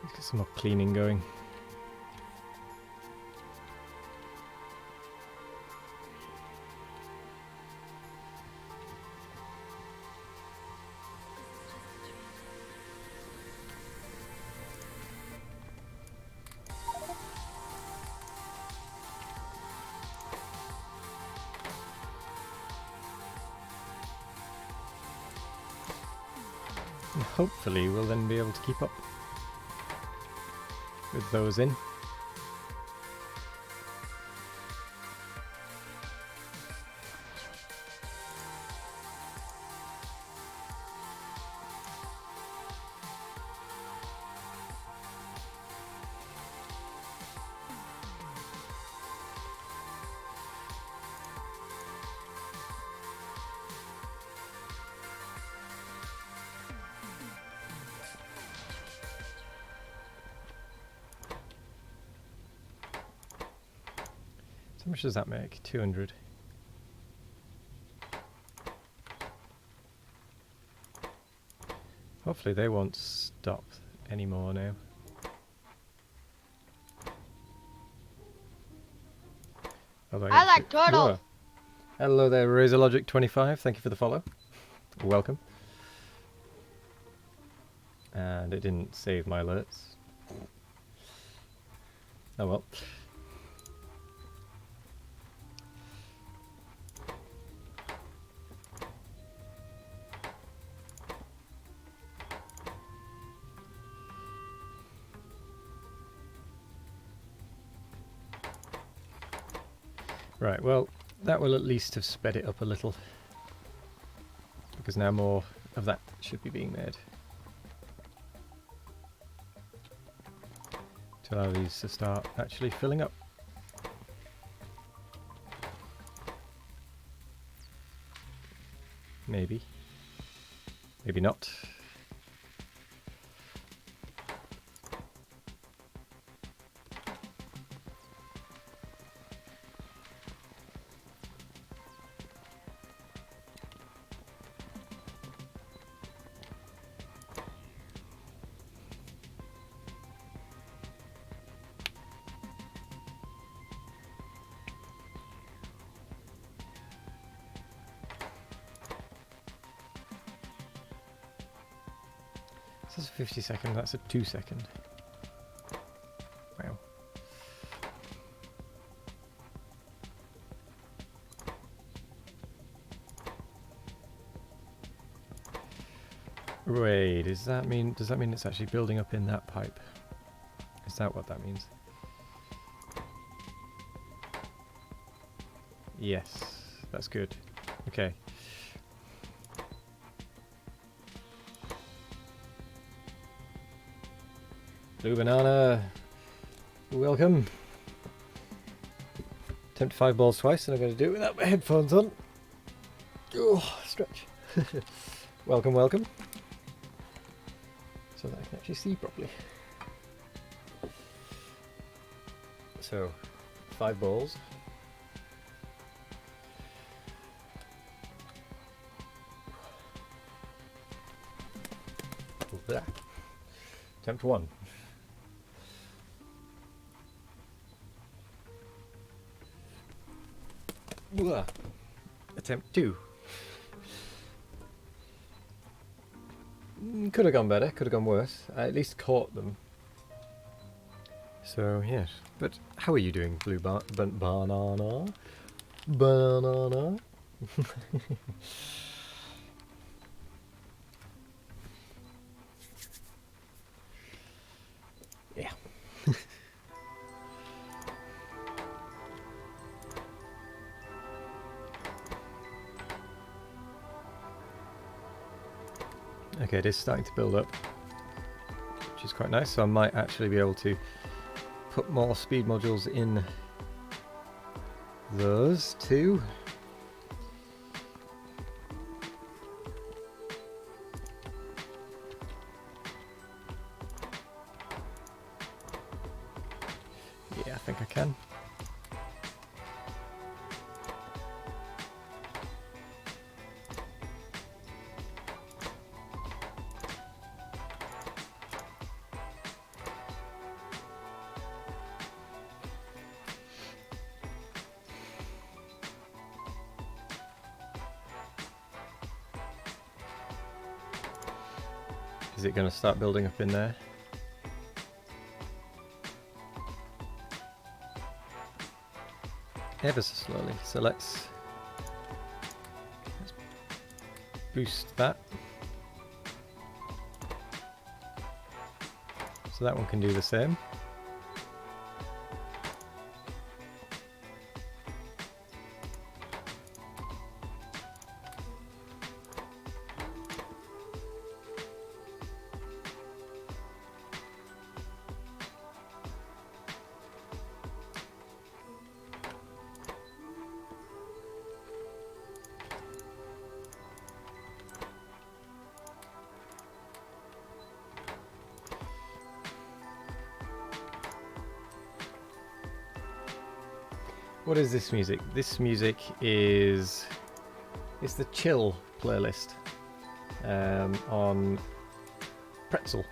S1: Let's get some more cleaning going. And hopefully we'll then be able to keep up with those in. So how much does that make? 200. Hopefully they won't stop anymore now. Although
S4: I like turtle.
S1: Whoa. Hello there, RazorLogic25. Thank you for the follow. Welcome. And it didn't save my alerts. Oh well. Right, well, that will at least have sped it up a little, because now more of that should be being made to allow these to start actually filling up. Maybe. Maybe not. This is a 50 second, that's a 2 second. Wow. Wait, does that mean it's actually building up in that pipe? Is that what that means? Yes, that's good. Okay. Blue banana, welcome. Attempt 5 balls twice, and I'm going to do it without my headphones on. Oh, stretch. Welcome, welcome. So that I can actually see properly. So, 5 balls. Blah. Attempt 1. Blah. Attempt 2. Could have gone better, could have gone worse. I at least caught them. So, yes. But how are you doing, Blue Banana? Banana? Yeah. Okay, it is starting to build up, which is quite nice, so I might actually be able to put more speed modules in those too. Yeah, I think I can. Is it going to start building up in there? Ever so slowly. So let's boost that. So that one can do the same. What is this music? This music is... it's the chill playlist on Pretzel.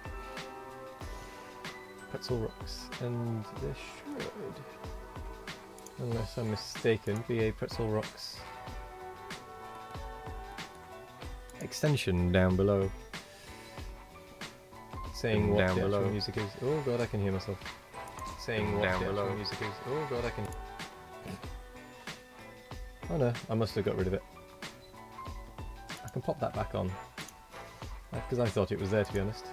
S1: Pretzel Rocks. And there should, unless I'm mistaken, be a Pretzel Rocks extension down below. Saying what the actual music is. Oh god, I can hear myself. Saying what the actual music is. Oh god, I can... oh no, I must have got rid of it. I can pop that back on. Because I thought it was there, to be honest.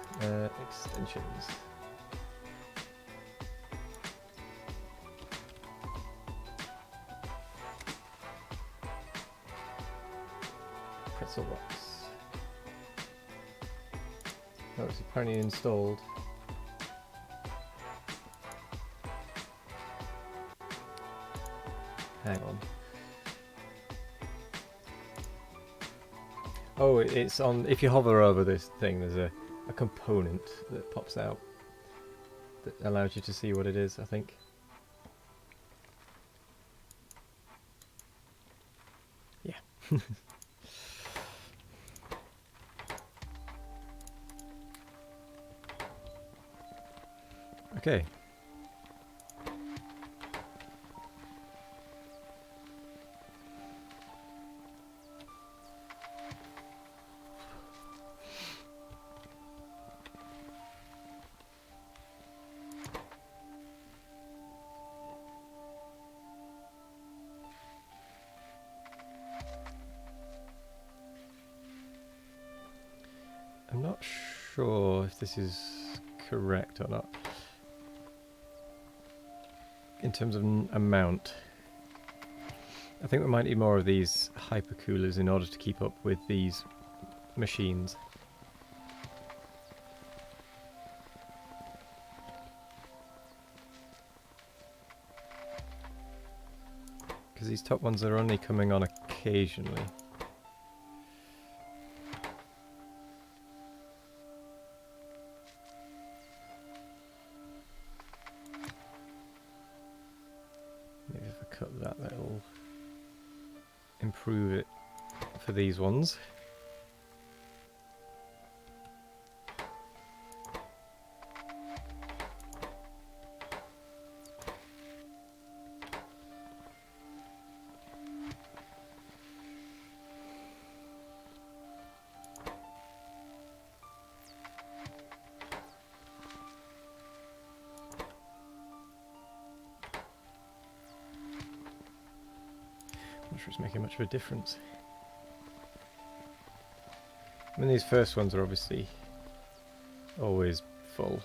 S1: Extensions. Pretzel Rocks. Oh, it's apparently installed. Hang on. Oh, it's on... if you hover over this thing, there's a component that pops out that allows you to see what it is, I think. Yeah. Okay. I'm not sure if this is correct or not in terms of amount. I think we might need more of these hypercoolers in order to keep up with these machines. Because these top ones are only coming on occasionally. Maybe if I cut that, that'll improve it for these ones. Not sure it's making much of a difference. I mean, these first ones are obviously always full.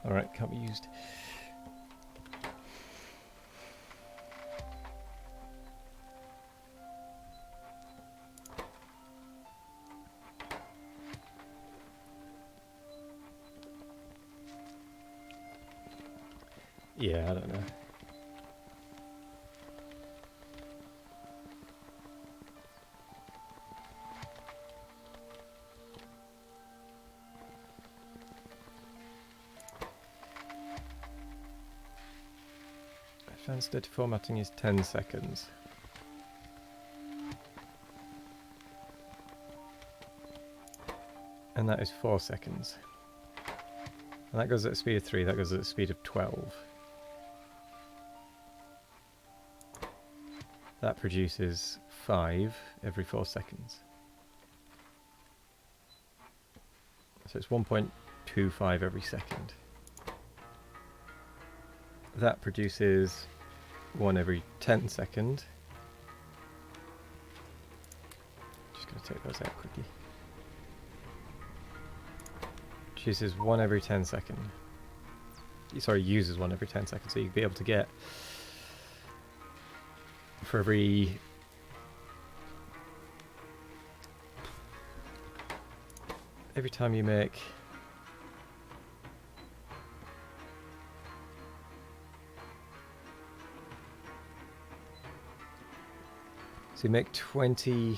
S1: Alright, can't be used. Yeah, I don't know. Advanced data formatting is 10 seconds. And that is 4 seconds. And that goes at a speed of 3, that goes at a speed of 12. That produces 5 every 4 seconds. So it's 1.25 every second. That produces 1 every 10 second. Just going to take those out quickly. Produces 1 every 10 second. Sorry, uses 1 every 10 seconds. So you'd be able to get, for every time you make so you make 20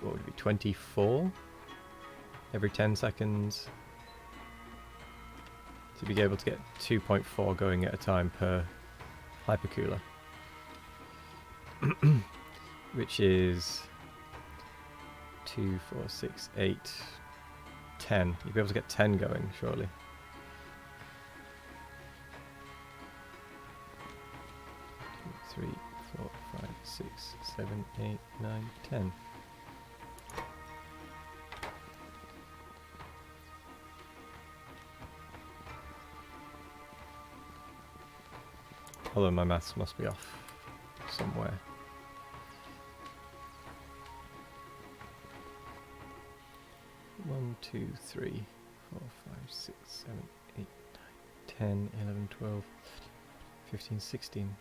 S1: what would it be, 24 every 10 seconds. So you'd be able to get 2.4 going at a time per hypercooler. Which is 2, 4, 6, 8, 10. You'd be able to get 10 going, surely. Two, 3, 4, 5, 6, 7, 8, 9, 10. Although my maths must be off somewhere. One, 2, 3, 4, 5, 6, 7, 8, 9, 10, 11, 12, 15, 16.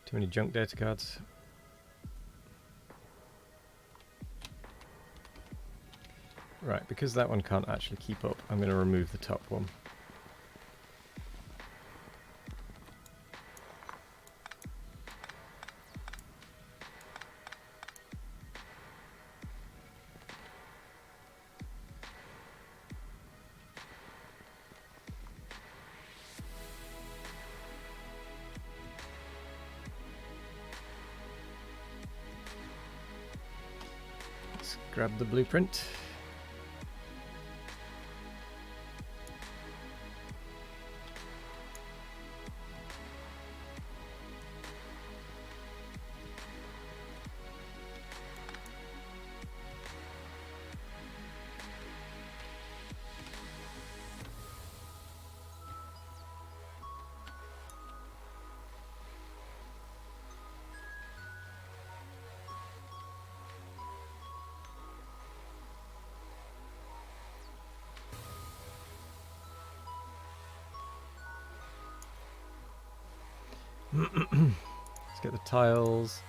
S1: Too many junk data cards. Right, because that one can't actually keep up, I'm going to remove the top one. Let's grab the blueprint. Let's get the tiles.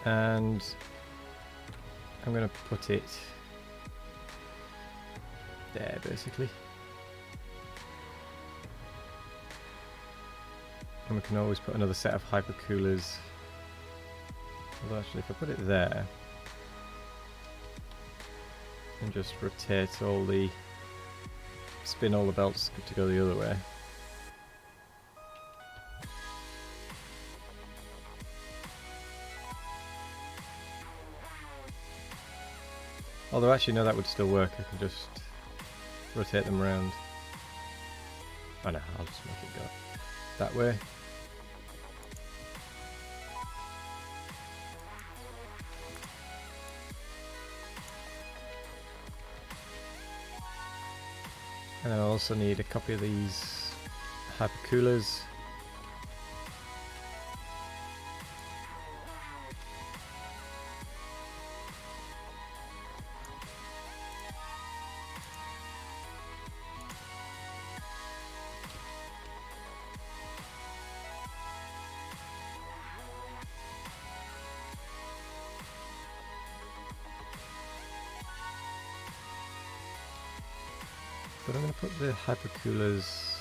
S1: And I'm going to put it there, basically. And we can always put another set of hypercoolers. Although actually, if I put it there, and just rotate all the, spin all the belts to go the other way. Although actually no, that would still work, I can just rotate them around. Oh no, I'll just make it go that way. And I also need a copy of these hypercoolers. But I'm going to put the hypercoolers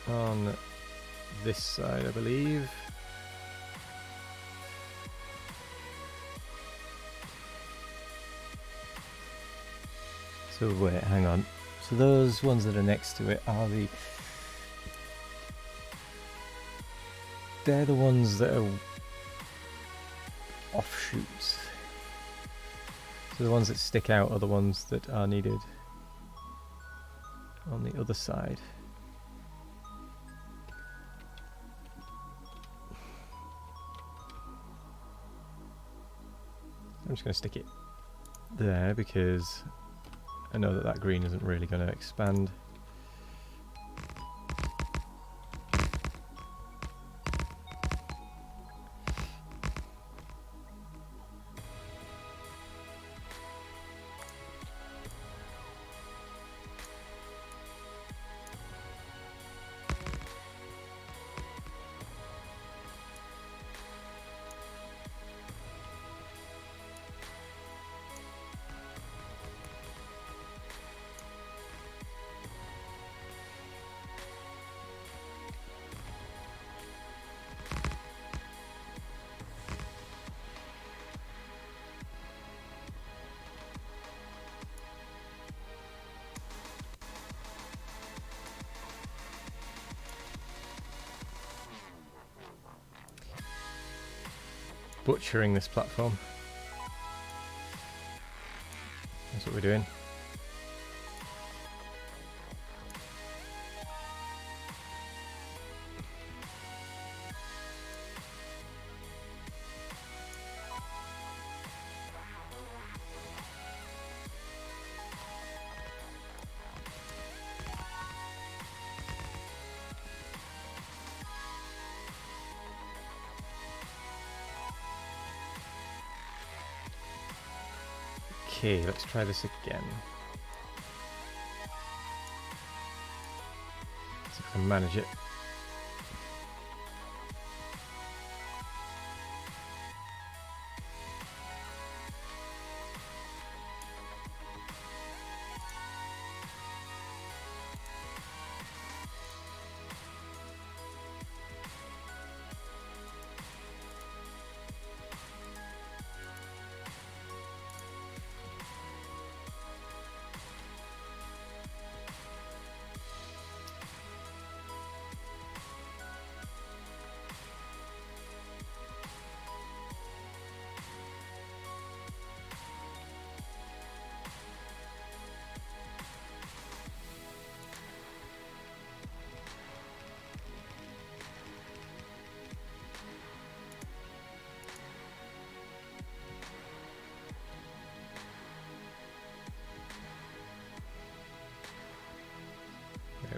S1: on this side, I believe. So wait, hang on. So those ones that are next to it are they're the ones that are offshoots. So the ones that stick out are the ones that are needed on the other side. I'm just going to stick it there because I know that green isn't really going to expand. Butchering this platform. That's what we're doing. Okay, let's try this again. See if I can manage it.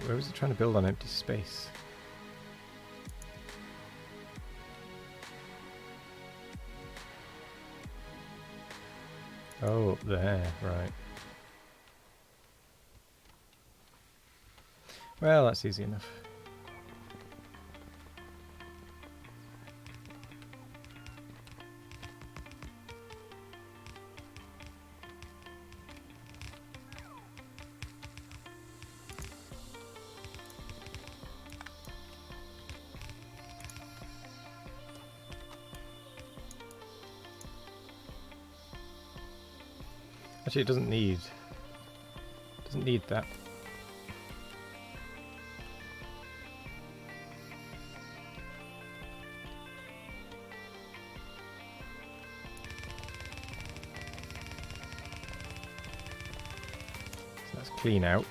S1: Where was it trying to build on empty space? Oh, up there, right. Well, that's easy enough. Actually, it doesn't need that. So let's clean out.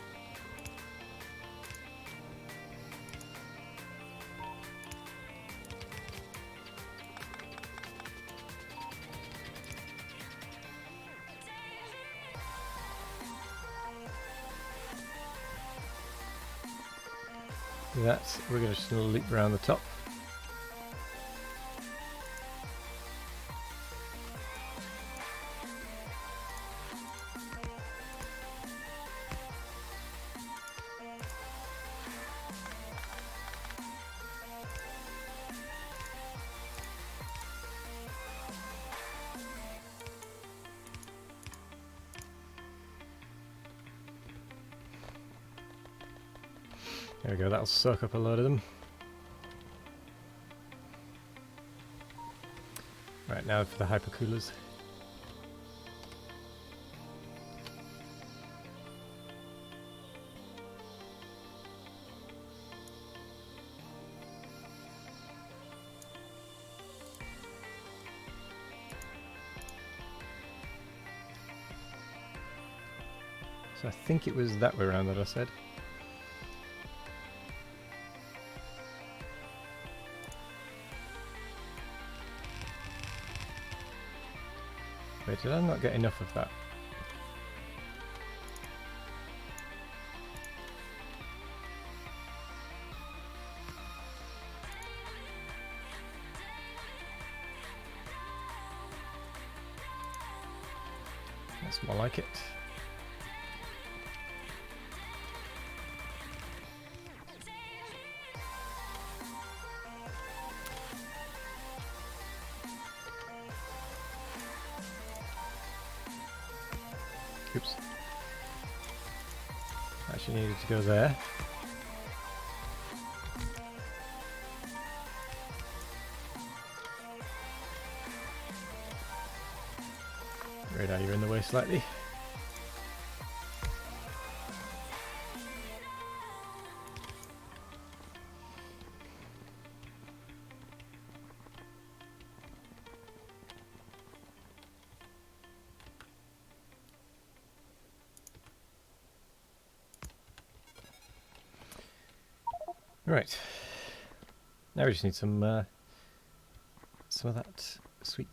S1: We're going to just loop around the top. There we go, that'll soak up a load of them. Right, now for the hypercoolers. So I think it was that way around that I said. Wait, did I not get enough of that? That's more like it. Oops. Actually needed to go there. Radar, you're in the way slightly. Right. Now we just need some of that sweet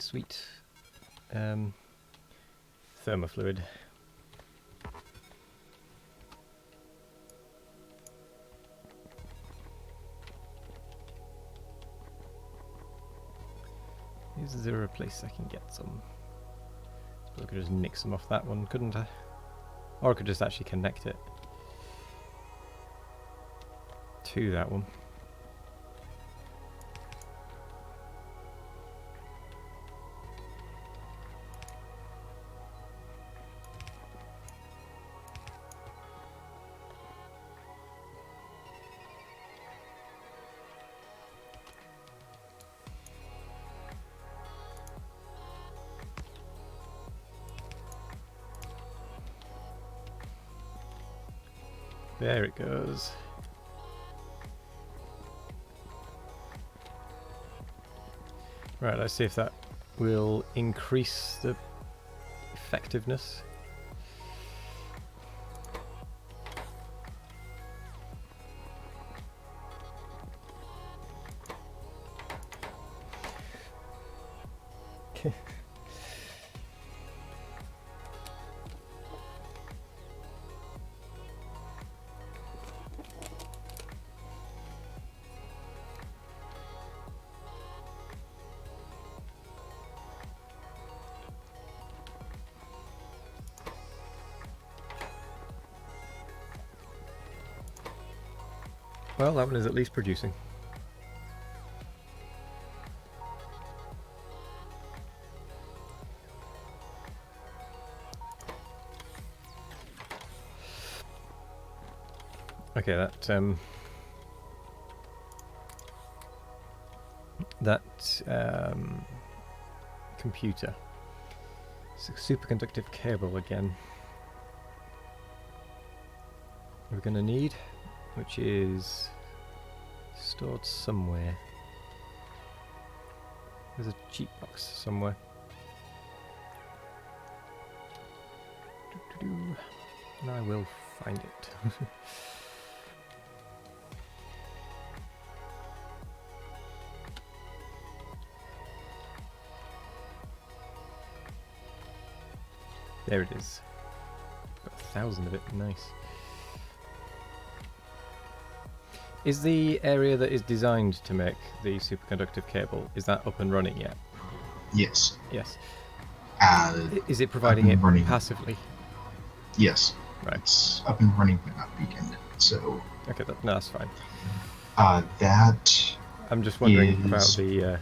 S1: thermofluid. Is there a place I can get some? I could just nick some off that one, couldn't I? Or I could just actually connect it to that one. There it goes. Right, let's see if that will increase the effectiveness. Well, that one is at least producing. Okay, that computer. It's a superconductive cable again. We're going to need, which is stored somewhere. There's a cheat box somewhere. And I will find it. There it is. Got 1,000 of it. Nice. Is the area that is designed to make the superconductive cable, is that up and running yet?
S2: Yes.
S1: Yes. Is it providing it passively?
S2: Yes.
S1: Right.
S2: It's up and running but not beaconed. So.
S1: Okay, no, that's fine.
S2: That.
S1: I'm just wondering about the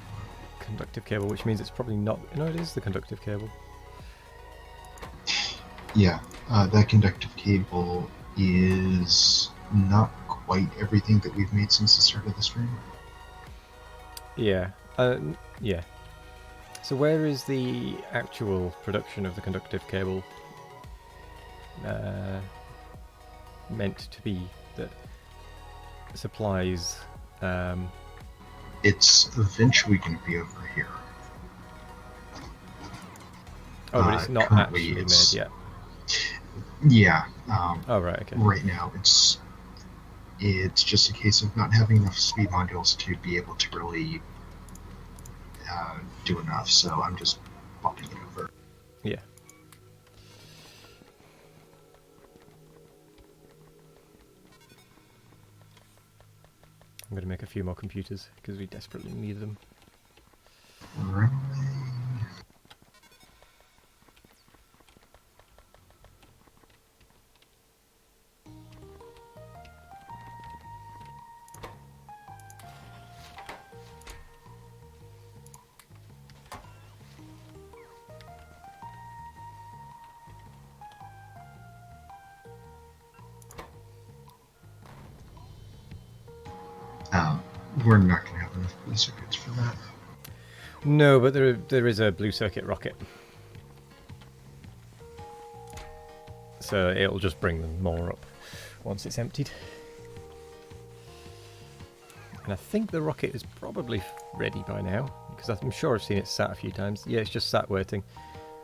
S1: conductive cable, which means it's probably not. No, it is the conductive cable.
S2: Yeah, that conductive cable is not quite everything that we've made since the start of the stream.
S1: Yeah. Yeah. So where is the actual production of the conductive cable meant to be that supplies?
S2: It's eventually going to be over here.
S1: Oh, but it's not
S2: currently
S1: actually
S2: it's,
S1: made yet.
S2: Yeah.
S1: Oh, right, okay.
S2: Right now, it's just a case of not having enough speed modules to be able to really do enough. So I'm just bumping it over.
S1: Yeah. I'm going to make a few more computers because we desperately need them.
S2: Right. We're not going to have enough blue circuits for that.
S1: No, but there is a blue circuit rocket. So it'll just bring them more up once it's emptied. And I think the rocket is probably ready by now, because I'm sure I've seen it sat a few times. Yeah, it's just sat waiting.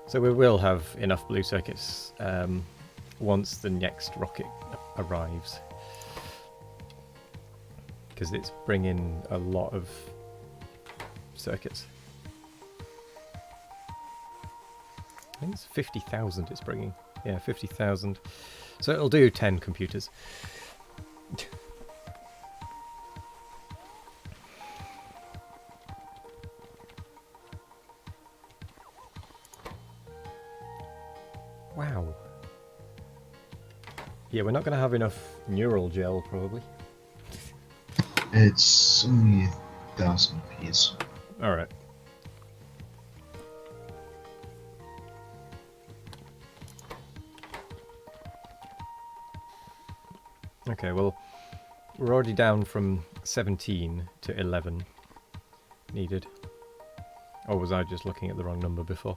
S1: So we will have enough blue circuits once the next rocket arrives. Because it's bringing a lot of circuits. I think it's 50,000 it's bringing. Yeah, 50,000. So it'll do 10 computers. Wow. Yeah, we're not going to have enough neural gel, probably.
S2: It's only 1,000 apiece.
S1: Alright. Okay, well, we're already down from 17 to 11 needed. Or was I just looking at the wrong number before?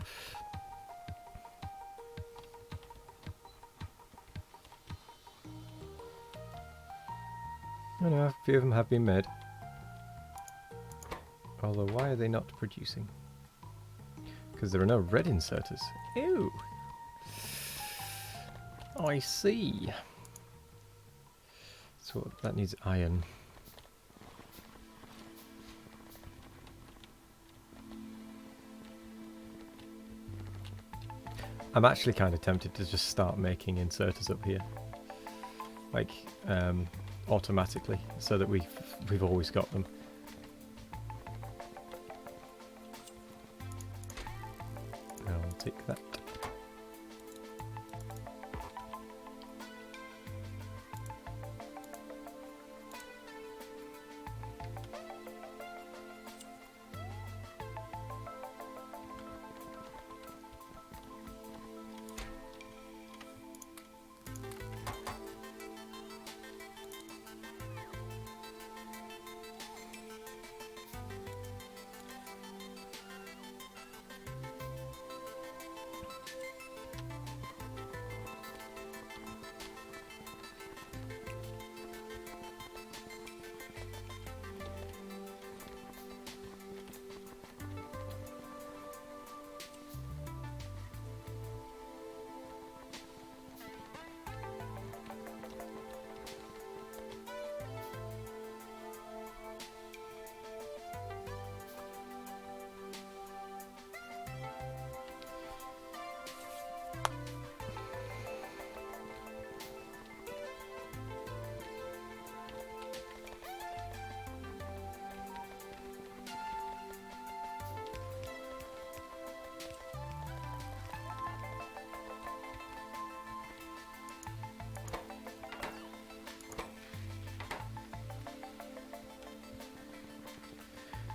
S1: I know, a few of them have been made. Although, why are they not producing? Because there are no red inserters. Ew! I see. So that needs iron. I'm actually kind of tempted to just start making inserters up here. Like, automatically, so that we've always got them. I'll take that.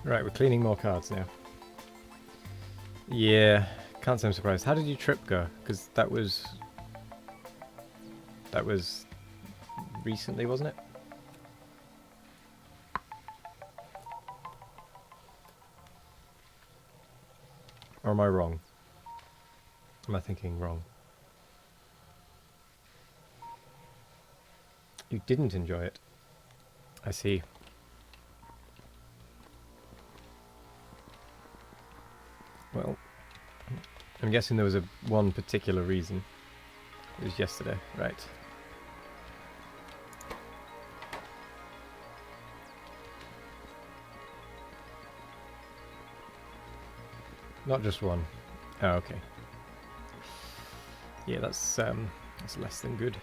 S1: Right, we're cleaning more cards now. Yeah, can't say I'm surprised. How did your trip go? Because that was recently, wasn't it? Or am I wrong? Am I thinking wrong? You didn't enjoy it. I see. Well, I'm guessing there was one particular reason. It was yesterday, right? Not just one. Oh, okay. Yeah, that's less than good.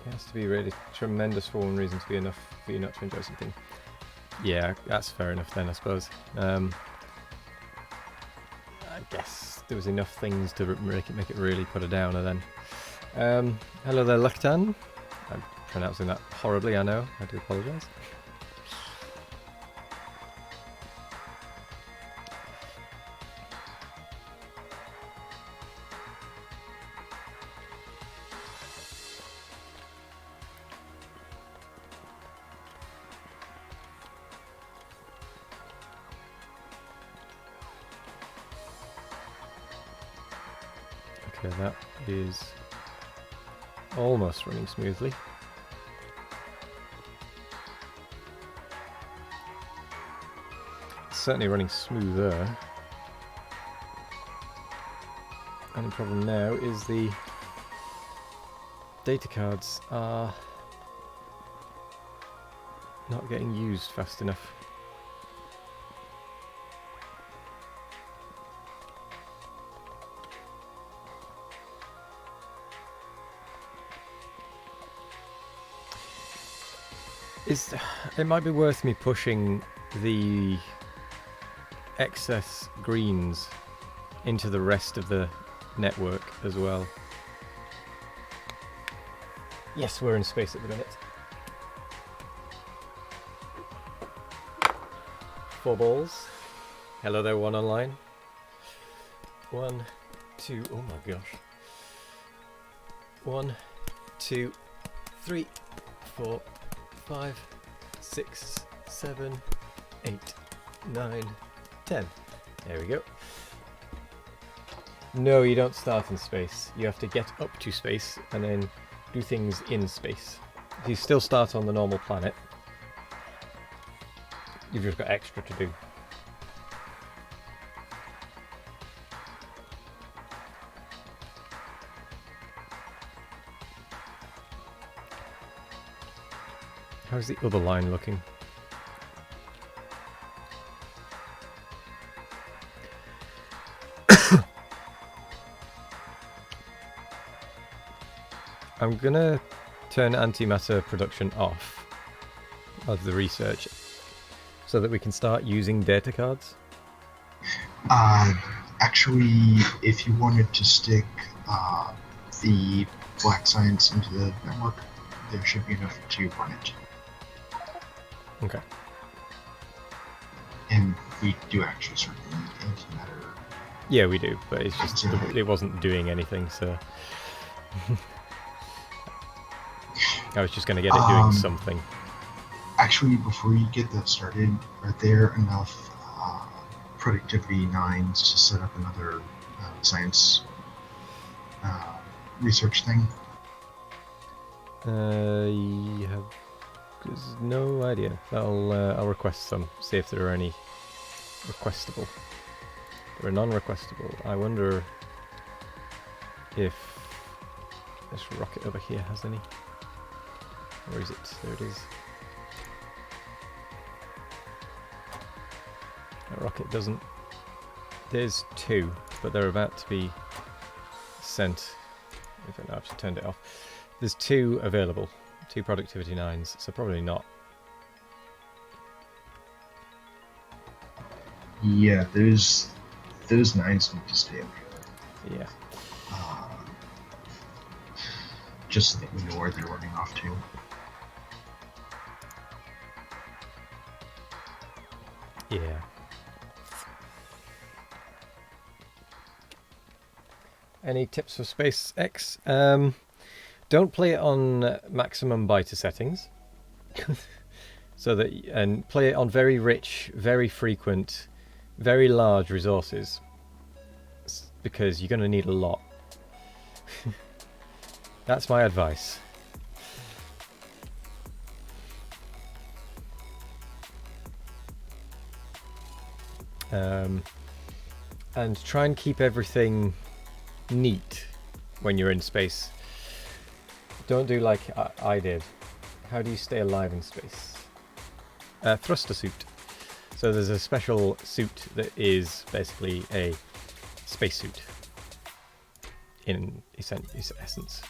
S1: It has to be really tremendous for one reason to be enough for you not to enjoy something. Yeah, that's fair enough then, I suppose. I guess there was enough things to make it really put a downer then. Hello there, Lucktan. I'm pronouncing that horribly, I know. I do apologise. Okay, that is almost running smoothly. It's certainly running smoother. Only problem now is the data cards are not getting used fast enough. It might be worth me pushing the excess greens into the rest of the network as well. Yes, we're in space at the minute. 4 balls. Hello there, one online. 1, 2, oh my gosh. 1, 2, 3, 4, 5, 6, 7, 8, 9, 10. There we go. No, you don't start in space. You have to get up to space and then do things in space. If you still start on the normal planet, you've just got extra to do. How's the other line looking? I'm gonna turn antimatter production off of the research so that we can start using data cards.
S2: Actually, if you wanted to stick the black science into the network, there should be enough to run it.
S1: Okay.
S2: And we do actually start the antimatter.
S1: Yeah, we do, but it's just it wasn't doing anything, so I was just going to get it doing something.
S2: Actually, before you get that started, are there enough productivity 9s to set up another science research thing?
S1: You have no idea. I'll request some. See if there are any requestable. There are non-requestable. I wonder if this rocket over here has any. Where is it? There it is. That rocket doesn't. There's 2, but they're about to be sent. In fact, no, I've just turned it off. There's 2 available. 2 productivity 9s, so probably not.
S2: Yeah, those 9s need to stay up here.
S1: Yeah.
S2: Just so that we know where they're running off to.
S1: Yeah. Any tips for SpaceX? Don't play it on maximum biter settings. So that, and play it on very rich, very frequent, very large resources, because you're going to need a lot. That's my advice. And try and keep everything neat when you're in space. Don't do like I did. How do you stay alive in space? Thruster suit. So there's a special suit that is basically a spacesuit in essence.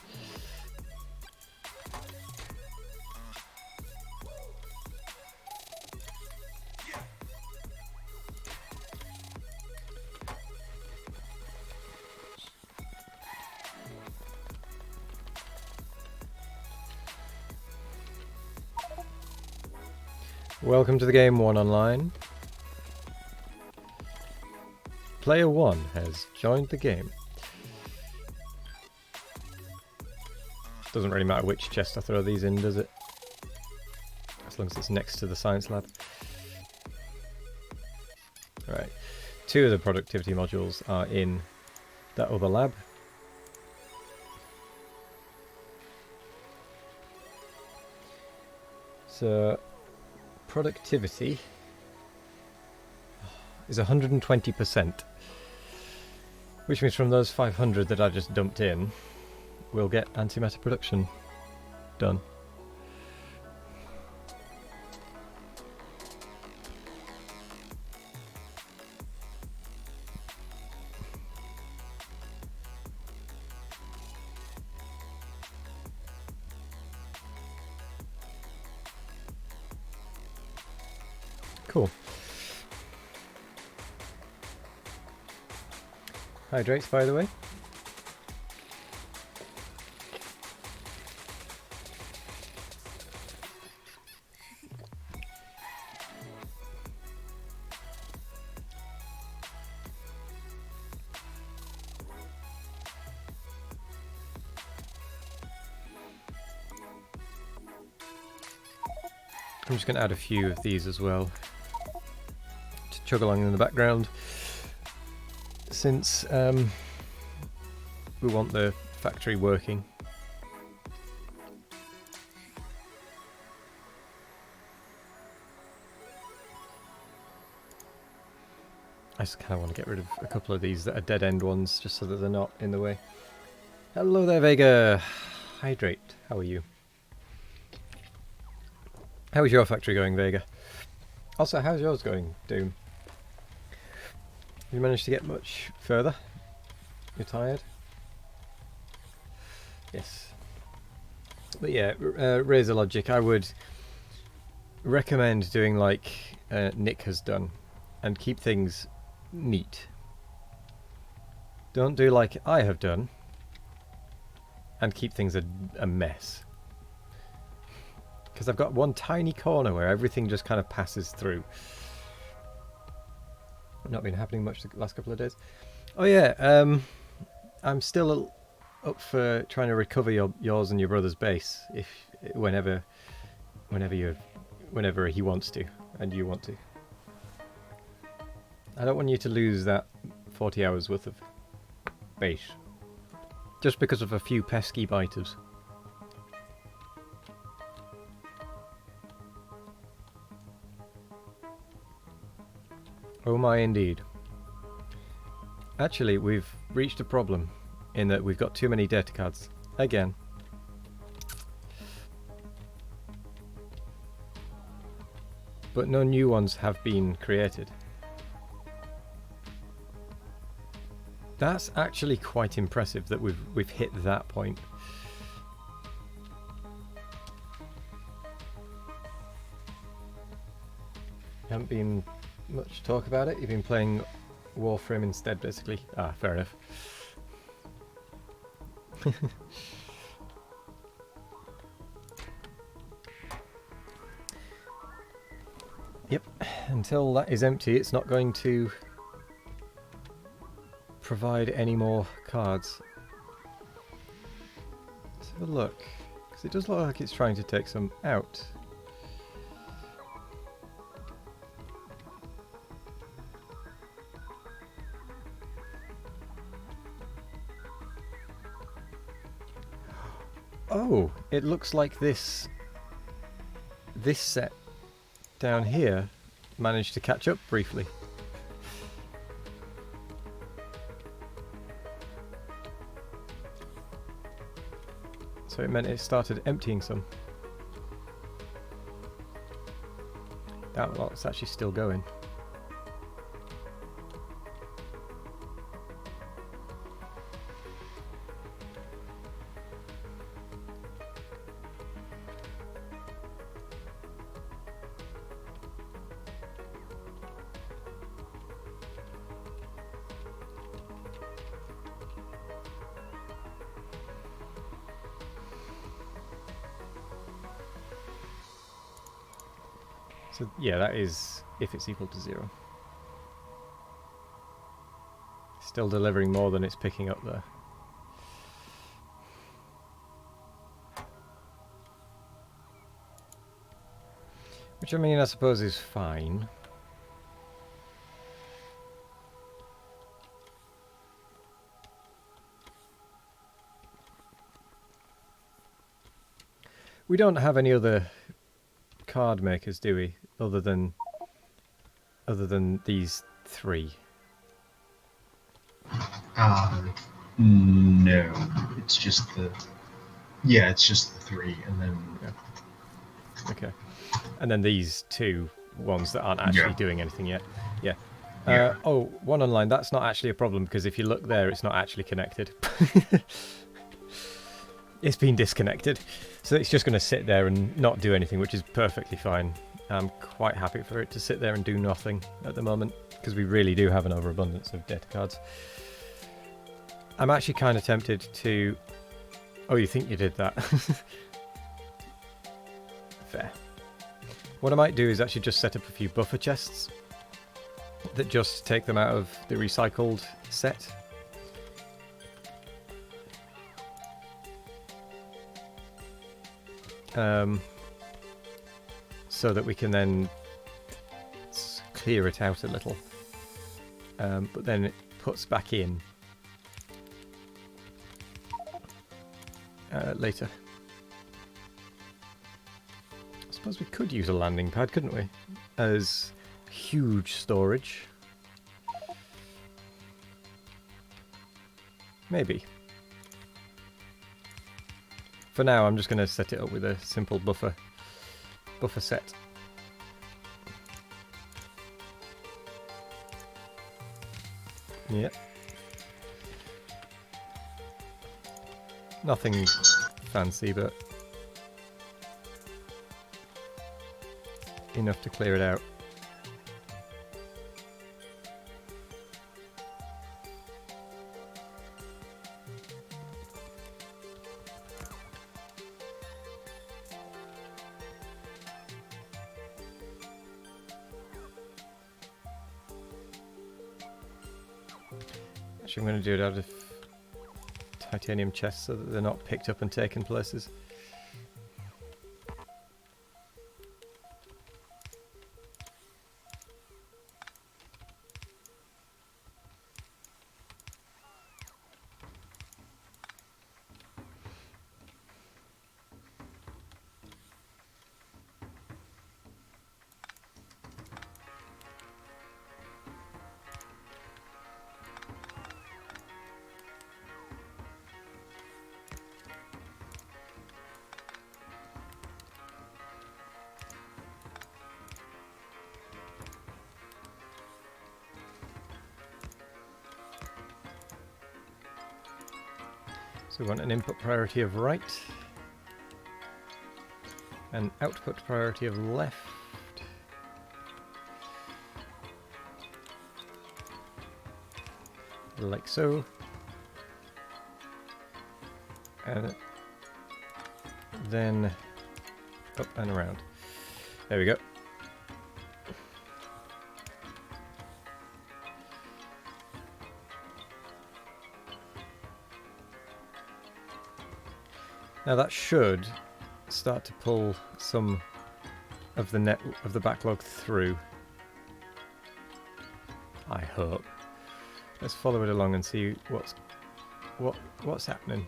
S1: Welcome to the game 1 online. Player 1 has joined the game. Doesn't really matter which chest I throw these in, does it? As long as it's next to the science lab. Alright, 2 of the productivity modules are in that other lab. So, productivity is 120%, which means from those 500 that I just dumped in, we'll get antimatter production done. Cool. Hydrates, by the way. I'm just going to add a few of these as well to chug along in the background, since we want the factory working. I just kind of want to get rid of a couple of these that are dead-end ones, just so that they're not in the way. Hello there, Vega. Hydrate. How are you? How is your factory going, Vega? Also, how's yours going, Doom? Have you managed to get much further? You're tired? Yes. But yeah, Razor Logic, I would recommend doing like Nick has done, and keep things neat. Don't do like I have done, and keep things a mess. Because I've got one tiny corner where everything just kind of passes through. Not been happening much the last couple of days. Oh yeah, I'm still up for trying to recover yours and your brother's base, if whenever he wants to and you want to. I don't want you to lose that 40 hours worth of base just because of a few pesky biters. Oh my, indeed. Actually, we've reached a problem in that we've got too many data cards. Again. But no new ones have been created. That's actually quite impressive that we've hit that point. Haven't been much talk about it. You've been playing Warframe instead, basically. Ah, fair enough. Yep. until that is empty, it's not going to provide any more cards. Let's have a look, because it does look like it's trying to take some out. Oh, it looks like this set down here managed to catch up briefly. So it meant it started emptying some. That lot's actually still going. So yeah, that is if it's equal to 0. Still delivering more than it's picking up there. Which I mean, I suppose is fine. We don't have any other card makers, do we? Other than these 3.
S2: No, it's just the it's just the 3, and then
S1: Okay, and then these 2 ones that aren't actually doing anything yet. Yeah. Oh, one online. That's not actually a problem because if you look there, it's not actually connected. It's been disconnected, so it's just going to sit there and not do anything, which is perfectly fine. I'm quite happy for it to sit there and do nothing at the moment because we really do have an overabundance of data cards. I'm actually kind of tempted to... Oh, you think you did that? Fair. What I might do is actually just set up a few buffer chests that just take them out of the recycled set. So that we can then clear it out a little. But then it puts back in later. I suppose we could use a landing pad, couldn't we? As huge storage. Maybe. For now, I'm just going to set it up with a simple buffer set. Yep. Nothing fancy, but enough to clear it out. Actually, I'm going to do it out of titanium chests so that they're not picked up and taken places. So we want an input priority of right, an output priority of left, like so, and then up and around. There we go. Now that should start to pull some of the backlog through. I hope. Let's follow it along and see what's happening.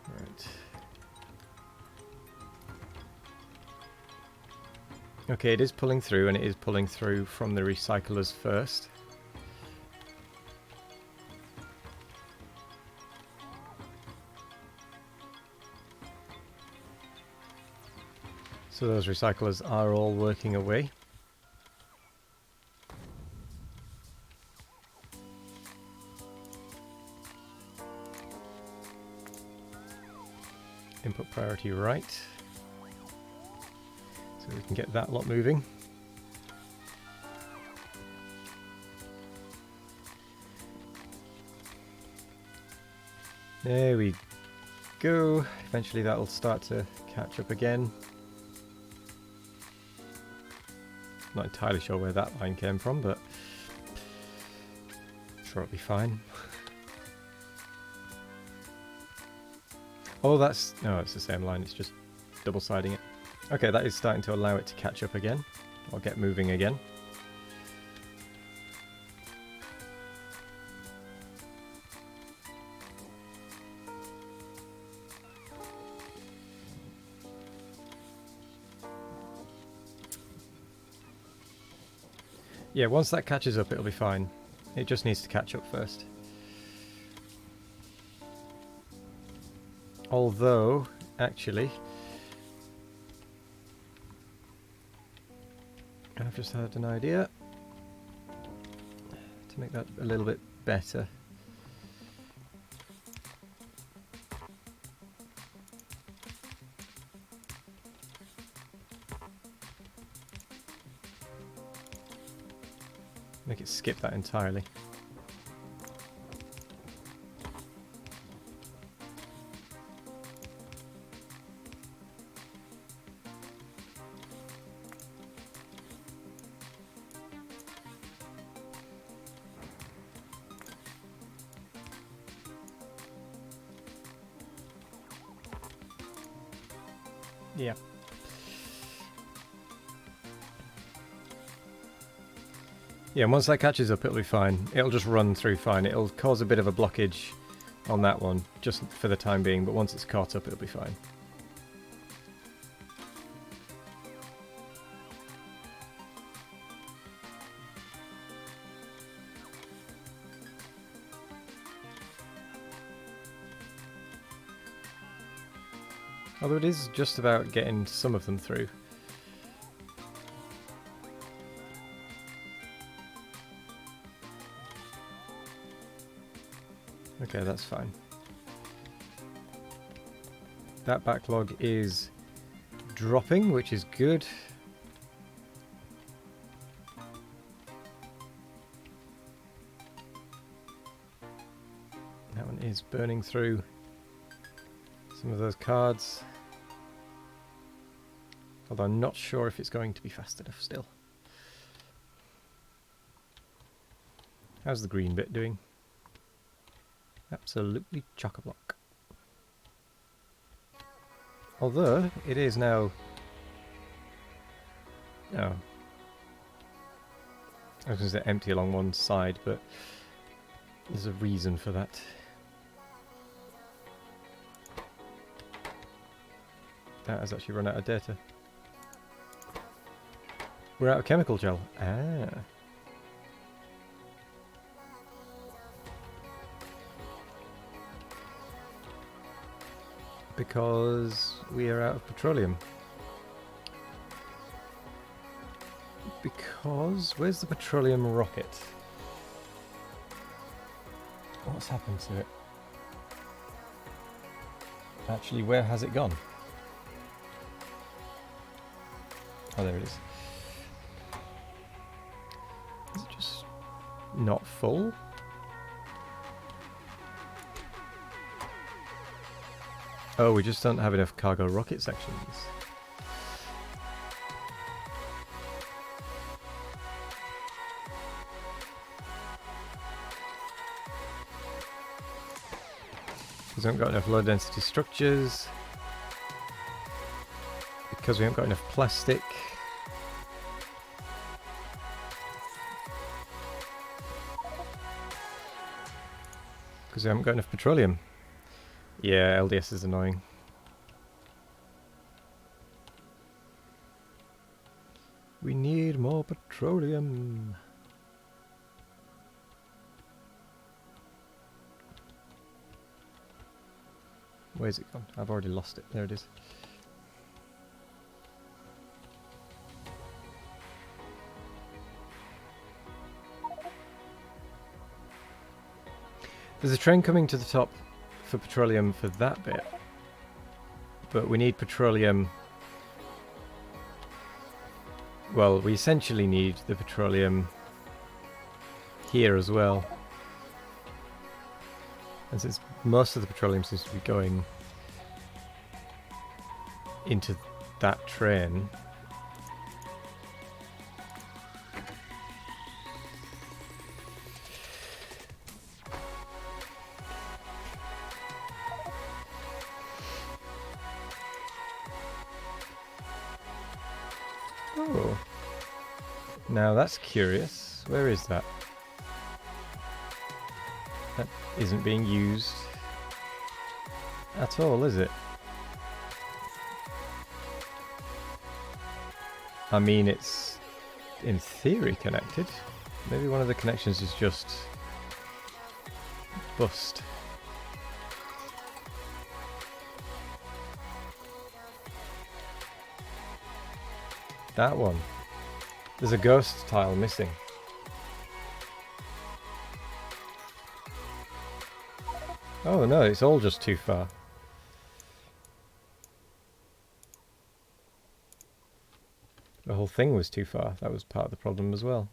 S1: Right. Okay, it is pulling through, and it is pulling through from the recyclers first. So those recyclers are all working away. Input priority right. So we can get that lot moving. There we go. Eventually that'll start to catch up again. Not entirely sure where that line came from, but I'm sure it'll be fine. Oh, no, it's the same line, it's just double-siding it. Okay, that is starting to allow it to catch up again, or get moving again. Yeah, once that catches up, it'll be fine. It just needs to catch up first. Although, actually, I've just had an idea to make that a little bit better. Make it skip that entirely. Yeah. Yeah, and once that catches up, it'll be fine. It'll just run through fine. It'll cause a bit of a blockage on that one, just for the time being, but once it's caught up, it'll be fine. Although it is just about getting some of them through. Okay, that's fine. That backlog is dropping, which is good. That one is burning through some of those cards. Although I'm not sure if it's going to be fast enough still. How's the green bit doing? Absolutely chock-a-block. Although, it is now... Oh. I was going to say empty along one side, but there's a reason for that. That has actually run out of data. We're out of chemical gel. Ah. Because we are out of petroleum. Because... where's the petroleum rocket? What's happened to it? Actually, where has it gone? Oh, there it is. Is it just not full? Oh, we just don't have enough cargo rocket sections. Because we haven't got enough low density structures. Because we haven't got enough plastic. Because we haven't got enough petroleum. Yeah, LDS is annoying. We need more petroleum. Where's it gone? I've already lost it. There it is. There's a train coming to the top for petroleum for that bit. But we need petroleum. Well, we essentially need the petroleum here as well. And since most of the petroleum seems to be going into that train, oh, now that's curious. Where is that? That isn't being used at all, is it? I mean, it's in theory connected. Maybe one of the connections is just bust. That one. There's a ghost tile missing. Oh no, it's all just too far. The whole thing was too far. That was part of the problem as well.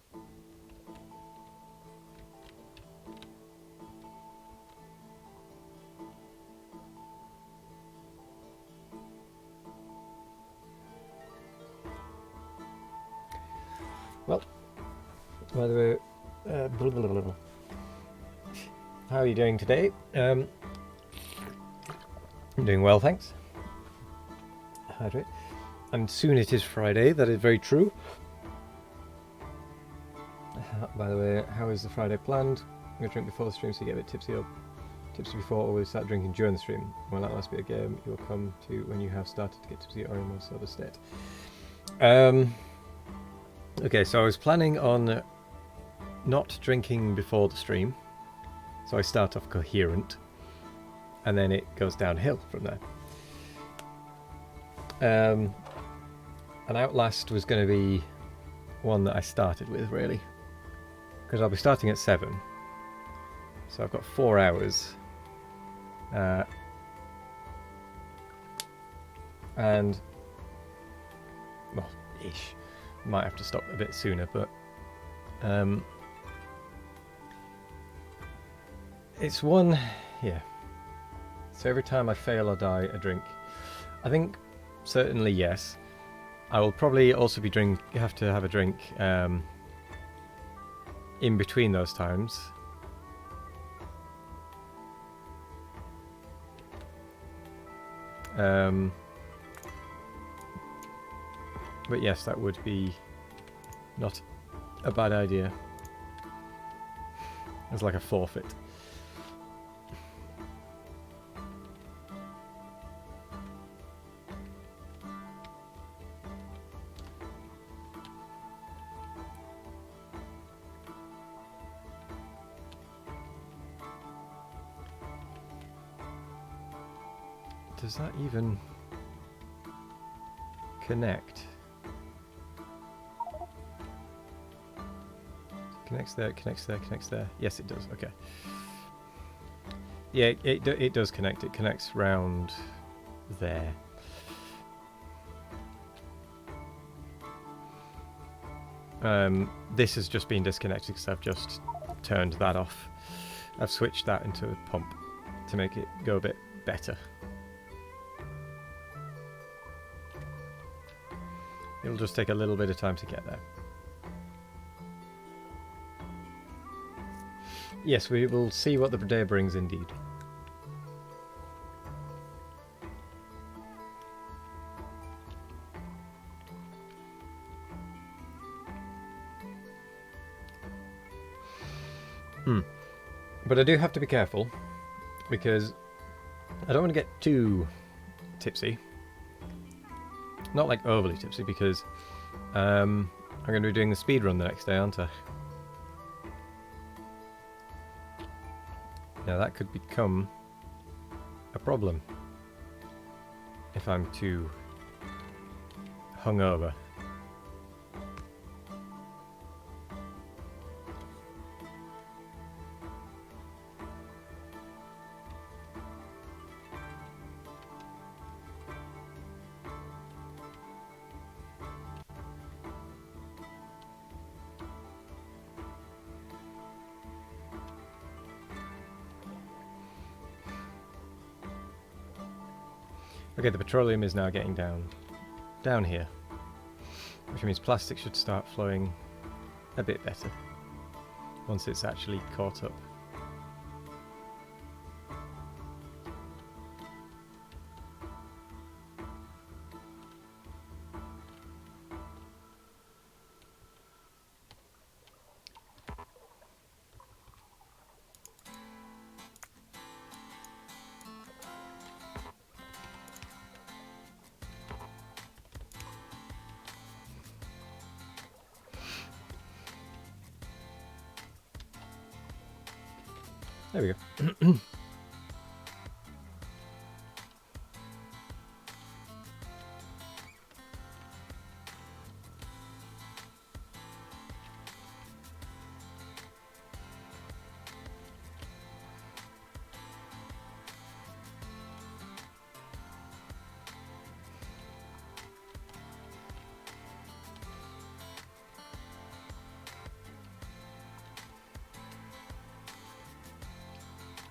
S1: Well, by the way, blah, blah, blah, blah. How are you doing today? I'm doing well, thanks. Hydrate. And soon it is Friday, that is very true. By the way, how is the Friday planned? I'm going to drink before the stream so you get a bit tipsy, or tipsy before, or we start drinking during the stream. When that last bit of game, you'll come to when you have started to get tipsy or in one sort of state. Okay, so I was planning on not drinking before the stream. So I start off coherent, and then it goes downhill from there. An Outlast was going to be one that I started with, really. Because I'll be starting at 7. So I've got 4 hours. And... well, ish. Might have to stop a bit sooner, but... it's one... yeah. So every time I fail or die, I drink. I think, certainly yes. I will probably also be have to have a drink in between those times. But yes, that would be not a bad idea. It's like a forfeit. Does that even connect? Connects there, connects there, connects there. Yes, it does. Okay. Yeah, it does connect. It connects round there. This has just been disconnected because I've just turned that off. I've switched that into a pump to make it go a bit better. It'll just take a little bit of time to get there. Yes, we will see what the day brings indeed. But I do have to be careful, because I don't want to get too tipsy. Not like overly tipsy, because I'm going to be doing the speed run the next day, aren't I? Now that could become a problem if I'm too hungover. Okay, the petroleum is now getting down here, which means plastic should start flowing a bit better once it's actually caught up. There we go.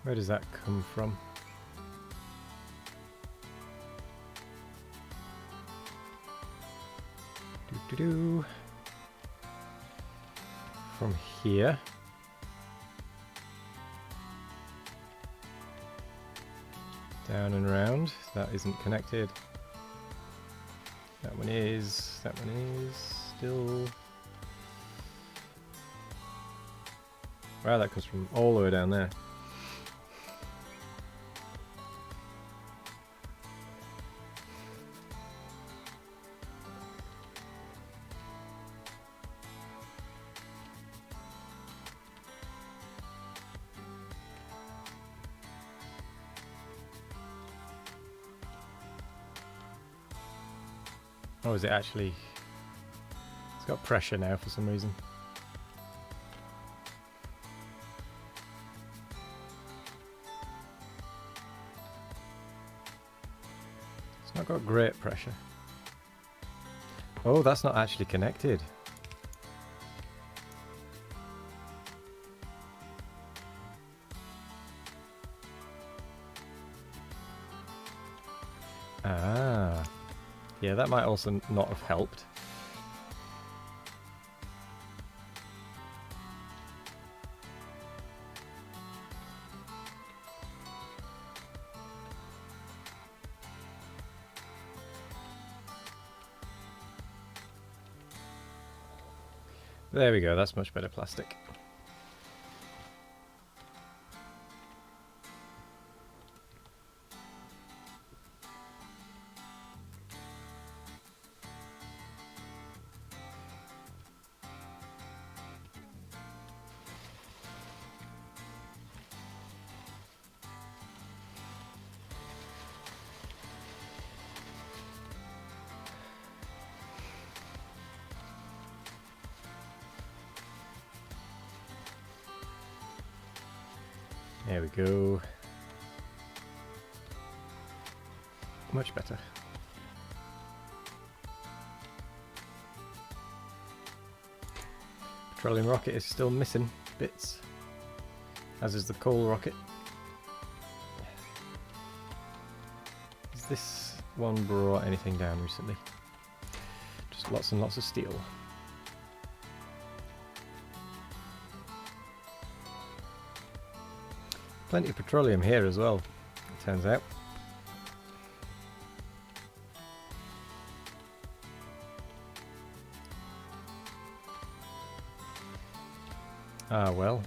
S1: Where does that come from? Doo-doo-doo. From here. Down and round. That isn't connected. That one is. That one is still. Wow, that comes from all the way down there. Oh, is it actually? It's got pressure now for some reason. It's not got great pressure. Oh, that's not actually connected. Ah. Yeah, that might also not have helped. There we go, that's much better plastic. There we go. Much better. Petroleum rocket is still missing bits, as is the coal rocket. Has this one brought anything down recently? Just lots and lots of steel. Plenty of petroleum here as well, it turns out. Ah, well.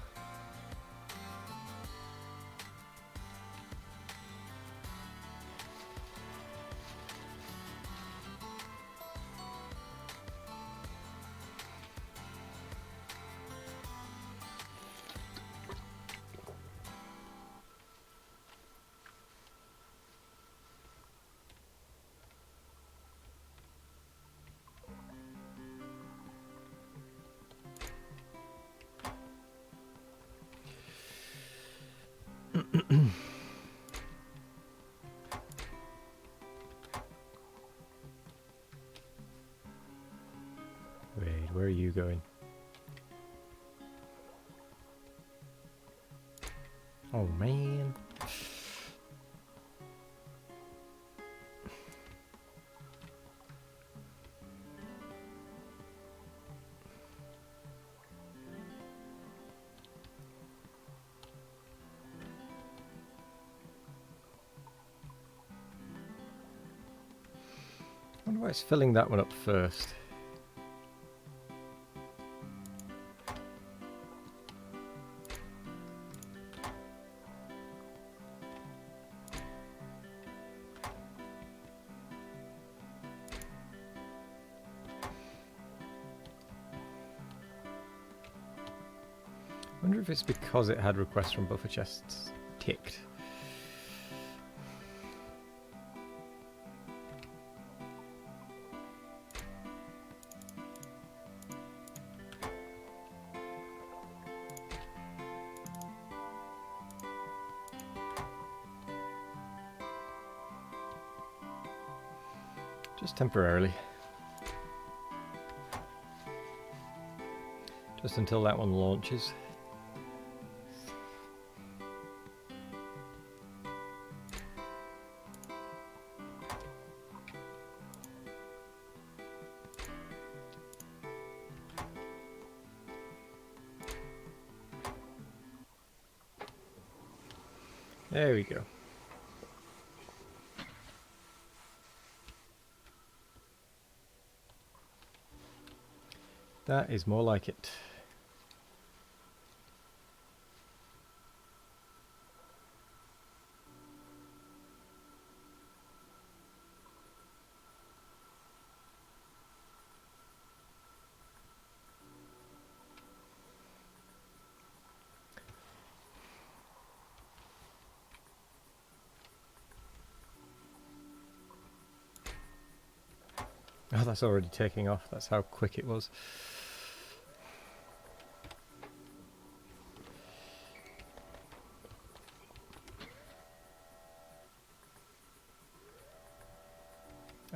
S1: Wait, where are you going? Oh man. I wonder why it's filling that one up first. I wonder if it's because it had requests from buffer chests ticked. Just temporarily. Just until that one launches. There we go. That is more like it. Oh, that's already taking off. That's how quick it was.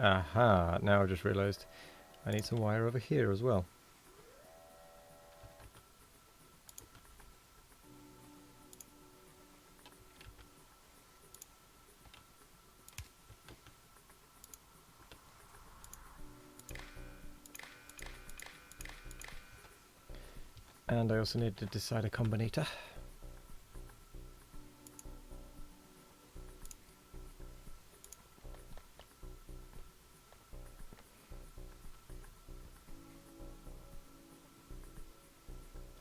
S1: Aha, now I just realised I need some wire over here as well. And I also need to decide a combinator.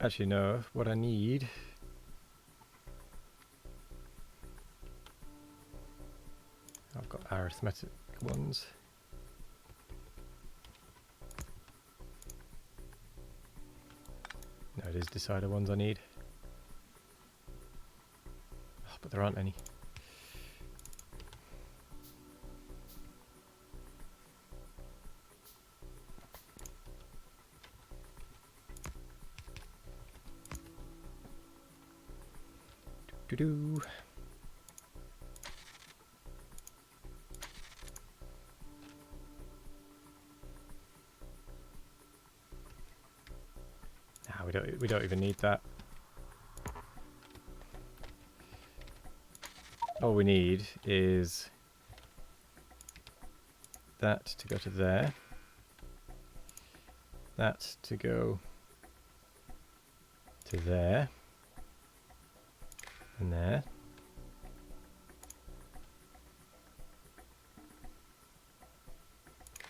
S1: Actually, no, what I need I've got arithmetic ones. No, it is decider ones I need. Oh, but there aren't any. Doo-doo. Ah, we don't even need that. All we need is that to go to there. that to go to there, and there.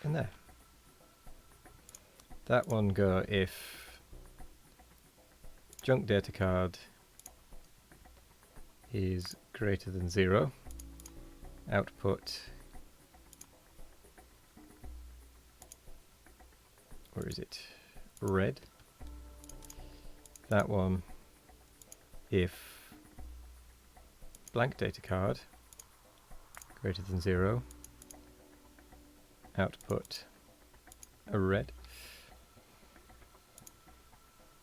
S1: And there. That one go if junk data card is greater than 0. Output, where is it? Red. That one if blank data card greater than 0. Output a red.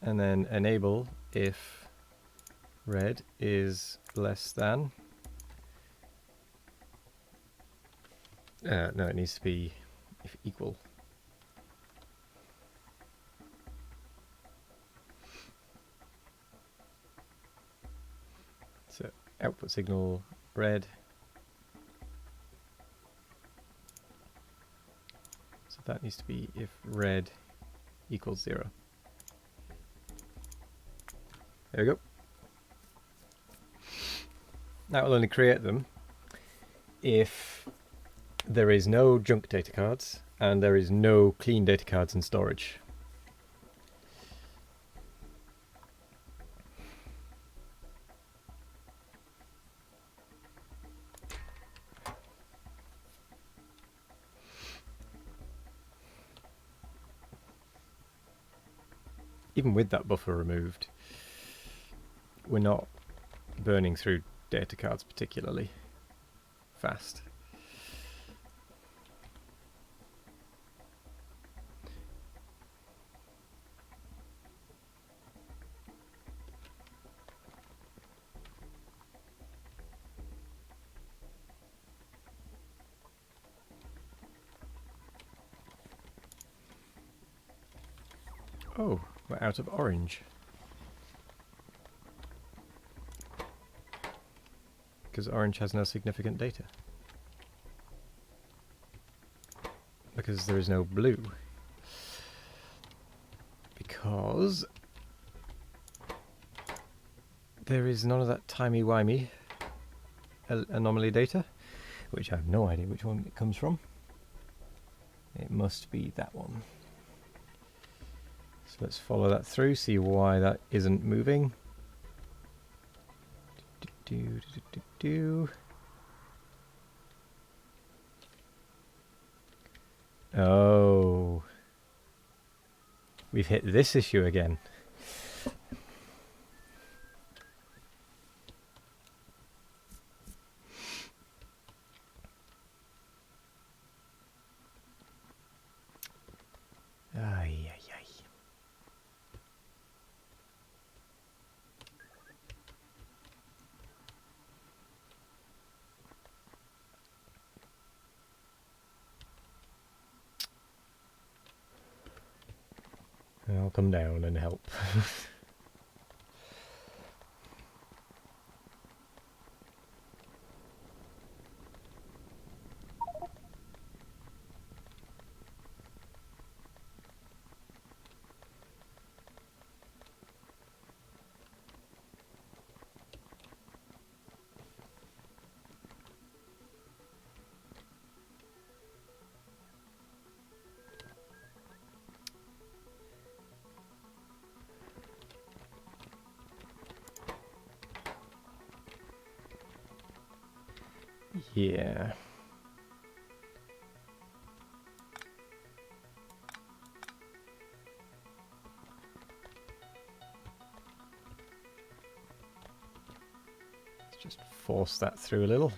S1: And then enable if red is less than. No, it needs to be if equal. So output signal red. So that needs to be if red equals 0. There we go. That will only create them if there is no junk data cards and there is no clean data cards in storage. Even with that buffer removed, we're not burning through data cards particularly fast. Oh, we're out of orange. Because orange has no significant data. Because there is no blue. Because there is none of that timey-wimey anomaly data, which I have no idea which one it comes from. It must be that one. So let's follow that through, see why that isn't moving. Oh, we've hit this issue again. Ay, ay, ay. I'll come down and help. Yeah. Let's just force that through a little.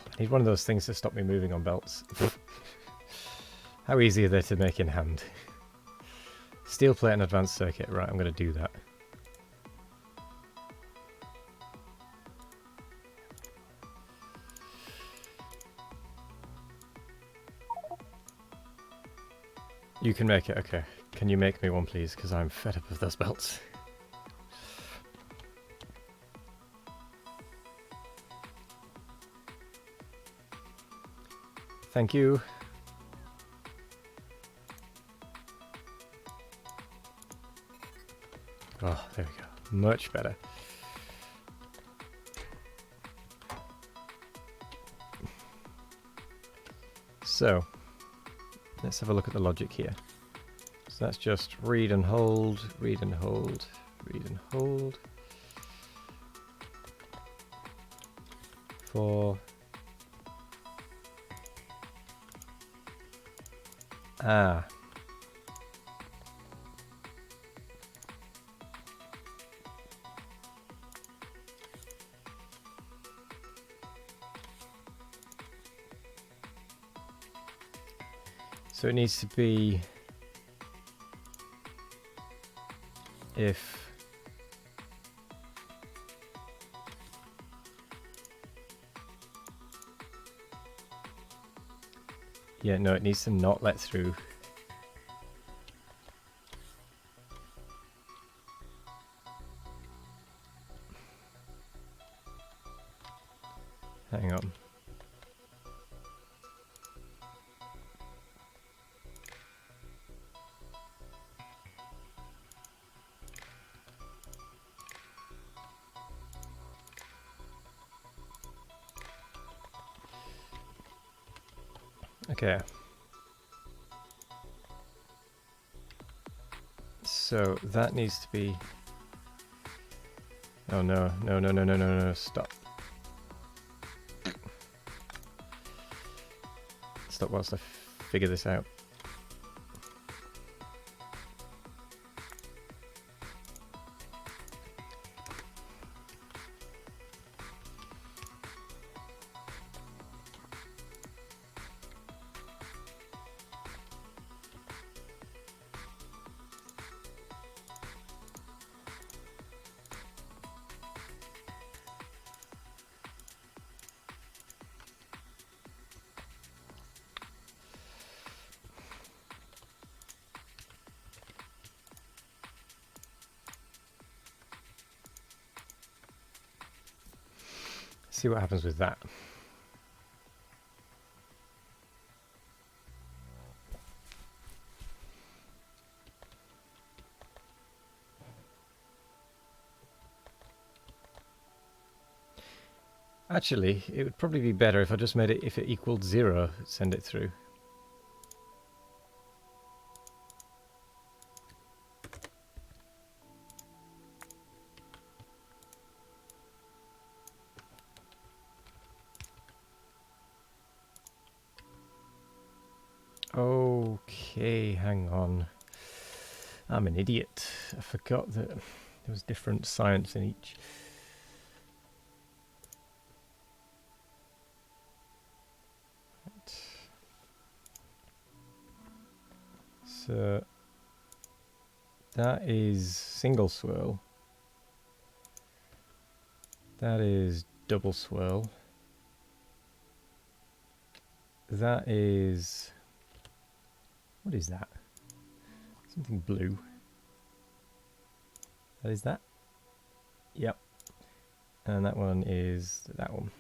S1: I need one of those things to stop me moving on belts. How easy are they to make in hand? Steel plate and advanced circuit. Right, I'm going to do that. You can make it, okay. Can you make me one, please? Because I'm fed up of those belts. Thank you. Oh, there we go. Much better. So, let's have a look at the logic here. So that's just read and hold, read and hold, read and hold. For so it needs to be if yeah, no, it needs to not let through. Hang on. Okay. So that needs to be... Oh no, no, no, no, no, no, no, stop. Stop whilst I figure this out. See what happens with that. Actually, it would probably be better if I just made it, if it equaled 0, send it through. Okay, hang on. I'm an idiot. I forgot that there was different science in each. Right. So that is single swirl. That is double swirl. That is... What is that? Something blue. That is that? Yep. And that one is that one.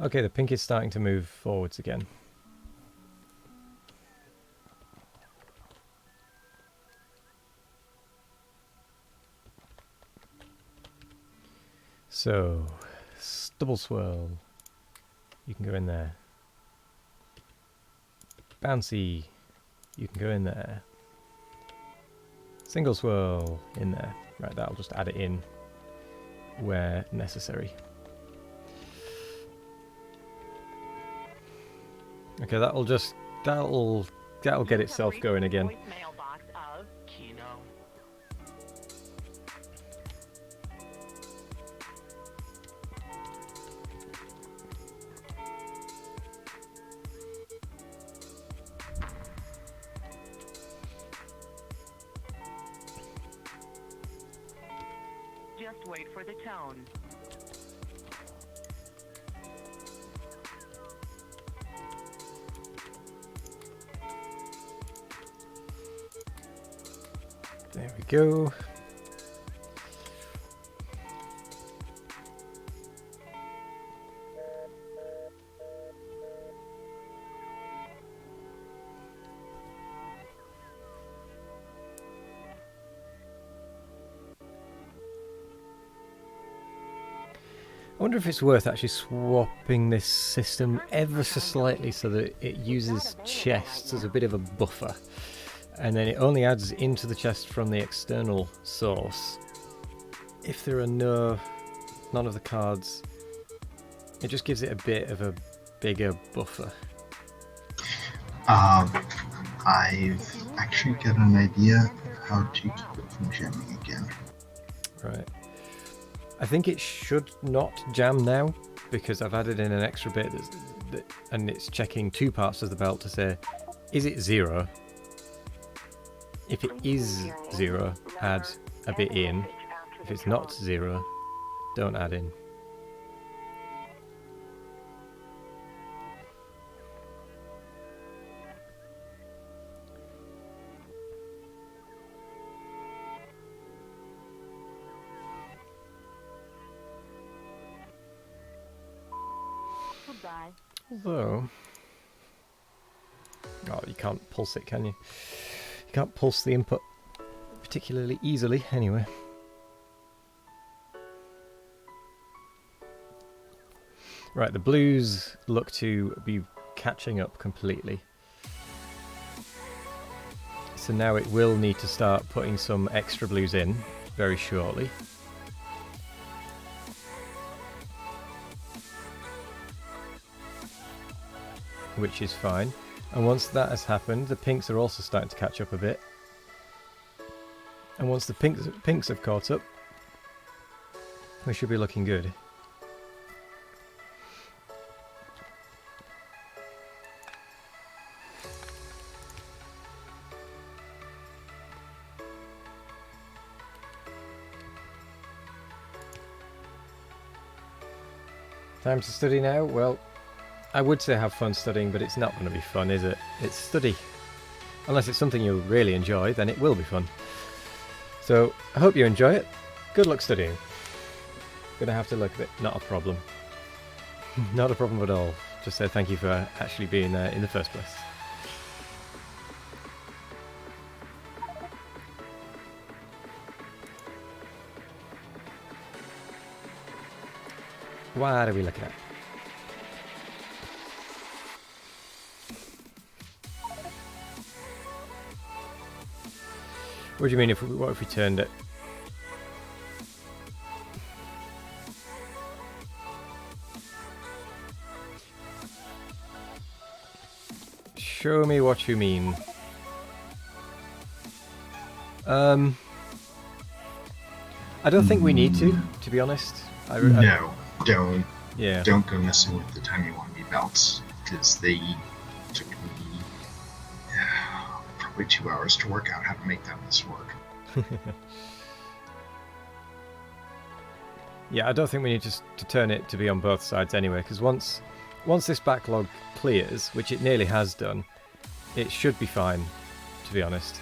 S1: Okay, the pink is starting to move forwards again. So, double swirl. You can go in there. Bouncy. You can go in there. Single swirl in there. Right, that'll just add it in. where necessary. Okay, that'll get itself going again.
S4: Voicemail box of Kino. Just wait for the tone.
S1: There we go. I wonder if it's worth actually swapping this system ever so slightly so that it uses chests as a bit of a buffer. And then it only adds into the chest from the external source. If there are none of the cards, it just gives it a bit of a bigger buffer.
S2: I've actually got an idea of how to keep it from jamming again.
S1: Right. I think it should not jam now because I've added in an extra bit and it's checking two parts of the belt to say, is it 0? If it is 0, add a bit in. If it's not 0, don't add in.
S4: Goodbye.
S1: Although, oh, you can't pulse it, can you? You can't pulse the input particularly easily, anyway. Right, the blues look to be catching up completely. So now it will need to start putting some extra blues in very shortly. Which is fine. And once that has happened, the pinks are also starting to catch up a bit. And once the pinks have caught up, we should be looking good. Time to study now? Well, I would say have fun studying, but it's not going to be fun, is it? It's study. Unless it's something you'll really enjoy, then it will be fun. So, I hope you enjoy it. Good luck studying. Gonna have to look at it. Not a problem. Not a problem at all. Just say thank you for actually being there in the first place. What are we looking at? What do you mean what if we turned it? Show me what you mean. I don't think we need to be honest.
S2: No, don't.
S1: Yeah.
S2: Don't go messing with the timey-wimey belts, because they took me probably 2 hours to work out how to make that mess work.
S1: Yeah, I don't think we need to turn it to be on both sides anyway, because once this backlog clears, which it nearly has done, it should be fine, to be honest.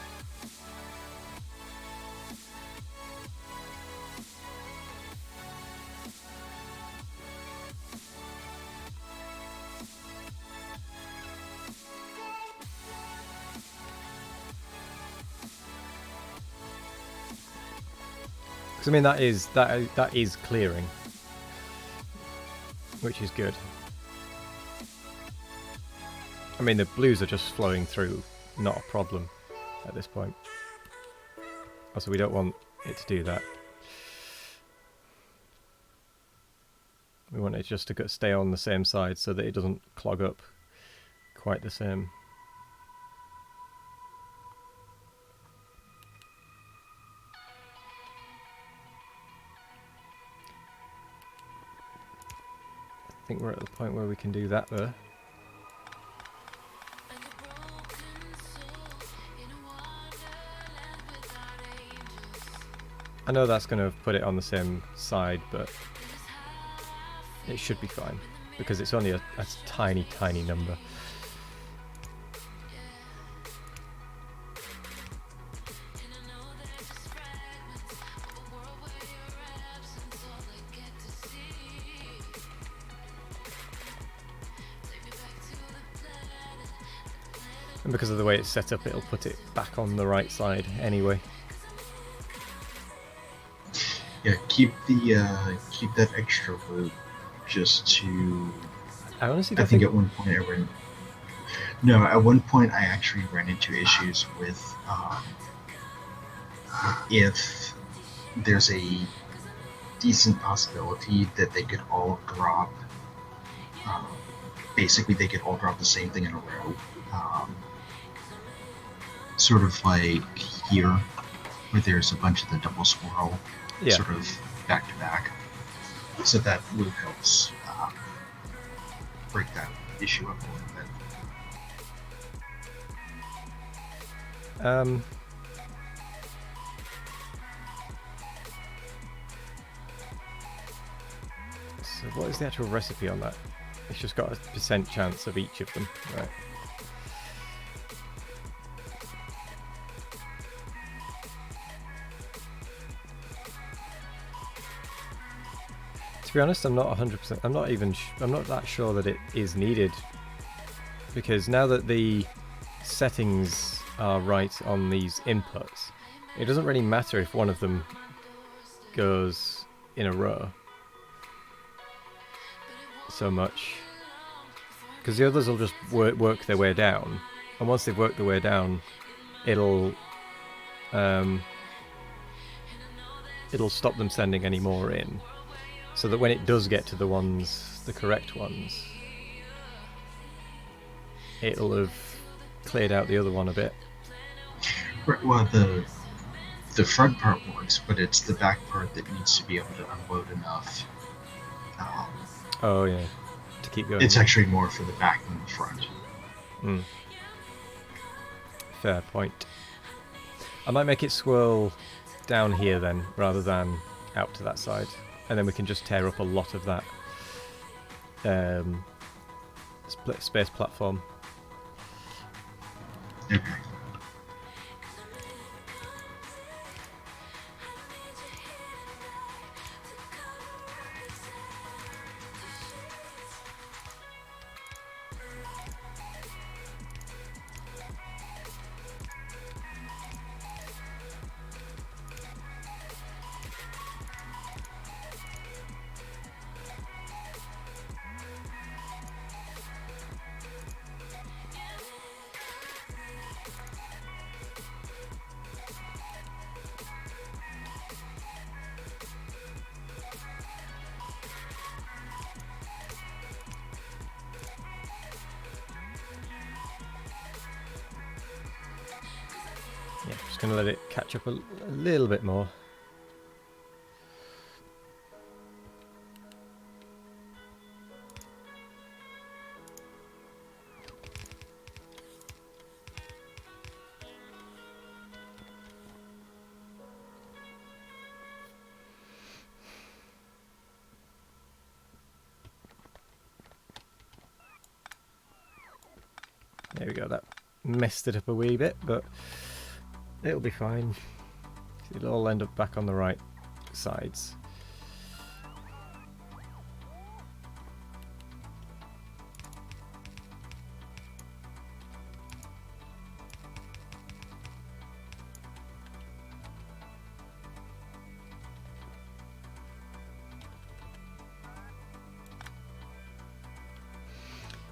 S1: Because I mean that is clearing, which is good. I mean the blues are just flowing through, not a problem at this point. Also, we don't want it to do that. We want it just to stay on the same side so that it doesn't clog up quite the same. I think we're at the point where we can do that though. I know that's going to put it on the same side, but it should be fine because it's only a tiny, tiny number. And because of the way it's set up, it'll put it back on the right side anyway.
S2: Yeah, keep that extra loop just to.
S1: I honestly
S2: I
S1: don't
S2: think at one point at one point I actually ran into issues with if there's a decent possibility that they could all drop. Basically, they could all drop the same thing in a row. Sort of like here, where there's a bunch of the double swirl, sort of back to back. So that loop helps break that issue up a little bit.
S1: So what is the actual recipe on that? It's just got a % chance of each of them, right? To be honest, I'm not 100%. I'm not that sure that it is needed, because now that the settings are right on these inputs, it doesn't really matter if one of them goes in a row so much, because the others will just work their way down, and once they've worked their way down, it'll stop them sending any more in, so that when it does get to the correct ones, it'll have cleared out the other one a bit.
S2: Well, the front part works, but it's the back part that needs to be able to unload enough.
S1: Oh yeah, to keep going.
S2: It's actually more for the back than the front.
S1: Fair point. I might make it swirl down here then, rather than out to that side, and then we can just tear up a lot of that split space platform.
S2: Okay.
S1: Yeah, just going to let it catch up a little bit more. There we go, that messed it up a wee bit, but it'll be fine. It'll all end up back on the right sides.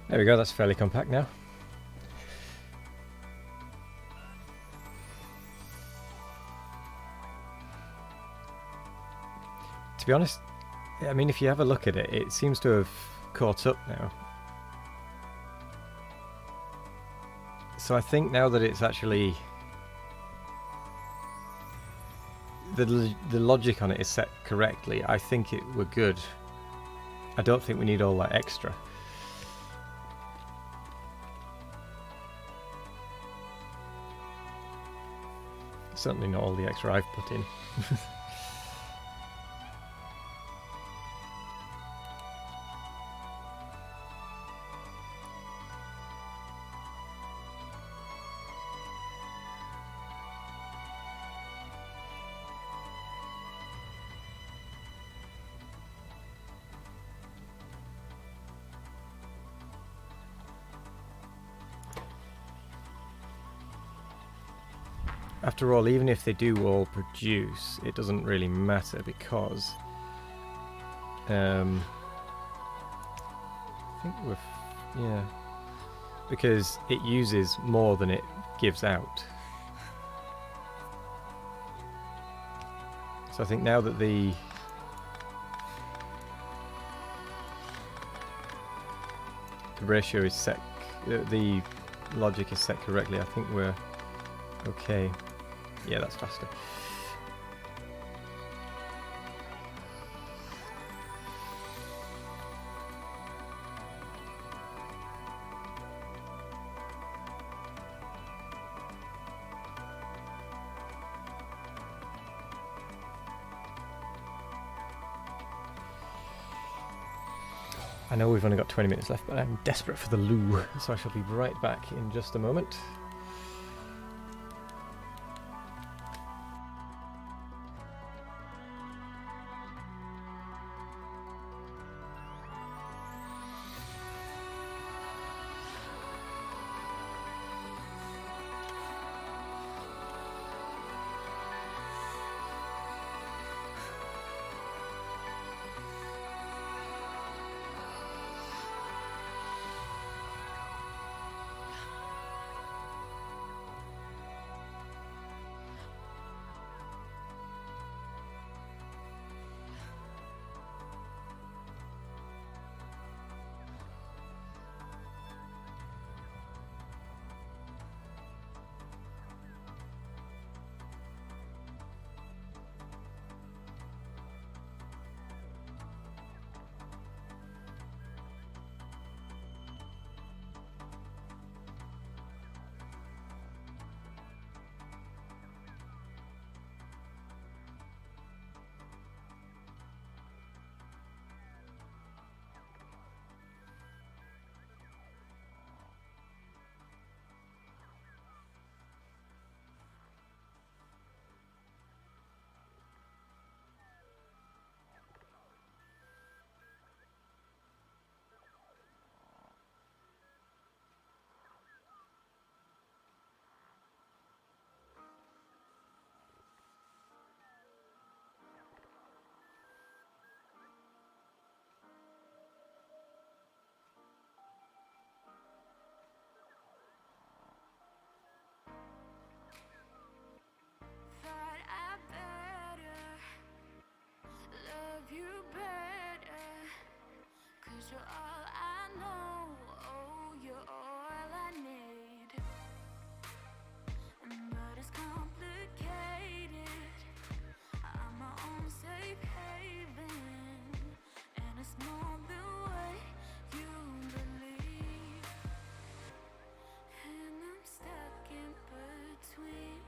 S1: There we go, that's fairly compact now. To be honest, I mean, if you have a look at it, it seems to have caught up now. So I think now that it's actually... the logic on it is set correctly, I think we're good. I don't think we need all that extra. Certainly not all the extra I've put in. After all, even if they do all produce, it doesn't really matter because I think yeah, because it uses more than it gives out. So I think now that the ratio is set, the logic is set correctly, I think we're okay. Yeah, that's faster. I know we've only got 20 minutes left, but I'm desperate for the loo, so I shall be right back in just a moment.
S5: You're all I know, oh, you're all I need. But it's complicated. I'm my own safe haven, and it's more than what you believe. And I'm stuck in between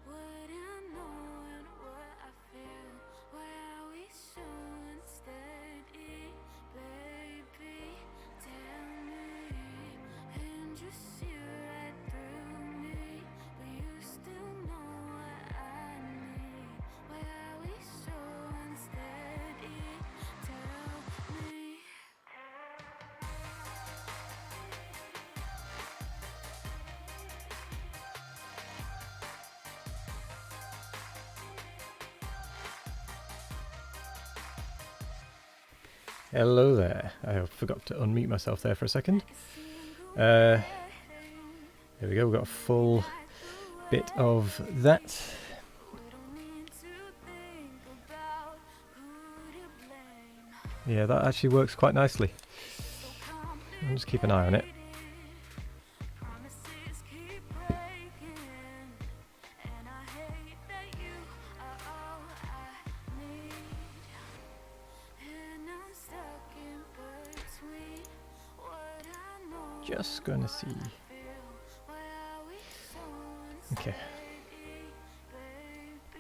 S5: what I know and what I feel. Why are we so unsteady, baby? Tell me. And you see right through me, but you still know what I need. Why are we so unsteady? Tell me.
S1: Hello there. I forgot to unmute myself there for a second. There we go, we've got a full bit of that.
S5: We don't need to think about who to blame.
S1: Yeah, that actually works quite nicely. I'll just keep an eye on it.
S5: Promises keep breaking, and I hate that you are all I need. And I'm stuck in between what I know
S1: Just gonna see.
S5: and feel. Why are we so
S1: Okay.
S5: unsteady,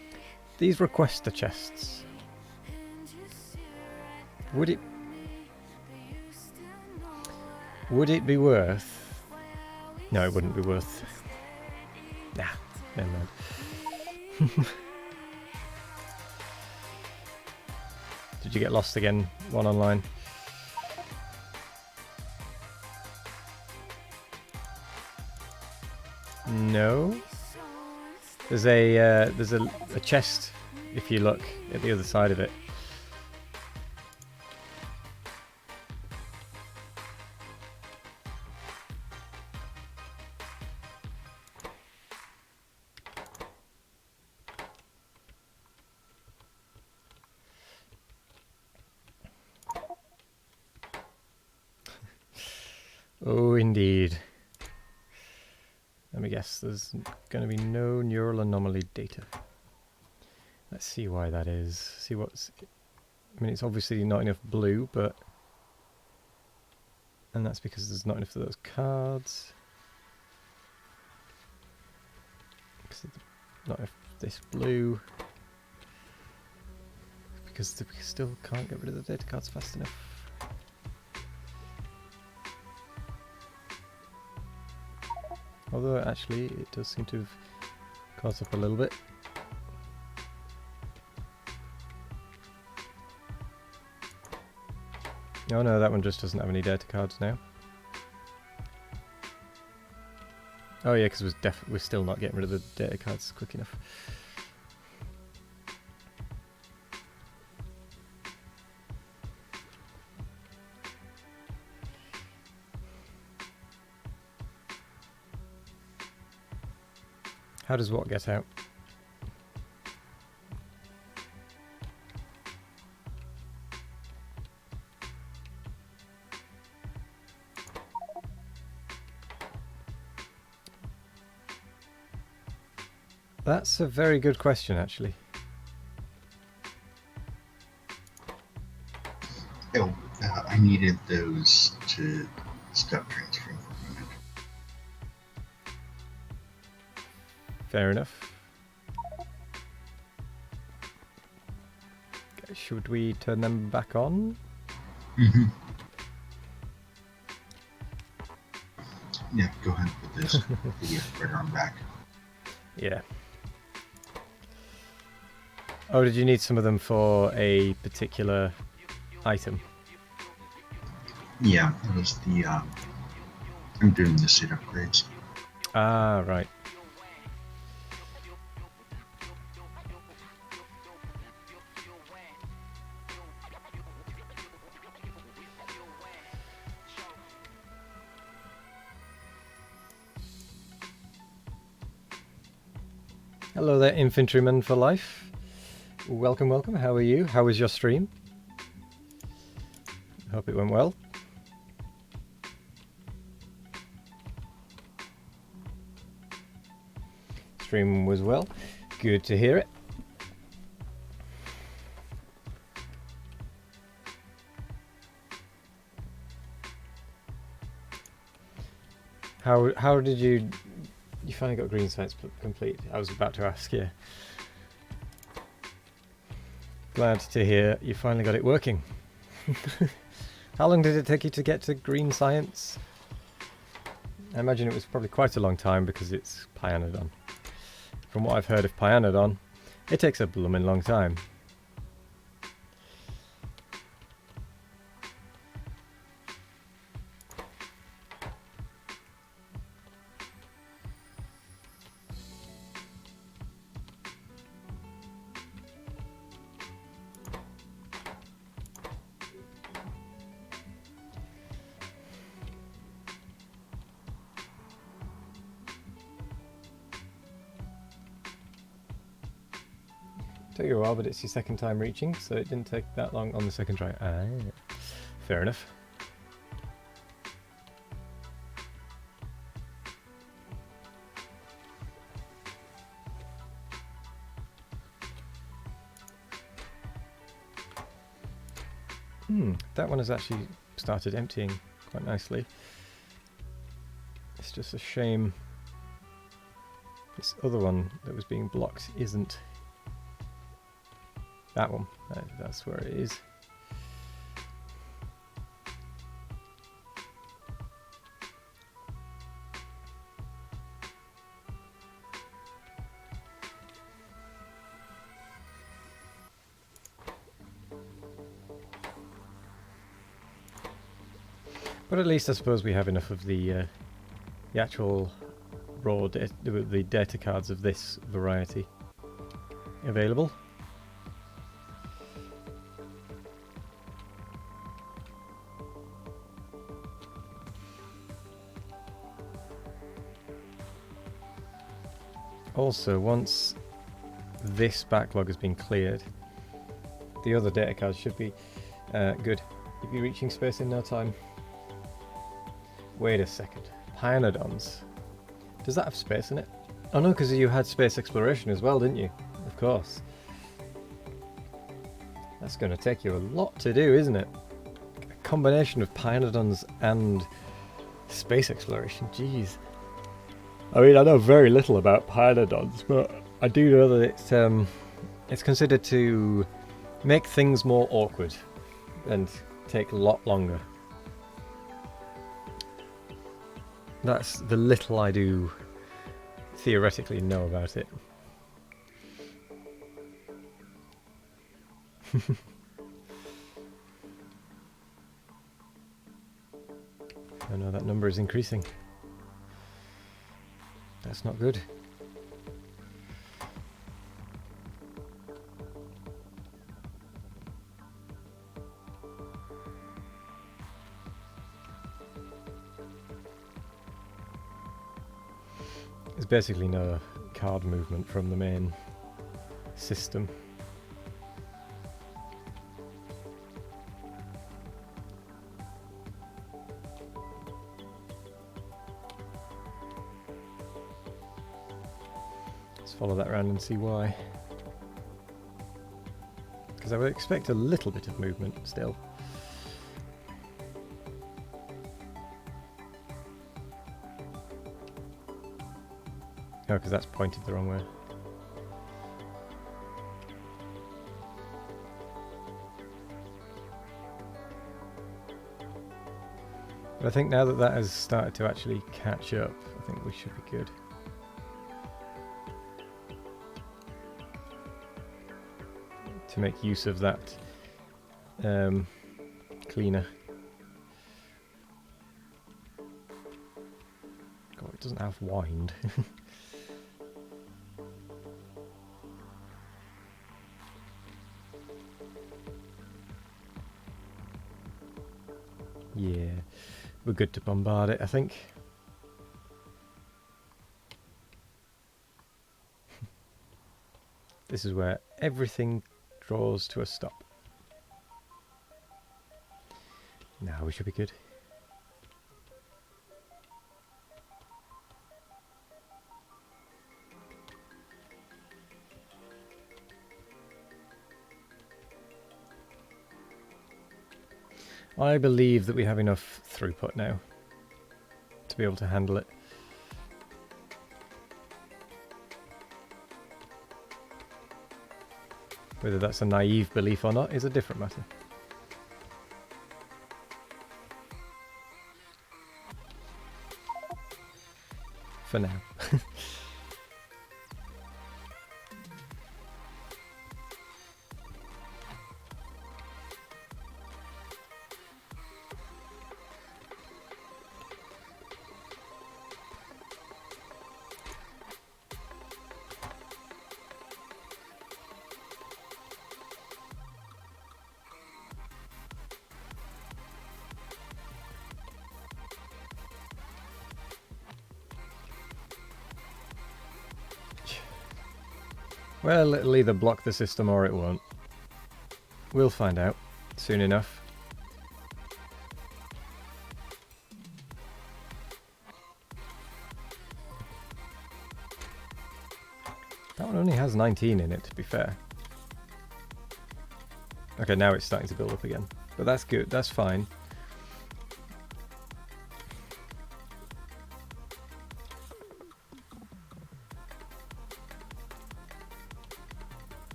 S5: baby?
S1: These requester chests.
S5: And you see right
S1: Would it
S5: through me, but you still know what
S1: would it be worth?
S5: Why are we
S1: No, it wouldn't be
S5: so
S1: worth.
S5: unsteady?
S1: Nah, never mind. Did you get lost again? One online. No. There's a chest if you look at the other side of it. Oh, indeed. Let me guess, there's going to be no neural anomaly data. Let's see why that is. See what's... I mean, it's obviously not enough blue, but... And that's because there's not enough of those cards. Because there's not enough of this blue. Because we still can't get rid of the data cards fast enough. Although, actually, it does seem to have caught up a little bit. Oh no, that one just doesn't have any data cards now. Oh yeah, because we're still not getting rid of the data cards quick enough. How does what get out? That's a very good question, actually.
S2: Oh, I needed those to stop transferring for a minute.
S1: Fair enough. Okay, should we turn them back on?
S2: Mm-hmm. Yeah, go ahead with this. The right arm back.
S1: Yeah. Oh, did you need some of them for a particular item?
S2: Yeah, that was the. I'm doing the suit upgrades.
S1: Ah, right. Hello there, infantryman for life. Welcome, welcome. How are you? How was your stream? Hope it went well. Stream was well. Good to hear it. How did you finally got green science complete? I was about to ask you. Glad to hear you finally got it working. How long did it take you to get to green science? I imagine it was probably quite a long time because it's Pyanodon. From what I've heard of Pyanodon, it takes a blooming long time. Took you a while, but it's your second time reaching, so it didn't take that long on the second try. Ah, fair enough. That one has actually started emptying quite nicely. It's just a shame this other one that was being blocked isn't. That one. That's where it is. But at least I suppose we have enough of the actual raw the data cards of this variety available. Also, once this backlog has been cleared, the other data cards should be good. You'll be reaching space in no time. Wait a second. Pionodons. Does that have space in it? Oh no, because you had space exploration as well, didn't you? Of course. That's going to take you a lot to do, isn't it? A combination of Pionodons and space exploration. Jeez. I mean, I know very little about Pionodons, but I do know that it's considered to make things more awkward and take a lot longer. That's the little I do theoretically know about it. Oh no, that number is increasing. That's not good. There's basically no card movement from the main system. Let's follow that around and see why. Because I would expect a little bit of movement still. Oh, because that's pointed the wrong way. But I think now that that has started to actually catch up, I think we should be good. To make use of that cleaner. God, it doesn't have wind. Yeah, we're good to bombard it, I think. This is where everything draws to a stop. Now we should be good. I believe that we have enough throughput now to be able to handle it. Whether that's a naive belief or not is a different matter. For now. Well, it'll either block the system or it won't. We'll find out soon enough. That one only has 19 in it, to be fair. Okay, now it's starting to build up again. But that's good, that's fine.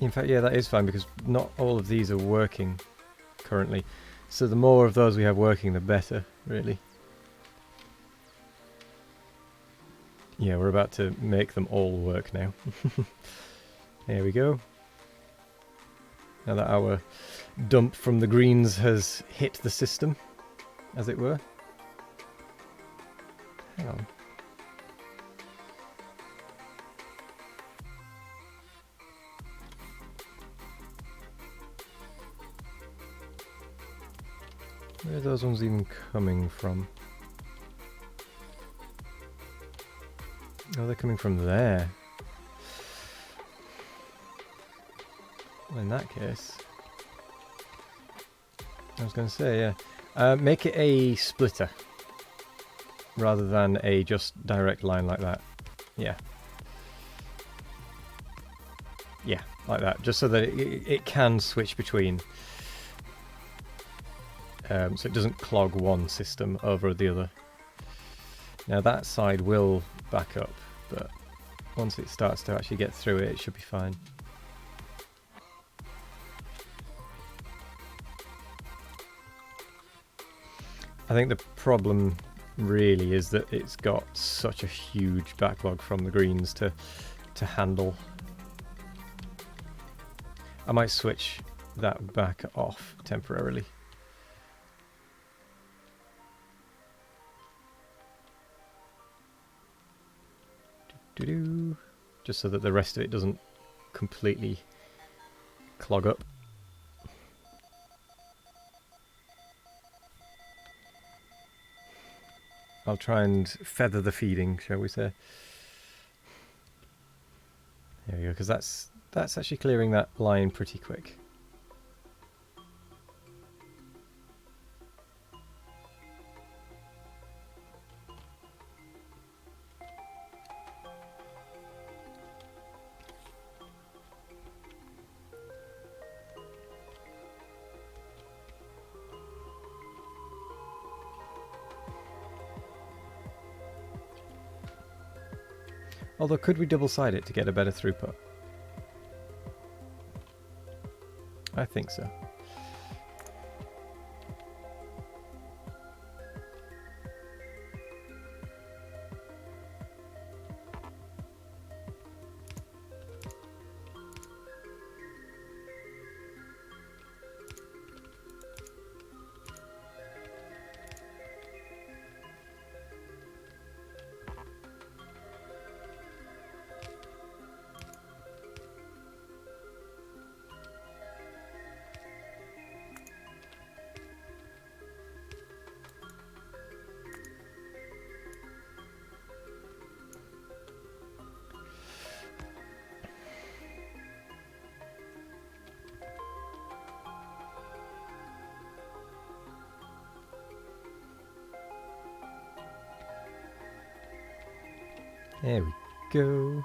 S1: In fact, yeah, that is fine because not all of these are working currently. So the more of those we have working, the better, really. Yeah, we're about to make them all work now. There we go. Now that our dump from the greens has hit the system, as it were. Hang on. Where are those ones even coming from? Oh, they're coming from there. Well, in that case... I was going to say, yeah. Make it a splitter. Rather than a just direct line like that. Yeah. Yeah, like that. Just so that it can switch between. So it doesn't clog one system over the other. Now that side will back up, but once it starts to actually get through it, it should be fine. I think the problem really is that it's got such a huge backlog from the greens to handle. I might switch that back off temporarily. Just so that the rest of it doesn't completely clog up. I'll try and feather the feeding, shall we say. There we go, because that's actually clearing that line pretty quick. Although, could we double-side it to get a better throughput? I think so. There we go.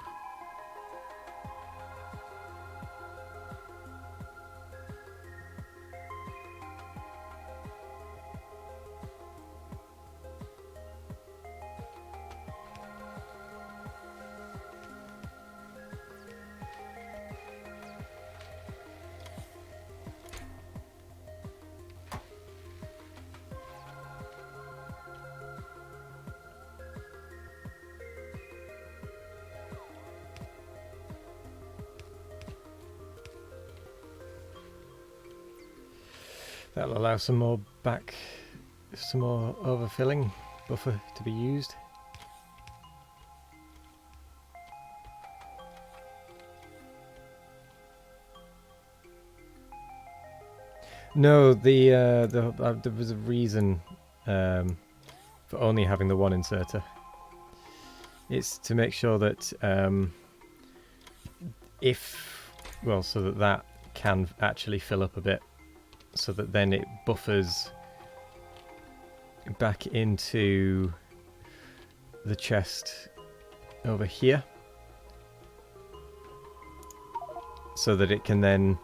S1: That'll allow some more overfilling buffer to be used. No, there was a reason for only having the one inserter. It's to make sure that so that can actually fill up a bit, so that then it buffers back into the chest over here, so that it can then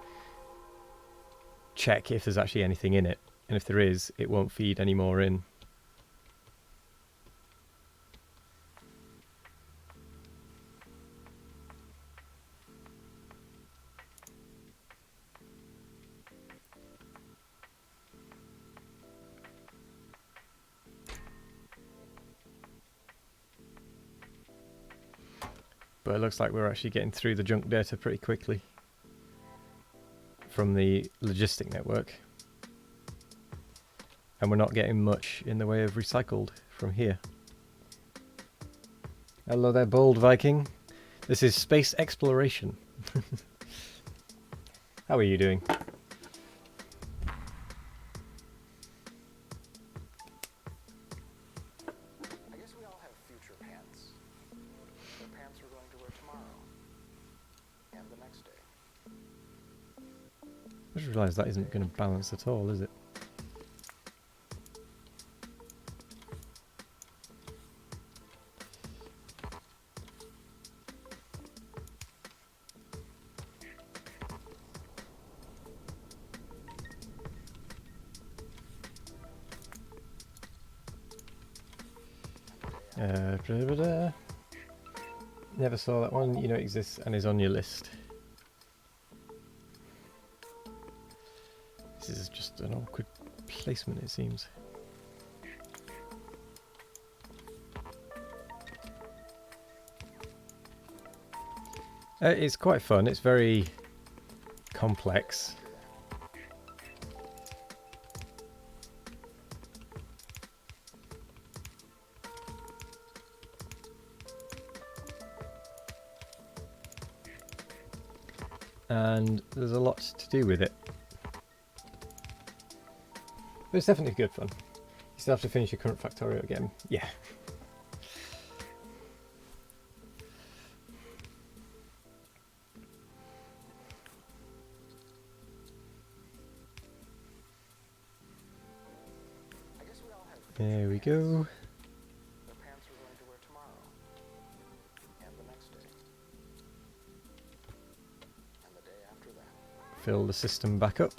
S1: check if there's actually anything in it, and if there is, it won't feed any more in. But it looks like we're actually getting through the junk data pretty quickly from the logistic network. And we're not getting much in the way of recycled from here. Hello there, bold Viking. This is space exploration. How are you doing?
S3: I guess we all have future pants. The pants we're going to wear tomorrow. And the next day.
S1: I just realised that isn't going to balance at all, is it? Never saw that one. You know it exists and is on your list. This is just an awkward placement, it seems. It's quite fun. It's very complex. And there's a lot to do with it. But it's definitely good fun. You still have to finish your current Factorio again. Yeah. There we go.
S3: The pants we're going to wear tomorrow. And the next day. And the day after that.
S1: Fill the system back up.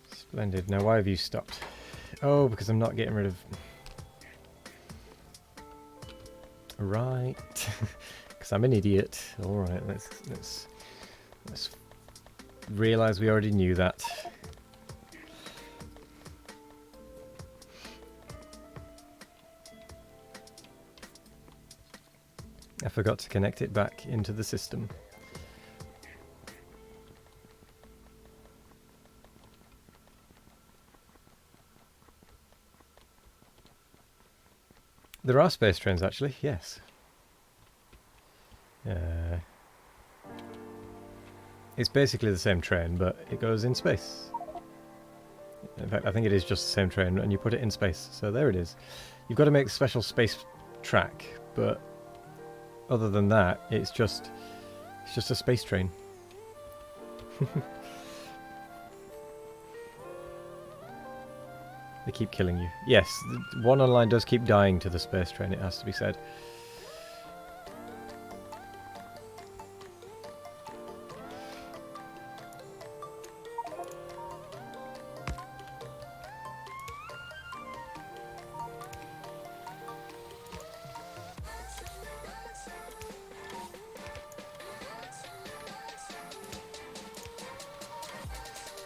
S1: Splendid. Now why have you stopped? Oh, because I'm not getting rid of... Right. Because I'm an idiot. Alright, let's realise we already knew that. I forgot to connect it back into the system. There are space trains, actually, yes. It's basically the same train, but it goes in space. In fact, I think it is just the same train, and you put it in space. So there it is. You've got to make a special space track, but other than that, it's just a space train. They keep killing you. Yes, one online does keep dying to the space train, it has to be said.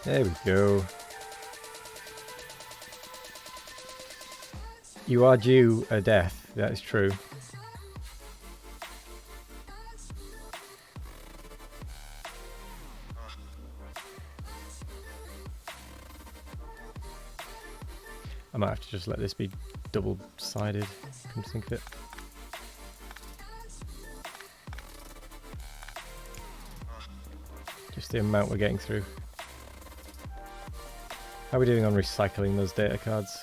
S1: There we go. You are due a death, that is true. I might have to just let this be double-sided, come to think of it. Just the amount we're getting through. How are we doing on recycling those data cards?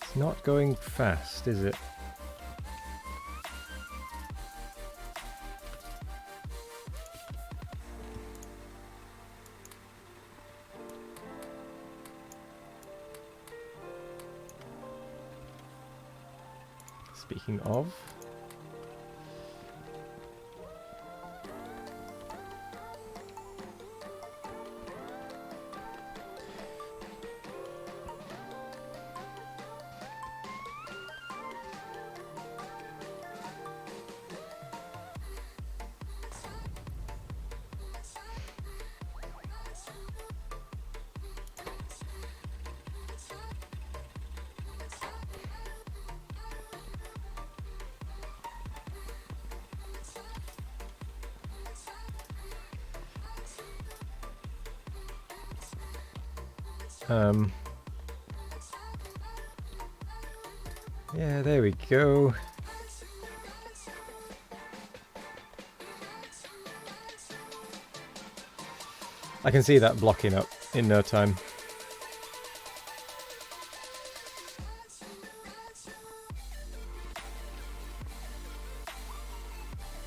S1: It's not going fast, is it? Speaking of, yeah, there we go. I can see that blocking up in no time.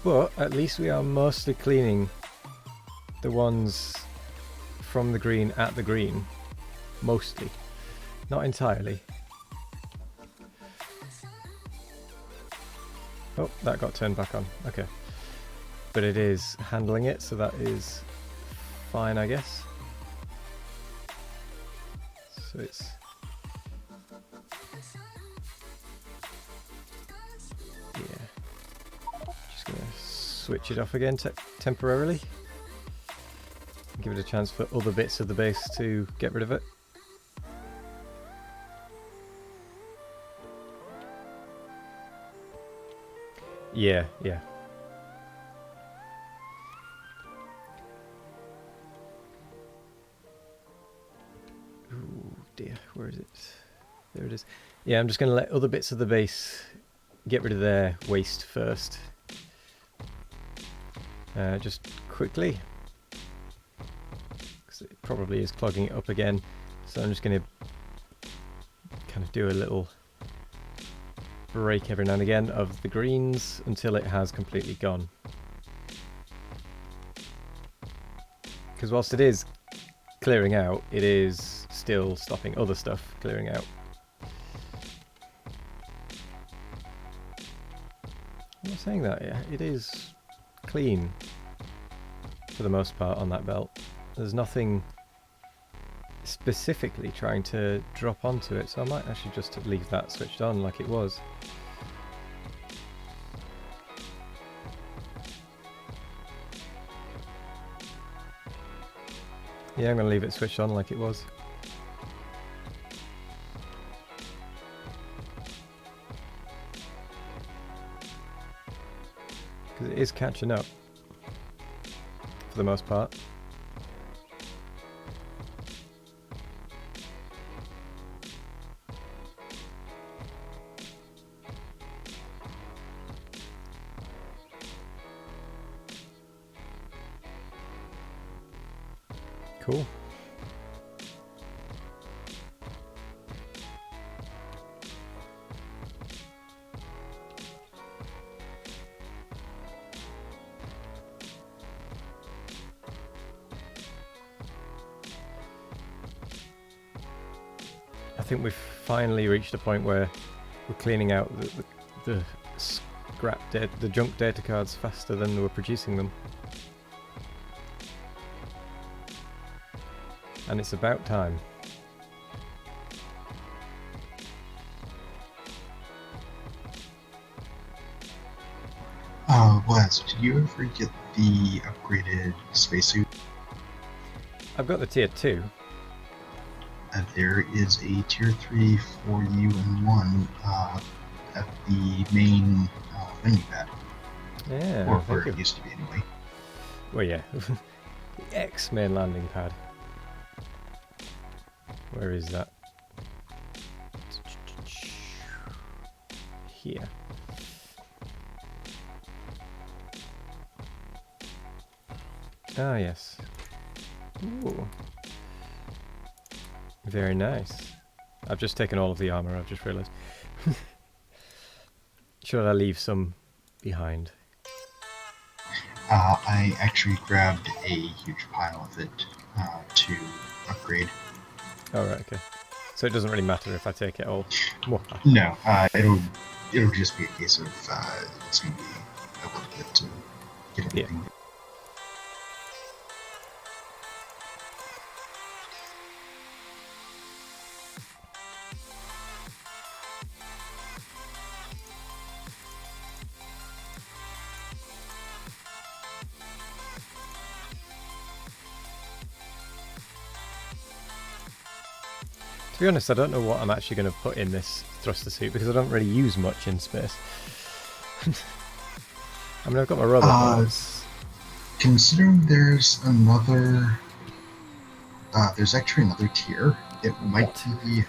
S1: But at least we are mostly cleaning the ones from the green at the green. Mostly. Not entirely. Oh, that got turned back on. Okay. But it is handling it, so that is fine, I guess. So it's... yeah. Just going to switch it off again temporarily. Give it a chance for other bits of the base to get rid of it. Yeah, yeah. Ooh, dear, where is it? There it is. Yeah, I'm just going to let other bits of the base get rid of their waste first. Just quickly. Because it probably is clogging it up again. So I'm just going to kind of do a little break every now and again of the greens until it has completely gone. Because whilst it is clearing out, it is still stopping other stuff clearing out. I'm not saying that, yeah, it is clean for the most part on that belt. There's nothing specifically trying to drop onto it, so I might actually just leave that switched on like it was. Yeah, I'm going to leave it switched on like it was. Because it is catching up for the most part. Cool. I think we've finally reached a point where we're cleaning out the scrap the junk data cards faster than we're producing them. And it's about time.
S2: Wes, did you ever get the upgraded spacesuit?
S1: I've got the tier 2.
S2: There is a tier 3 for you and one at the main menu pad,
S1: Yeah,
S2: or
S1: thank
S2: where
S1: you.
S2: it used to be anyway.
S1: Well, yeah. The X main landing pad. Where is that? Here. Ah, yes. Ooh. Very nice. I've just taken all of the armor, I've just realized. Should I leave some behind?
S2: I actually grabbed a huge pile of it to upgrade.
S1: Oh, right, okay. So it doesn't really matter if I take it all.
S2: No, it'll just be a case of it's going to be a little bit to get everything.
S1: To be honest, I don't know what I'm actually going to put in this thruster suit because I don't really use much in space. I mean, I've got my robots.
S2: Considering there's actually another tier. It might be.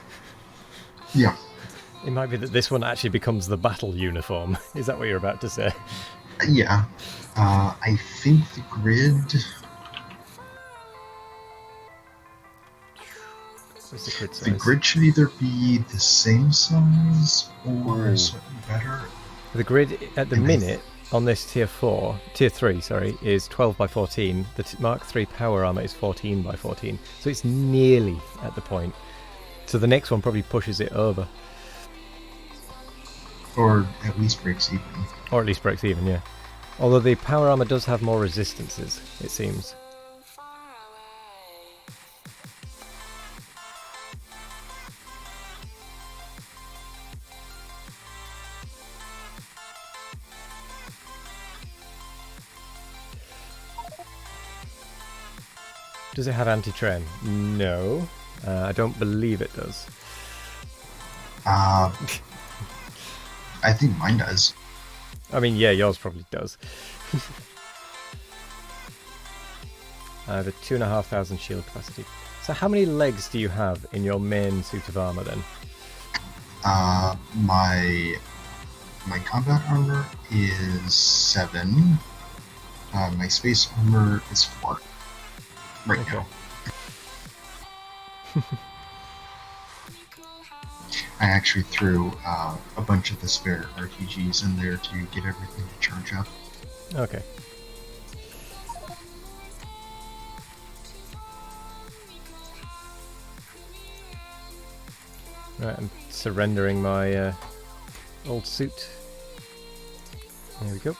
S2: Yeah.
S1: It might be that this one actually becomes the battle uniform. Is that what you're about to say?
S2: Yeah. I think the grid.
S1: What's the grid size?
S2: The grid should either be the same size or slightly better.
S1: The grid at the minute on this tier 3, is 12 by 14. The Mark 3 power armor is 14 by 14. So it's nearly at the point. So the next one probably pushes it over.
S2: Or at least breaks even.
S1: Or at least breaks even, yeah. Although the power armor does have more resistances, it seems. Does it have anti-train? No. I don't believe it does.
S2: I think mine does.
S1: I mean, yeah, yours probably does. I have a 2,500 shield capacity. So how many legs do you have in your main suit of armor then?
S2: My combat armor is 7. My space armor is 4. Right now. I actually threw a bunch of the spare RTGs in there to get everything to charge up.
S1: Okay. Right, I'm surrendering my old suit. There we go.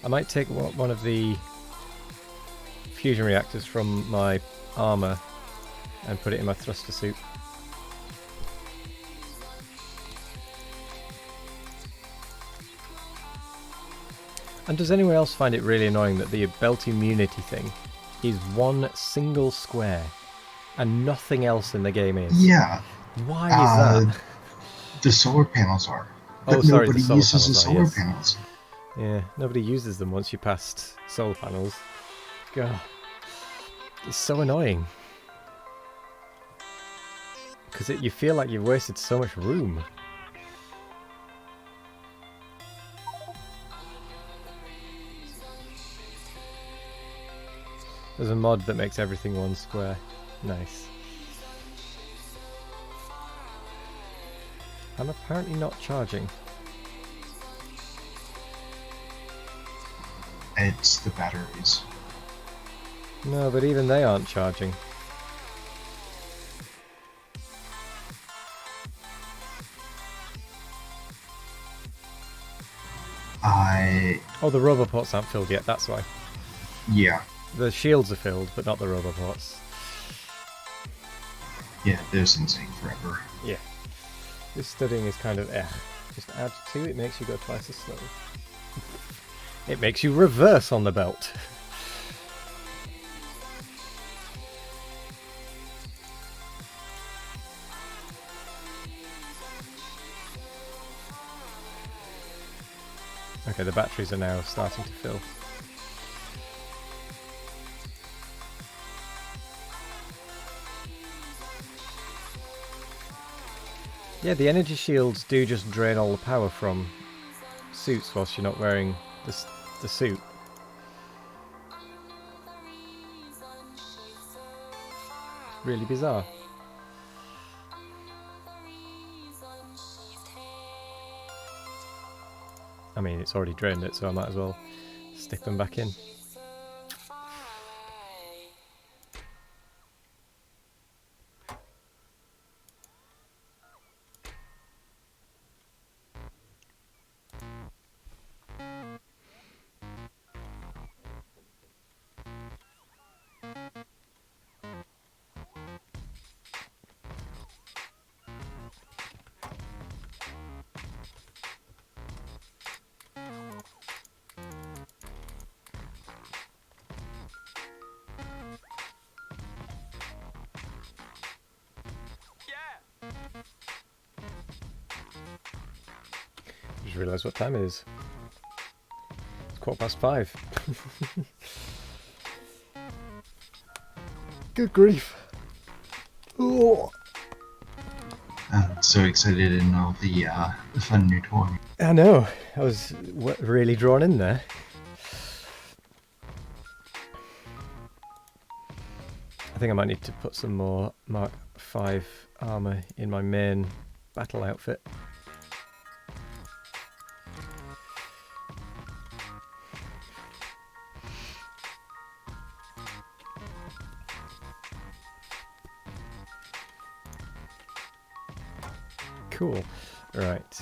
S1: I might take one of the fusion reactors from my armor and put it in my thruster suit. And does anyone else find it really annoying that the belt immunity thing is one single square and nothing else in the game is?
S2: Yeah.
S1: Why is that?
S2: The solar panels are.
S1: Oh,
S2: But
S1: sorry,
S2: nobody
S1: the solar
S2: uses the
S1: panels are,
S2: solar
S1: yes.
S2: panels.
S1: Yeah, nobody uses them once you past solar panels. God, it's so annoying. Because you feel like you've wasted so much room. There's a mod that makes everything one square. Nice. I'm apparently not charging.
S2: It's the batteries.
S1: No, but even they aren't charging.
S2: Oh,
S1: the roboports aren't filled yet, that's why.
S2: Yeah.
S1: The shields are filled, but not the roboports.
S2: Yeah, those things take forever.
S1: Yeah. This studying is kind of Just add 2, it makes you go twice as slow. It makes you reverse on the belt. Okay, the batteries are now starting to fill. Yeah, the energy shields do just drain all the power from suits whilst you're not wearing the suit. Really bizarre. I mean, it's already drained it, so I might as well stick them back in. Just realised what time it is. It's 5:15. Good grief. Oh.
S2: I'm so excited in all the fun new toy.
S1: I know. I was really drawn in there. I think I might need to put some more Mark 5 armour in my main battle outfit. Cool. Right.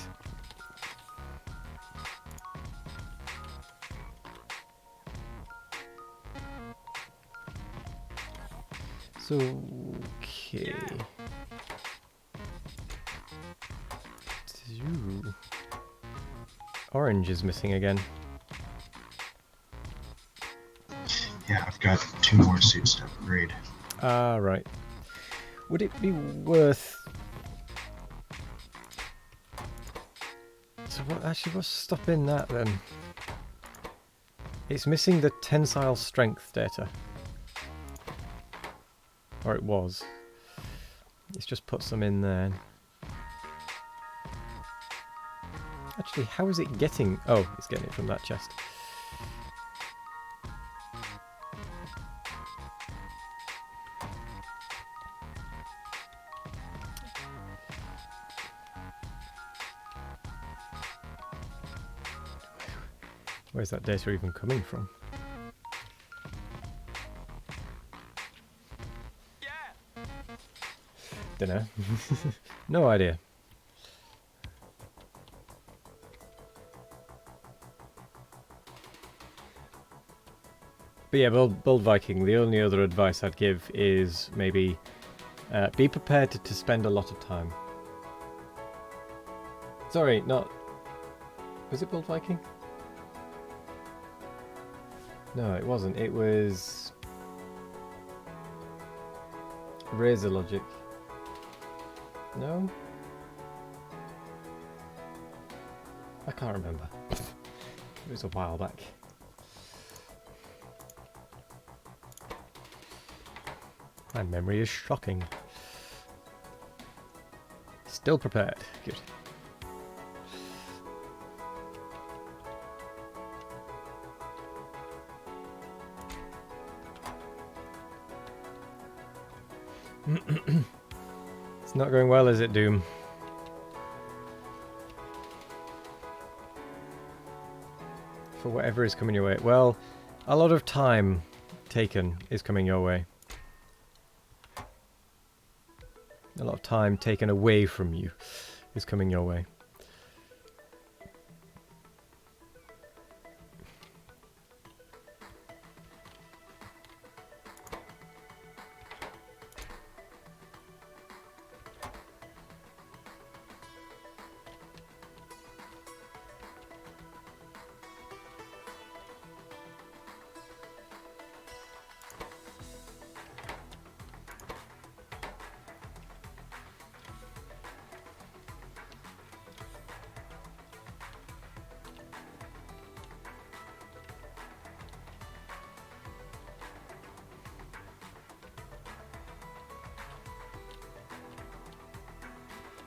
S1: So, okay. Ooh. Orange is missing again.
S2: Yeah, I've got 2 more suits to upgrade.
S1: Ah, right. Would it be worth... So what actually was stopping that then? It's missing the tensile strength data. Or it was. It's just put some in there. Actually, how is it getting... Oh, it's getting it from that chest. Where's that data even coming from? Dunno. No idea. But yeah, Bold Viking, the only other advice I'd give is maybe be prepared to spend a lot of time. Sorry, not... Was it Bold Viking? No, it wasn't. It was... Razor Logic. No? I can't remember. It was a while back. My memory is shocking. Still prepared. Good. It's not going well, is it, Doom? For whatever is coming your way. Well, a lot of time taken is coming your way. A lot of time taken away from you is coming your way.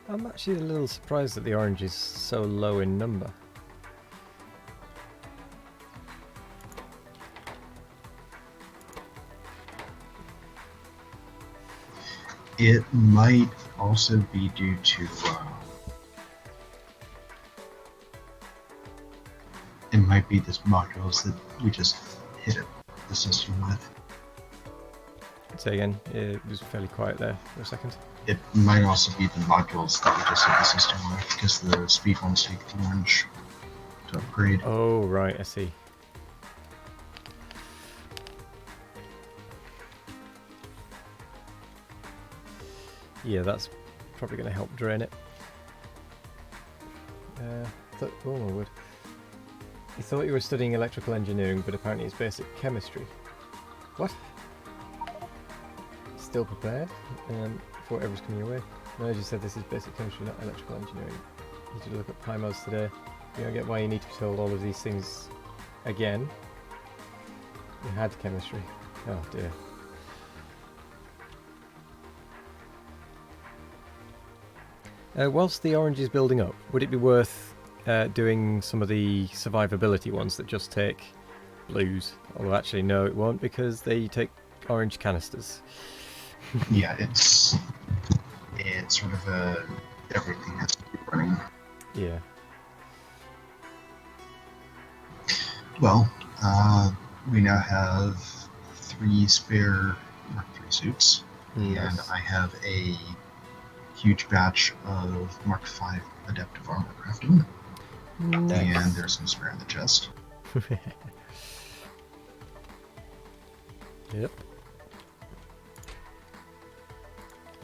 S1: I'm actually a little surprised that the orange is so low in number.
S2: It might also be due to it might be this modules that we just hit the system with.
S1: Say again, it was fairly quiet there for a second.
S2: It might also be the modules that we just hit the system with, because the speed ones take the orange to upgrade.
S1: Oh, right, I see. Yeah, that's probably going to help drain it. Oh my word. You thought you were studying electrical engineering, but apparently it's basic chemistry. What? Still prepared for whatever's coming your way? No, as you said, this is basic chemistry, not electrical engineering. You need to look up pi modes today. You don't get why you need to be told all of these things again. You had chemistry. Oh dear. Whilst the orange is building up, would it be worth doing some of the survivability ones that just take blues? Although actually no, it won't, because they take orange canisters.
S2: Yeah, it's sort of everything has to be running.
S1: Yeah.
S2: Well, we now have 3 spare Mark III suits, and I have a huge batch of Mark V adaptive armor crafting,
S1: Nice.
S2: and there's some spare in the chest.
S1: Yep.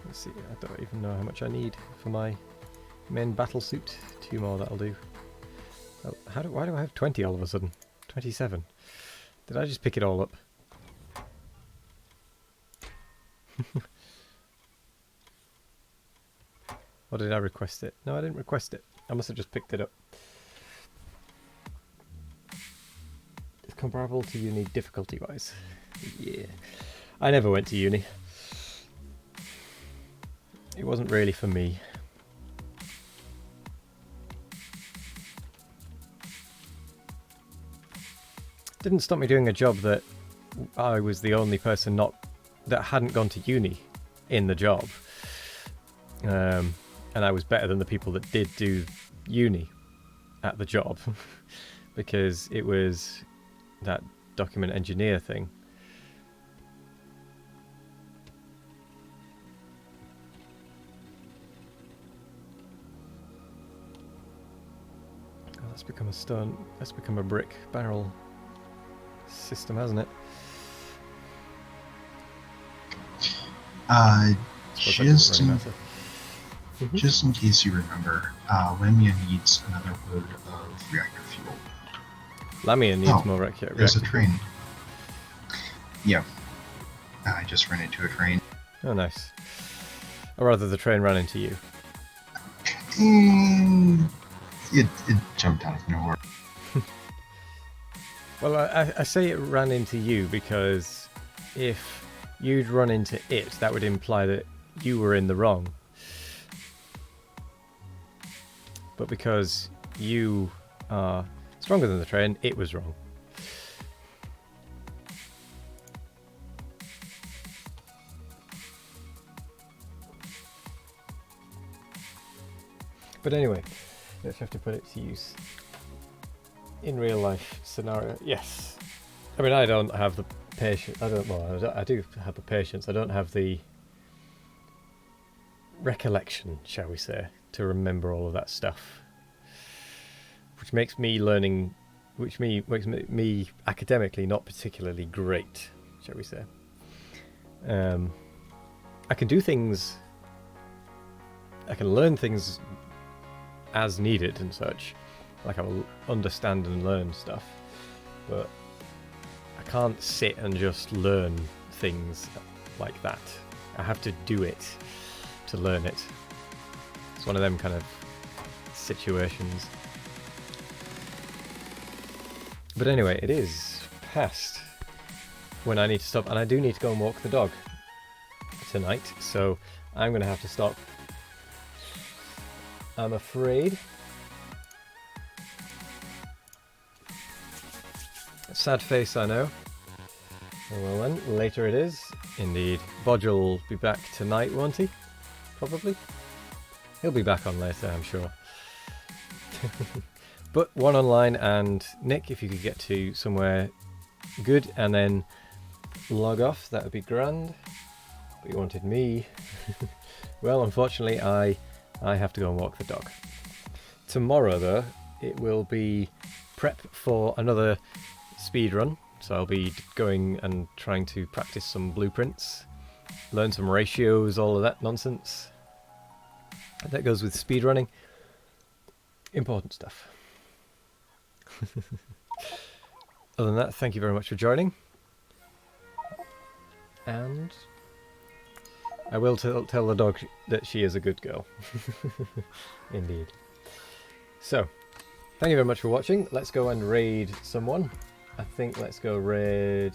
S1: Let's see, I don't even know how much I need for my main battle suit. 2 more, that'll do. Oh, why do I have 20 all of a sudden? 27. Did I just pick it all up? Or did I request it? No, I didn't request it. I must have just picked it up. It's comparable to uni difficulty-wise. Yeah. I never went to uni. It wasn't really for me. Didn't stop me doing a job that I was the only person that hadn't gone to uni in the job. And I was better than the people that did do uni at the job. Because it was that document engineer thing. Oh, that's become a stone. That's become a brick barrel system, hasn't it?
S2: Just in case you remember, Lamia needs another load of reactor fuel.
S1: Lamia needs more reactor.
S2: There's a train. Yeah. I just ran into a train.
S1: Oh, nice. Or rather, the train ran into you.
S2: It jumped out of nowhere.
S1: Well, I say it ran into you because if you'd run into it, that would imply that you were in the wrong. But because you are stronger than the train, it was wrong. But anyway, let's have to put it to use. In real life scenario, yes. I mean, I don't have the patience. I do have the patience. I don't have the recollection, shall we say, to remember all of that stuff, which makes me learning, makes me academically not particularly great, shall we say. I can do things. I can learn things as needed and such. Like I will understand and learn stuff, but I can't sit and just learn things like that. I have to do it to learn it. It's one of them kind of situations. But anyway, it is past when I need to stop, and I do need to go and walk the dog tonight, so I'm going to have to stop I'm afraid. Sad face, I know. Oh, well then, later it is. Indeed. Bodger will be back tonight, won't he? Probably. He'll be back on later, I'm sure. But one online, and Nick, if you could get to somewhere good and then log off, that would be grand. But you wanted me. Well, unfortunately, I have to go and walk the dog. Tomorrow, though, it will be prep for another speed run. So I'll be going and trying to practice some blueprints, learn some ratios, all of that nonsense. That goes with speed running. Important stuff. Other than that, thank you very much for joining. And I will tell the dog that she is a good girl. Indeed. So, thank you very much for watching. Let's go and raid someone. I think let's go raid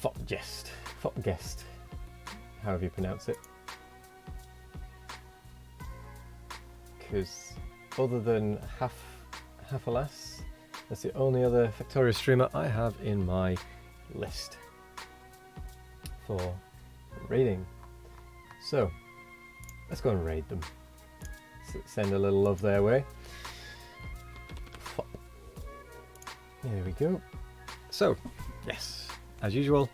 S1: Fopgest. Fopgest. However you pronounce it. Because other than Half-Alas, that's the only other Factorio streamer I have in my list for raiding. So, let's go and raid them. Send a little love their way. There we go. So, yes, as usual,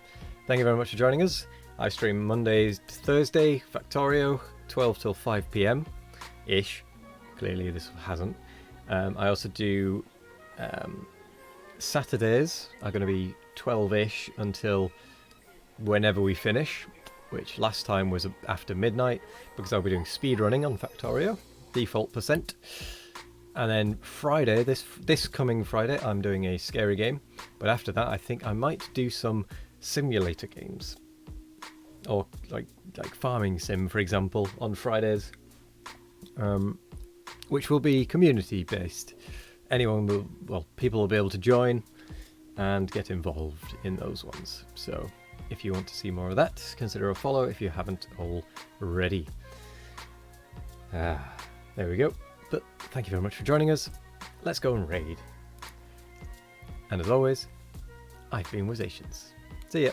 S1: thank you very much for joining us. I stream Mondays to Thursday, Factorio, 12 till 5 PM ish. Clearly this hasn't. I also do Saturdays are going to be 12-ish until whenever we finish, which last time was after midnight because I'll be doing speed running on Factorio, default %. And then Friday, this coming Friday, I'm doing a scary game. But after that, I think I might do some simulator games, or like farming sim, for example, on Fridays, which will be community based. People will be able to join and get involved in those ones. So if you want to see more of that, consider a follow if you haven't already. There we go. But thank you very much for joining us. Let's go and raid. And as always, I've been Wazations. See ya.